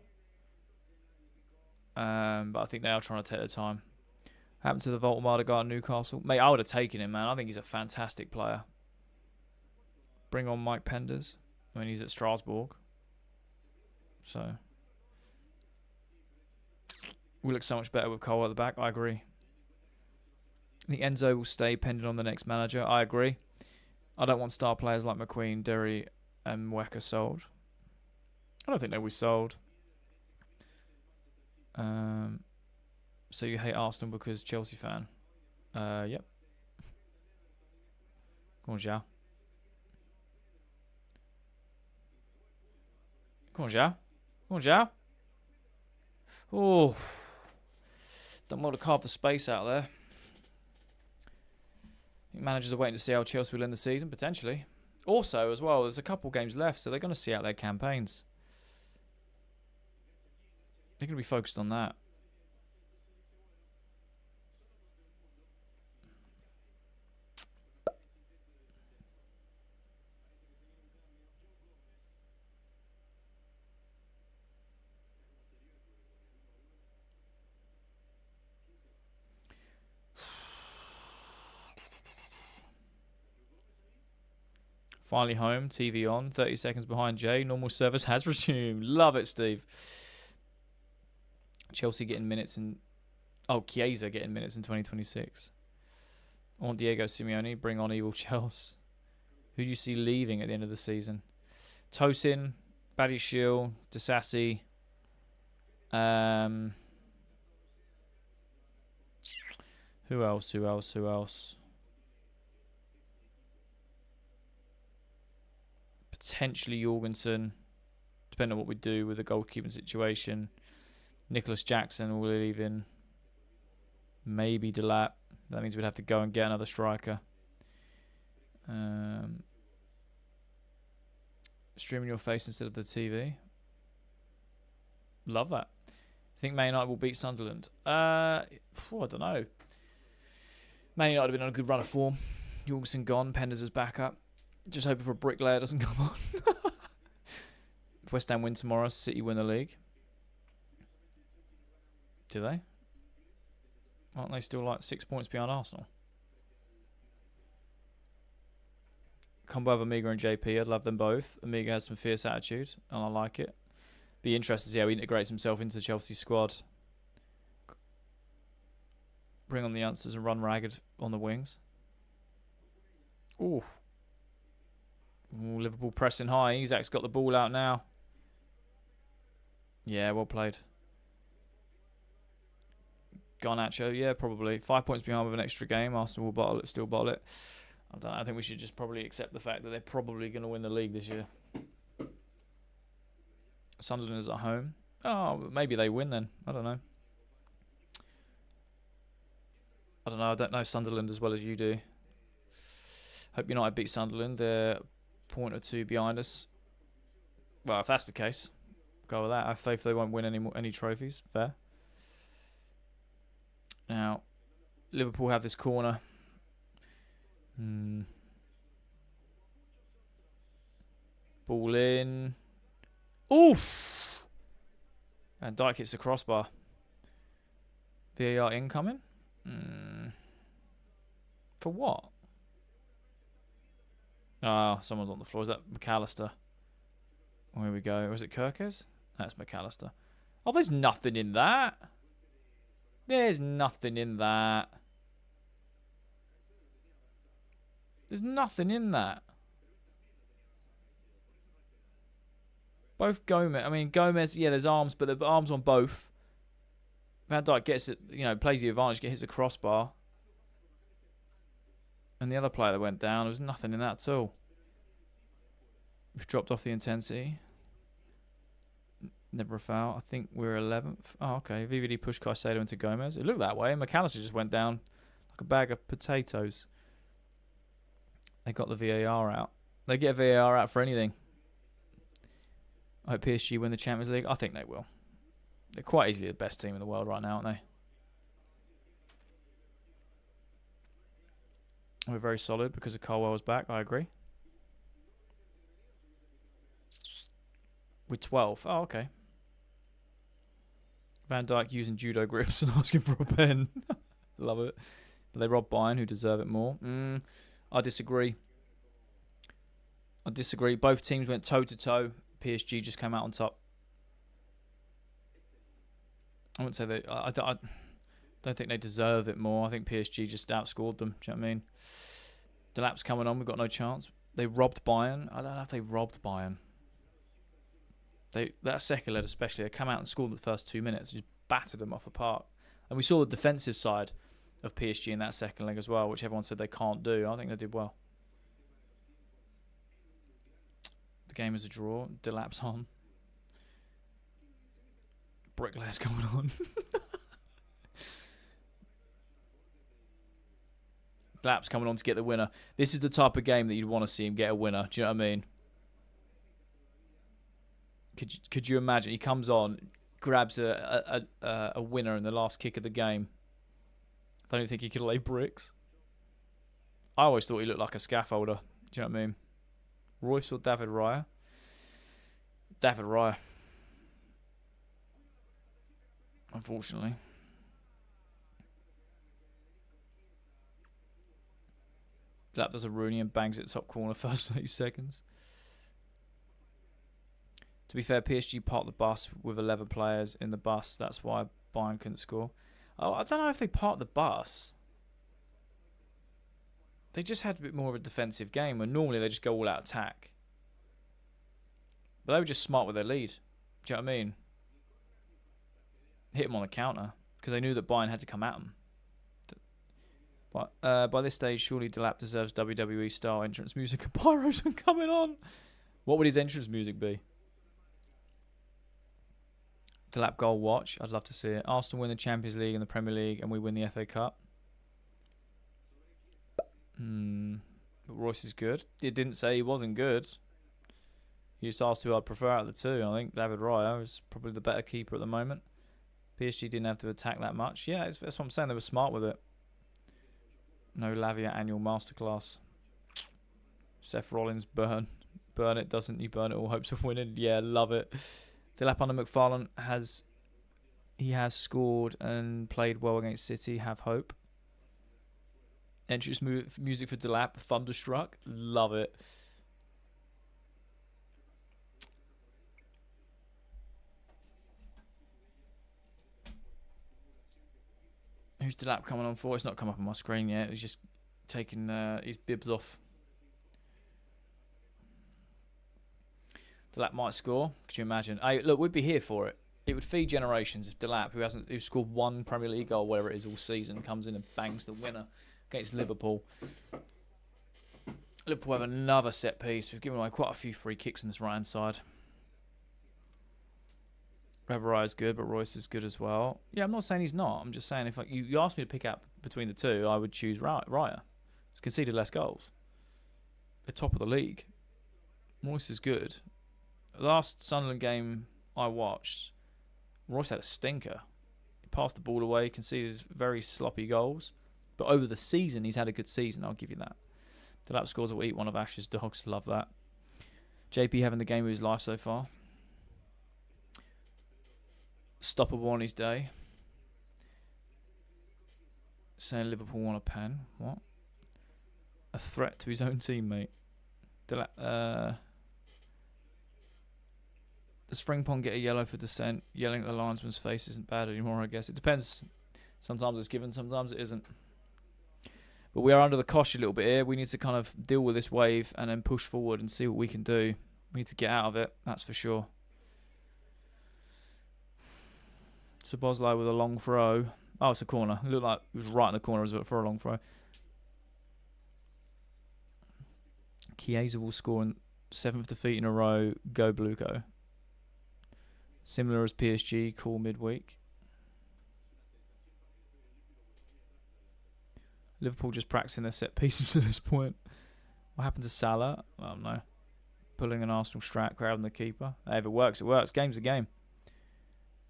Speaker 1: But I think they are trying to take their time. Happened to the Voltemade guy at Newcastle. Mate, I would have taken him, man. I think he's a fantastic player. Bring on Mike Penders. I mean, he's at Strasbourg. So. We look so much better with Cole at the back. I agree. I think Enzo will stay pending on the next manager. I agree. I don't want star players like McQueen, Derry, and Wecker sold. I don't think they will be sold. So you hate Arsenal because Chelsea fan? Yep. Come on, Zhao. Come on, Zhao. Come on, Zhao. Oh. Don't want to carve the space out there. I think managers are waiting to see how Chelsea will end the season, potentially. Also, as well, there's a couple games left, so they're going to see out their campaigns. They're going to be focused on that. Finally home, TV on, 30 seconds behind Jay. Normal service has resumed. Love it, Steve. Chelsea getting minutes in... Oh, Chiesa getting minutes in 2026. I want Diego Simeone. Bring on evil Chelsea. Who do you see leaving at the end of the season? Tosin, Badiashile, Disassi. Who else? Potentially Jorgensen, depending on what we do with the goalkeeping situation. Nicholas Jackson will leave in. Maybe Delap. That means we'd have to go and get another striker. Streaming your face instead of the TV. Love that. I think Man United will beat Sunderland. I don't know. Man United have been on a good run of form. Jorgensen gone. Penders is back up. Just hoping for a bricklayer doesn't come on. If West Ham win tomorrow, City win the league. Do they? Aren't they still like 6 points behind Arsenal? Combo of Amiga and JP. I'd love them both. Amiga has some fierce attitude, and I like it. Be interested to see how he integrates himself into the Chelsea squad. Bring on the youngsters and run ragged on the wings. Ooh. Ooh, Liverpool pressing high. Isak's got the ball out now. Yeah, well played. Garnacho, yeah, probably. 5 points behind with an extra game. Arsenal will still bottle it. I don't know. I think we should just probably accept the fact that they're probably going to win the league this year. Sunderland is at home. Oh, maybe they win then. I don't know. I don't know Sunderland as well as you do. Hope United beat Sunderland. They're a point or two behind us. Well, if that's the case, go with that. I have faith they won't win any trophies. Fair. Now, Liverpool have this corner. Ball in. Oof! And Dijk hits the crossbar. VAR incoming? For what? Oh, someone's on the floor. Is that McAllister? Oh, here we go. Or is it Kirkes? That's McAllister. Oh, there's nothing in that. There's nothing in that. There's nothing in that. Both Gomez. I mean, Gomez, yeah, there's arms, but the arms on both. Van Dijk gets it, plays the advantage, hits a crossbar. And the other player that went down, there was nothing in that at all. We've dropped off the intensity. Never a foul. I think we're 11th. Oh, okay. VVD pushed Caicedo into Gomez. It looked that way. McAllister just went down like a bag of potatoes. They got the VAR out. They get VAR out for anything. I hope PSG win the Champions League. I think they will. They're quite easily the best team in the world right now, aren't they? We're very solid because of Colwell's back. I agree. We're 12. Oh, okay. Van Dijk using judo grips and asking for a pen. Love it. But they robbed Bayern, who deserve it more. I disagree. Both teams went toe-to-toe. PSG just came out on top. I wouldn't say they... I don't think they deserve it more. I think PSG just outscored them. Do you know what I mean? Delap's coming on. We've got no chance. They robbed Bayern. I don't know if they robbed Bayern. That second leg especially, they came out and scored the first 2 minutes, just battered them off the park. And we saw the defensive side of PSG in that second leg as well, which everyone said they can't do. I think they did well. The game is a draw. Delap's on. Bricklayer's coming on. Delap's coming on to get the winner. This is the type of game that you'd want to see him get a winner. Do you know what I mean? Could you imagine? He comes on, grabs a winner in the last kick of the game. I don't think he could lay bricks. I always thought he looked like a scaffolder. Do you know what I mean? Royce or David Raya? David Raya. Unfortunately. That does a Rooney and bangs it top corner first 30 seconds. To be fair, PSG parked the bus with 11 players in the bus. That's why Bayern couldn't score. Oh, I don't know if they parked the bus. They just had a bit more of a defensive game, where normally they just go all out attack. But they were just smart with their lead. Do you know what I mean? Hit them on the counter, because they knew that Bayern had to come at them. But by this stage, surely Delap deserves WWE-style entrance music and pyros are coming on. What would his entrance music be? Delap goal watch. I'd love to see it. Arsenal win the Champions League and the Premier League, and we win the FA Cup. But Royce is good. It didn't say he wasn't good. You just asked who I'd prefer out of the two. I think David Raya is probably the better keeper at the moment. PSG didn't have to attack that much. Yeah, that's what I'm saying. They were smart with it. No Lavia annual masterclass. Seth Rollins, burn. Burn it, doesn't you? Burn it, all hopes of winning. Yeah, love it. Delap under McFarlane has scored and played well against City. Have hope. Entrance music for Delap. Thunderstruck. Love it. Who's Delap coming on for? It's not come up on my screen yet. He's just taking his bibs off. Delap might score. Could you imagine? Hey, look, we'd be here for it. It would feed generations if Delap, who scored one Premier League goal, whatever it is, all season, comes in and bangs the winner against Liverpool. Liverpool have another set piece. We've given away quite a few free kicks on this right hand side. Reverie is good, but Royce is good as well. Yeah, I'm not saying he's not. I'm just saying if you asked me to pick out between the two, I would choose Raya. He's conceded less goals. They're top of the league. Royce is good. The last Sunderland game I watched, Royce had a stinker. He passed the ball away, conceded very sloppy goals. But over the season, he's had a good season, I'll give you that. Delap scores will eat one of Ash's dogs. Love that. JP having the game of his life so far. Stoppable on his day. Saying Liverpool want a pen. What? A threat to his own teammate. Does Frimpong get a yellow for dissent? Yelling at the linesman's face isn't bad anymore, I guess. It depends. Sometimes it's given, sometimes it isn't. But we are under the cosh a little bit here. We need to kind of deal with this wave and then push forward and see what we can do. We need to get out of it, that's for sure. So Bosley with a long throw. Oh, it's a corner. It looked like it was right in the corner as well for a long throw. Chiesa will score in 7th defeat in a row. Go Bluco. Similar as PSG, cool midweek. Liverpool just practicing their set pieces at this point. What happened to Salah? I don't know. Pulling an Arsenal strat, crowding the keeper. Hey, if it works, it works. Game's a game.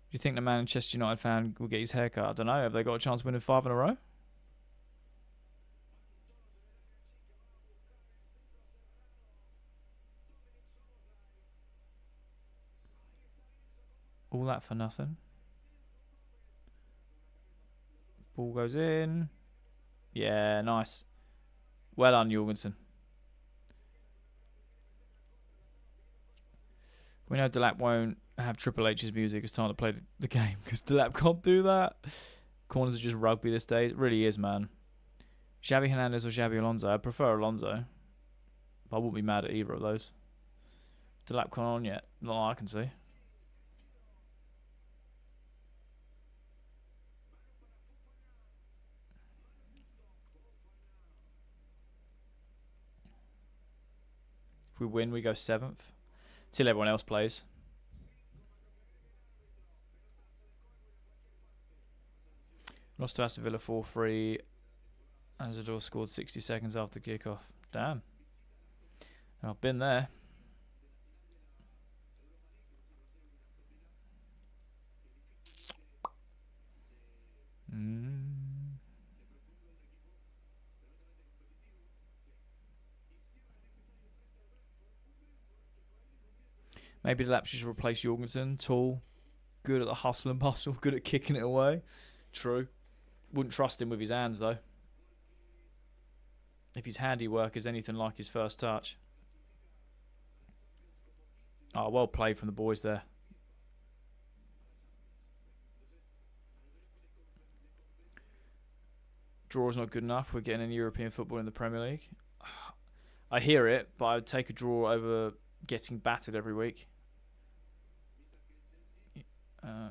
Speaker 1: Do you think the Manchester United fan will get his haircut? I don't know. Have they got a chance of winning 5 in a row? All that for nothing. Ball goes in. Yeah, nice. Well done, Jorgensen. We know Delap won't have Triple H's music. It's time to play the game because Delap can't do that. Corners are just rugby this day. It really is, man. Xavi Hernandez or Xavi Alonso? I prefer Alonso. But I wouldn't be mad at either of those. Delap gone on yet? Not that I can see. If we win, we go 7th. Till everyone else plays. Lost to Aston Villa 4-3. Azador scored 60 seconds after kickoff. Damn. I've been there. Maybe Delap should replace Jorgensen. Tall, good at the hustle and bustle, good at kicking it away. True. Wouldn't trust him with his hands, though. If his handiwork is anything like his first touch. Oh, well played from the boys there. Draw's not good enough. We're getting in European football in the Premier League. I hear it, but I would take a draw over getting battered every week.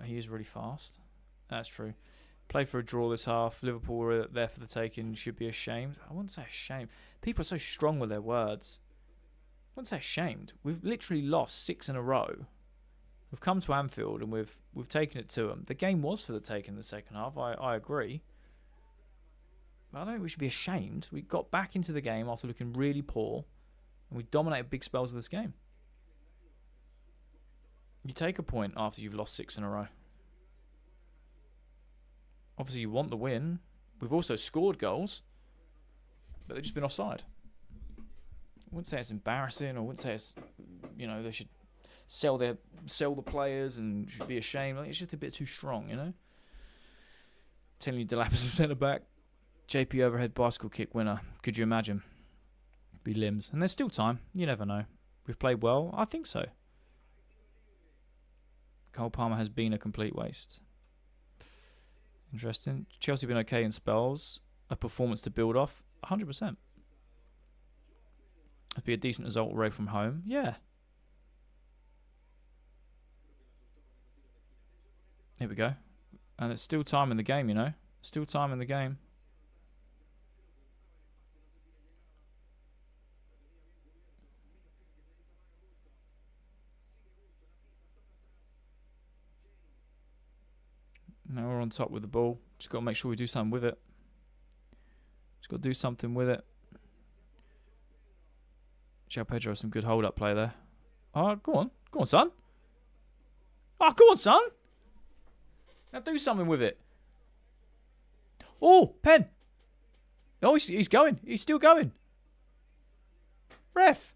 Speaker 1: He is really fast. That's true. Play for a draw this half. Liverpool were there for the taking. Should be ashamed. I wouldn't say ashamed. People are so strong with their words. I wouldn't say ashamed. We've literally lost 6 in a row. We've come to Anfield and we've taken it to them. The game was for the taking in the second half. I agree. But I don't think we should be ashamed. We got back into the game after looking really poor. And we dominated big spells of this game. You take a point after you've lost 6 in a row. Obviously, you want the win. We've also scored goals. But they've just been offside. I wouldn't say it's embarrassing. I wouldn't say it's, they should sell the players and should be ashamed. It's just a bit too strong, Telling you Delap is a centre-back. JP overhead bicycle kick winner. Could you imagine? Be limbs. And there's still time. You never know. We've played well. I think so. Cole Palmer has been a complete waste. Interesting. Chelsea been okay in spells. A performance to build off. 100%. That'd be a decent result away from home. Yeah. Here we go. And it's still time in the game, you know. Still time in the game. Now we're on top with the ball. Just got to make sure we do something with it. Just got to do something with it. João Pedro has some good hold-up play there. Oh, go on. Go on, son. Oh, go on, son. Now do something with it. Oh, pen. Oh, he's going. He's still going. Ref.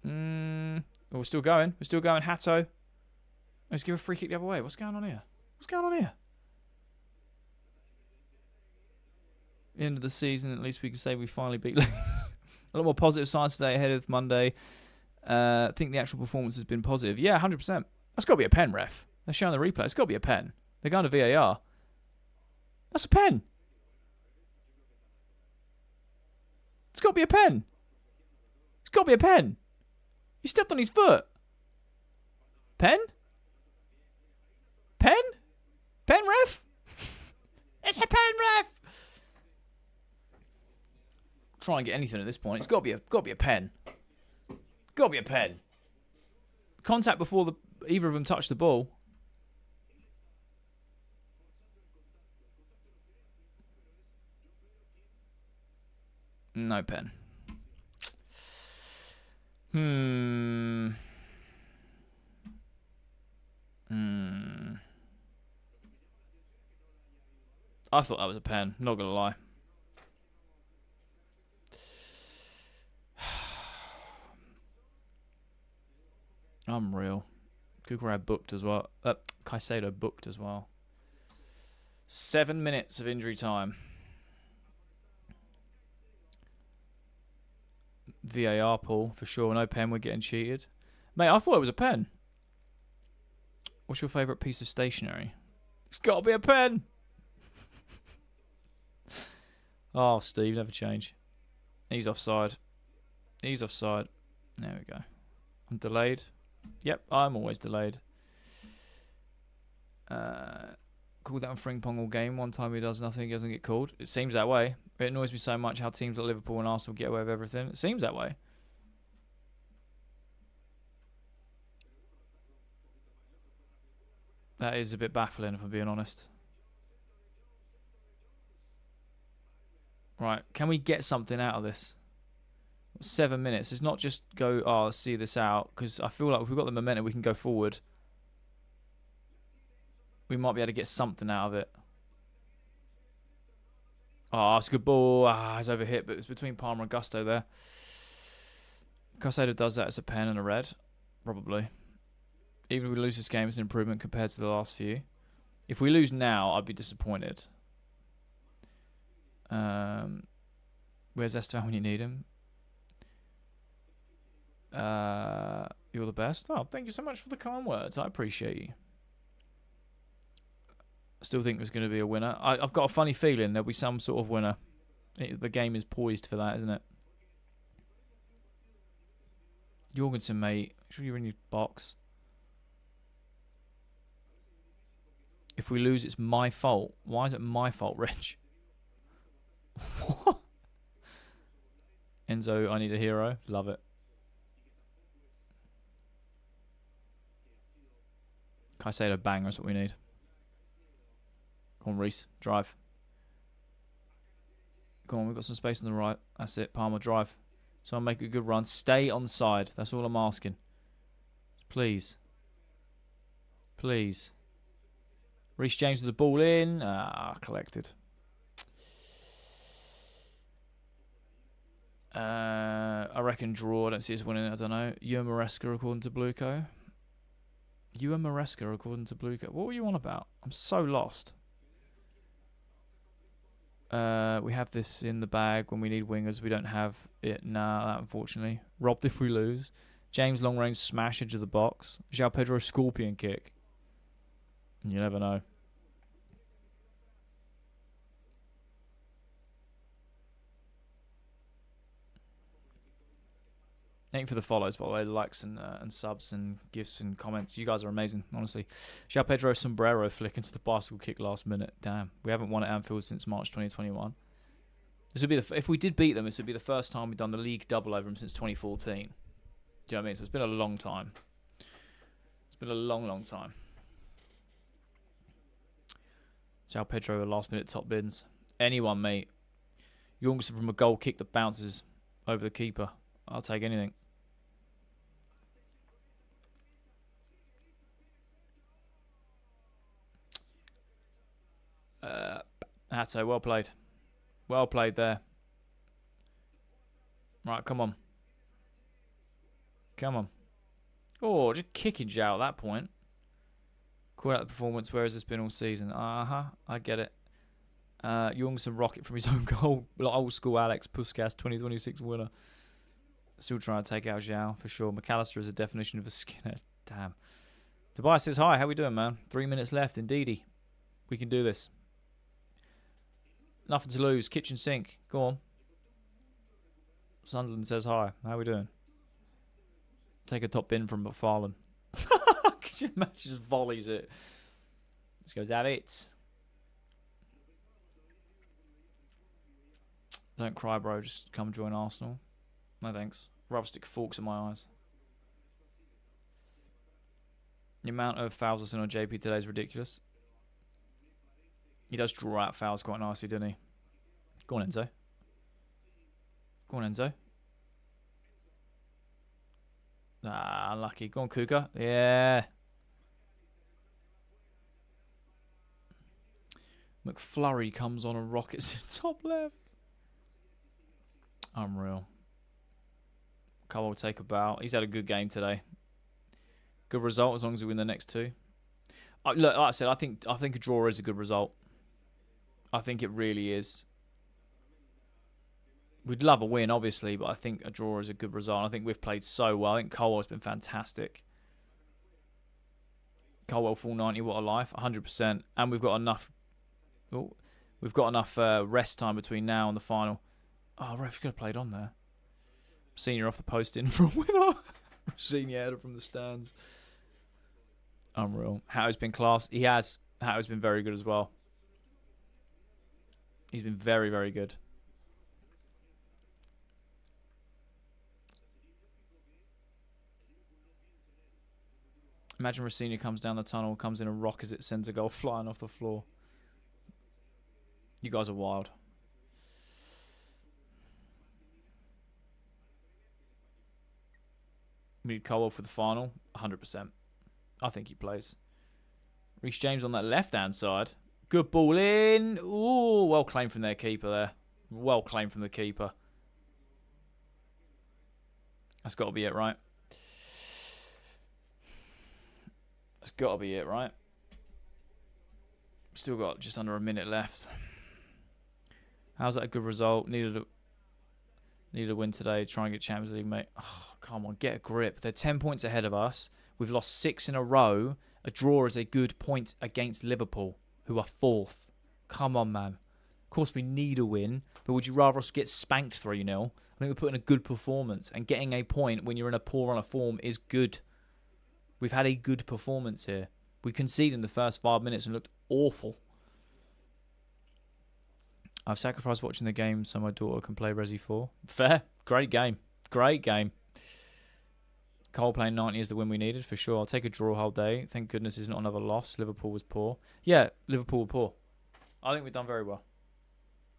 Speaker 1: Oh, we're still going. We're still going. Hato. Let's give a free kick the other way. What's going on here? What's going on here? End of the season, at least we can say we finally beat Leeds. A lot more positive signs today ahead of Monday. I think the actual performance has been positive. Yeah, 100%. That's got to be a pen, ref. They're showing the replay. It's got to be a pen. They're going to VAR. That's a pen. It's got to be a pen. It's got to be a pen. He stepped on his foot. Pen? Pen? Pen, ref? It's a pen, ref. Try and get anything at this point. It's got to be a pen. Got to be a pen. Contact before either of them touch the ball. No pen. I thought that was a pen. Not gonna lie. Unreal. Kukurao booked as well. Caicedo booked as well. 7 minutes of injury time. VAR pull for sure. No pen. We're getting cheated. Mate, I thought it was a pen. What's your favourite piece of stationery? It's got to be a pen. Oh, Steve, never change. He's offside. He's offside. There we go. I'm delayed. Yep, I'm always delayed. Called that on Frimpong all game. One time he does nothing, he doesn't get called. It seems that way. It annoys me so much how teams like Liverpool and Arsenal get away with everything. It seems that way. That is a bit baffling, if I'm being honest. Right, can we get something out of this? 7 minutes. It's not just go, oh, let's see this out. Because I feel like if we've got the momentum, we can go forward. We might be able to get something out of it. Oh, it's a good ball. It's overhit, but it's between Palmer and Gusto there. Caicedo does that. It's a pen and a red. Probably. Even if we lose this game, it's an improvement compared to the last few. If we lose now, I'd be disappointed. Where's Esteban when you need him? You're the best. Oh, thank you so much for the kind words. I appreciate you. Still think there's going to be a winner. I've got a funny feeling there'll be some sort of winner. The game is poised for that, isn't it? Jorgensen, mate. Make sure you're in your box. If we lose, it's my fault. Why is it my fault, Rich? What? Enzo, I need a hero. Love it. Caicedo bang, that's what we need. Come on, Reece. Drive. Come on, we've got some space on the right. That's it. Palmer, drive. So I'll make a good run. Stay on the side. That's all I'm asking. Please. Please. Reece James with the ball in. Collected. I reckon draw. I don't see us winning. I don't know. Ewan Maresca according to Blueco. Ewan Maresca according to Blueco. What were you on about? I'm so lost. We have this in the bag when we need wingers. We don't have it now, unfortunately. Robbed if we lose. James long range smash edge of the box. João Pedro scorpion kick. You never know. Thank you for the follows, by the way, likes and subs and gifts and comments. You guys are amazing, honestly. João Pedro sombrero flick into the bicycle kick last minute. Damn, we haven't won at Anfield since March 2021. This would be if we did beat them, this would be the first time we've done the league double over them since 2014. Do you know what I mean? So it's been a long time. It's been a long, long time. João Pedro, last minute top bins. Anyone, mate. Jorgensen from a goal kick that bounces over the keeper. I'll take anything. Hato, well played. Well played there. Right, come on. Come on. Oh, just kicking João at that point. Call out the performance, where has this been all season? I get it. Jorgensen rocket from his own goal. Like old school Alex Puskas 2026 winner. Still trying to take out João, for sure. McAllister is a definition of a skinhead. Damn. Tobias says, hi, how we doing, man? 3 minutes left, indeedy. We can do this. Nothing to lose. Kitchen sink. Go on. Sunderland says, hi, how we doing? Take a top bin from McFarlane. Could you imagine, just volleys it. Just goes, have it. Don't cry, bro. Just come join Arsenal. No thanks. Rather stick forks in my eyes. The amount of fouls I've seen on JP today is ridiculous. He does draw out fouls quite nicely, doesn't he? Go on, Enzo. Go on, Enzo. Ah, unlucky. Go on, Kuka. Yeah. McFlurry comes on and rockets in top left. Unreal. Cole will take a bow. He's had a good game today. Good result as long as we win the next two. Look, like I said, I think a draw is a good result. I think it really is. We'd love a win, obviously, but I think a draw is a good result. I think we've played so well. I think Colwell has been fantastic. Colwell full 90, what a life, 100%. And we've got enough. Oh, we've got enough rest time between now and the final. Oh, ref, you could have played on there. Senior off the post in for a winner. Senior header from the stands. Unreal. Hato's been class. He has. Hato's been very good as well. He's been very, very good. Imagine Rossini comes down the tunnel, comes in and rockets it, sends a goal flying off the floor. You guys are wild. We need Colwell for the final. 100%. I think he plays. Reece James on that left-hand side. Good ball in. Ooh, well claimed from their keeper there. Well claimed from the keeper. That's got to be it, right? That's got to be it, right? Still got just under a minute left. How's that a good result? Needed a win today. Try and get Champions League, mate. Oh, come on, get a grip. They're 10 points ahead of us. We've lost 6 in a row. A draw is a good point against Liverpool, who are 4th. Come on, man. Of course, we need a win, but would you rather us get spanked 3-0? I think we're putting a good performance, and getting a point when you're in a poor run of form is good. We've had a good performance here. We conceded in the first 5 minutes and looked awful. I've sacrificed watching the game so my daughter can play Resi 4. Fair. Great game. Great game. Cole playing 90 is the win we needed, for sure. I'll take a draw whole day. Thank goodness it's not another loss. Liverpool was poor. Yeah, Liverpool were poor. I think we've done very well.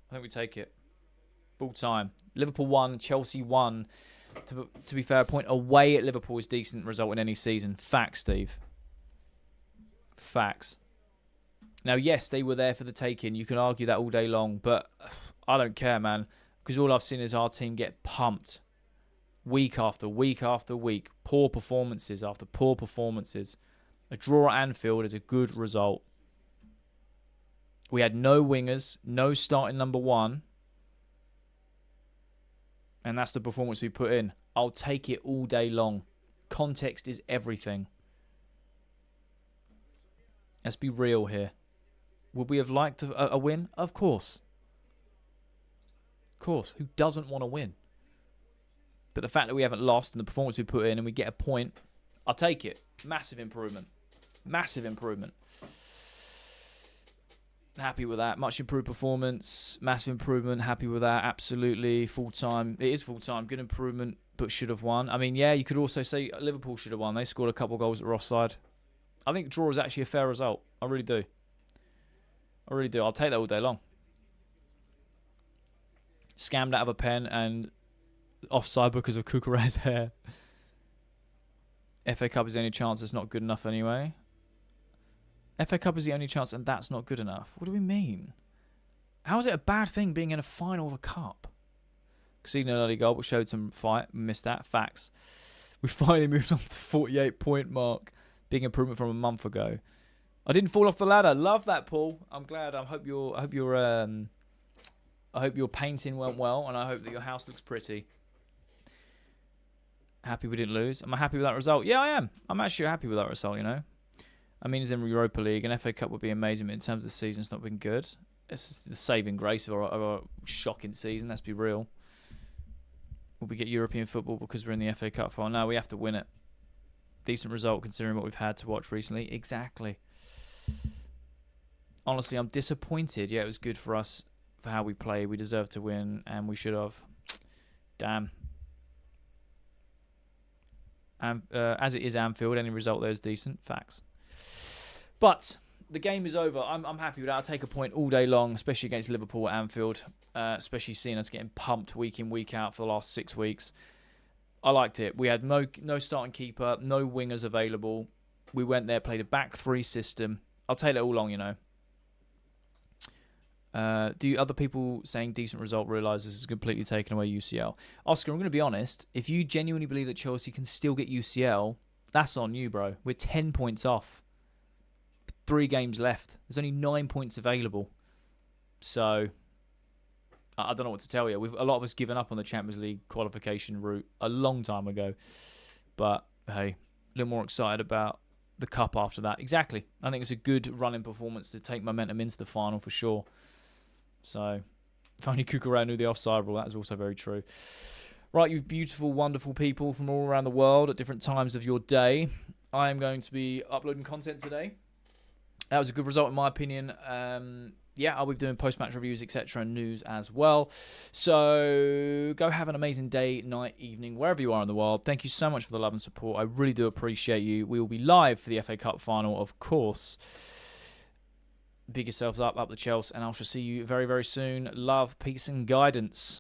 Speaker 1: I think we take it. Full time. Liverpool won. Chelsea won. To be fair, a point away at Liverpool is decent result in any season. Facts, Steve. Facts. Now, yes, they were there for the taking. You can argue that all day long, but I don't care, man. Because all I've seen is our team get pumped. Week after week after week. Poor performances after poor performances. A draw at Anfield is a good result. We had no wingers, no starting number one. And that's the performance we put in. I'll take it all day long. Context is everything. Let's be real here. Would we have liked a win? Of course. Of course. Who doesn't want to win? But the fact that we haven't lost and the performance we put in and we get a point, I'll take it. Massive improvement. Massive improvement. Happy with that. Much improved performance. Massive improvement. Happy with that. Absolutely. Full-time. It is full-time. Good improvement, but should have won. I mean, yeah, you could also say Liverpool should have won. They scored a couple of goals that were offside. I think draw is actually a fair result. I really do. I really do. I'll take that all day long. Scammed out of a pen and offside because of Cucurella's hair. FA Cup is the only chance. It's not good enough anyway. FA Cup is the only chance and that's not good enough. What do we mean? How is it a bad thing being in a final of a cup? Conceding an early goal but showed some fight. Missed that. Facts. We finally moved on to the 48-point mark. Big improvement from a month ago. I didn't fall off the ladder. Love that, Paul. I'm glad. I hope your painting went well and I hope that your house looks pretty. Happy we didn't lose. Am I happy with that result? Yeah, I am. I'm actually happy with that result, you know. I mean, it's in Europa League. An FA Cup would be amazing, but in terms of the season, it's not been good. It's the saving grace of our shocking season, let's be real. Will we get European football because we're in the FA Cup final? No, we have to win it. Decent result considering what we've had to watch recently. Exactly. Honestly, I'm disappointed. Yeah, it was good for us for how we played. We deserved to win, and we should have. Damn. As it is Anfield, any result there is decent. Facts. But the game is over. I'm happy with that. I'll take a point all day long, especially against Liverpool at Anfield. Especially seeing us getting pumped week in, week out for the last 6 weeks. I liked it. We had no starting keeper, no wingers available. We went there, played a back three system. I'll take it all long, you know. Do other people saying decent result realise this is completely taken away UCL? Oscar, I'm going to be honest. If you genuinely believe that Chelsea can still get UCL, that's on you, bro. We're 10 points off. 3 games left. There's only 9 points available. So, I don't know what to tell you. A lot of us given up on the Champions League qualification route a long time ago. But, hey, a little more excited about the Cup after that. Exactly. I think it's a good running performance to take momentum into the final for sure. So, if only Cucurella knew the offside rule, that is also very true. Right, you beautiful, wonderful people from all around the world at different times of your day. I am going to be uploading content today. That was a good result in my opinion. Yeah, I'll be doing post-match reviews, etc. and news as well. So, go have an amazing day, night, evening, wherever you are in the world. Thank you so much for the love and support. I really do appreciate you. We will be live for the FA Cup final, of course. Big yourselves up the Chelsea, and I shall see you very, very soon. Love, peace, and guidance.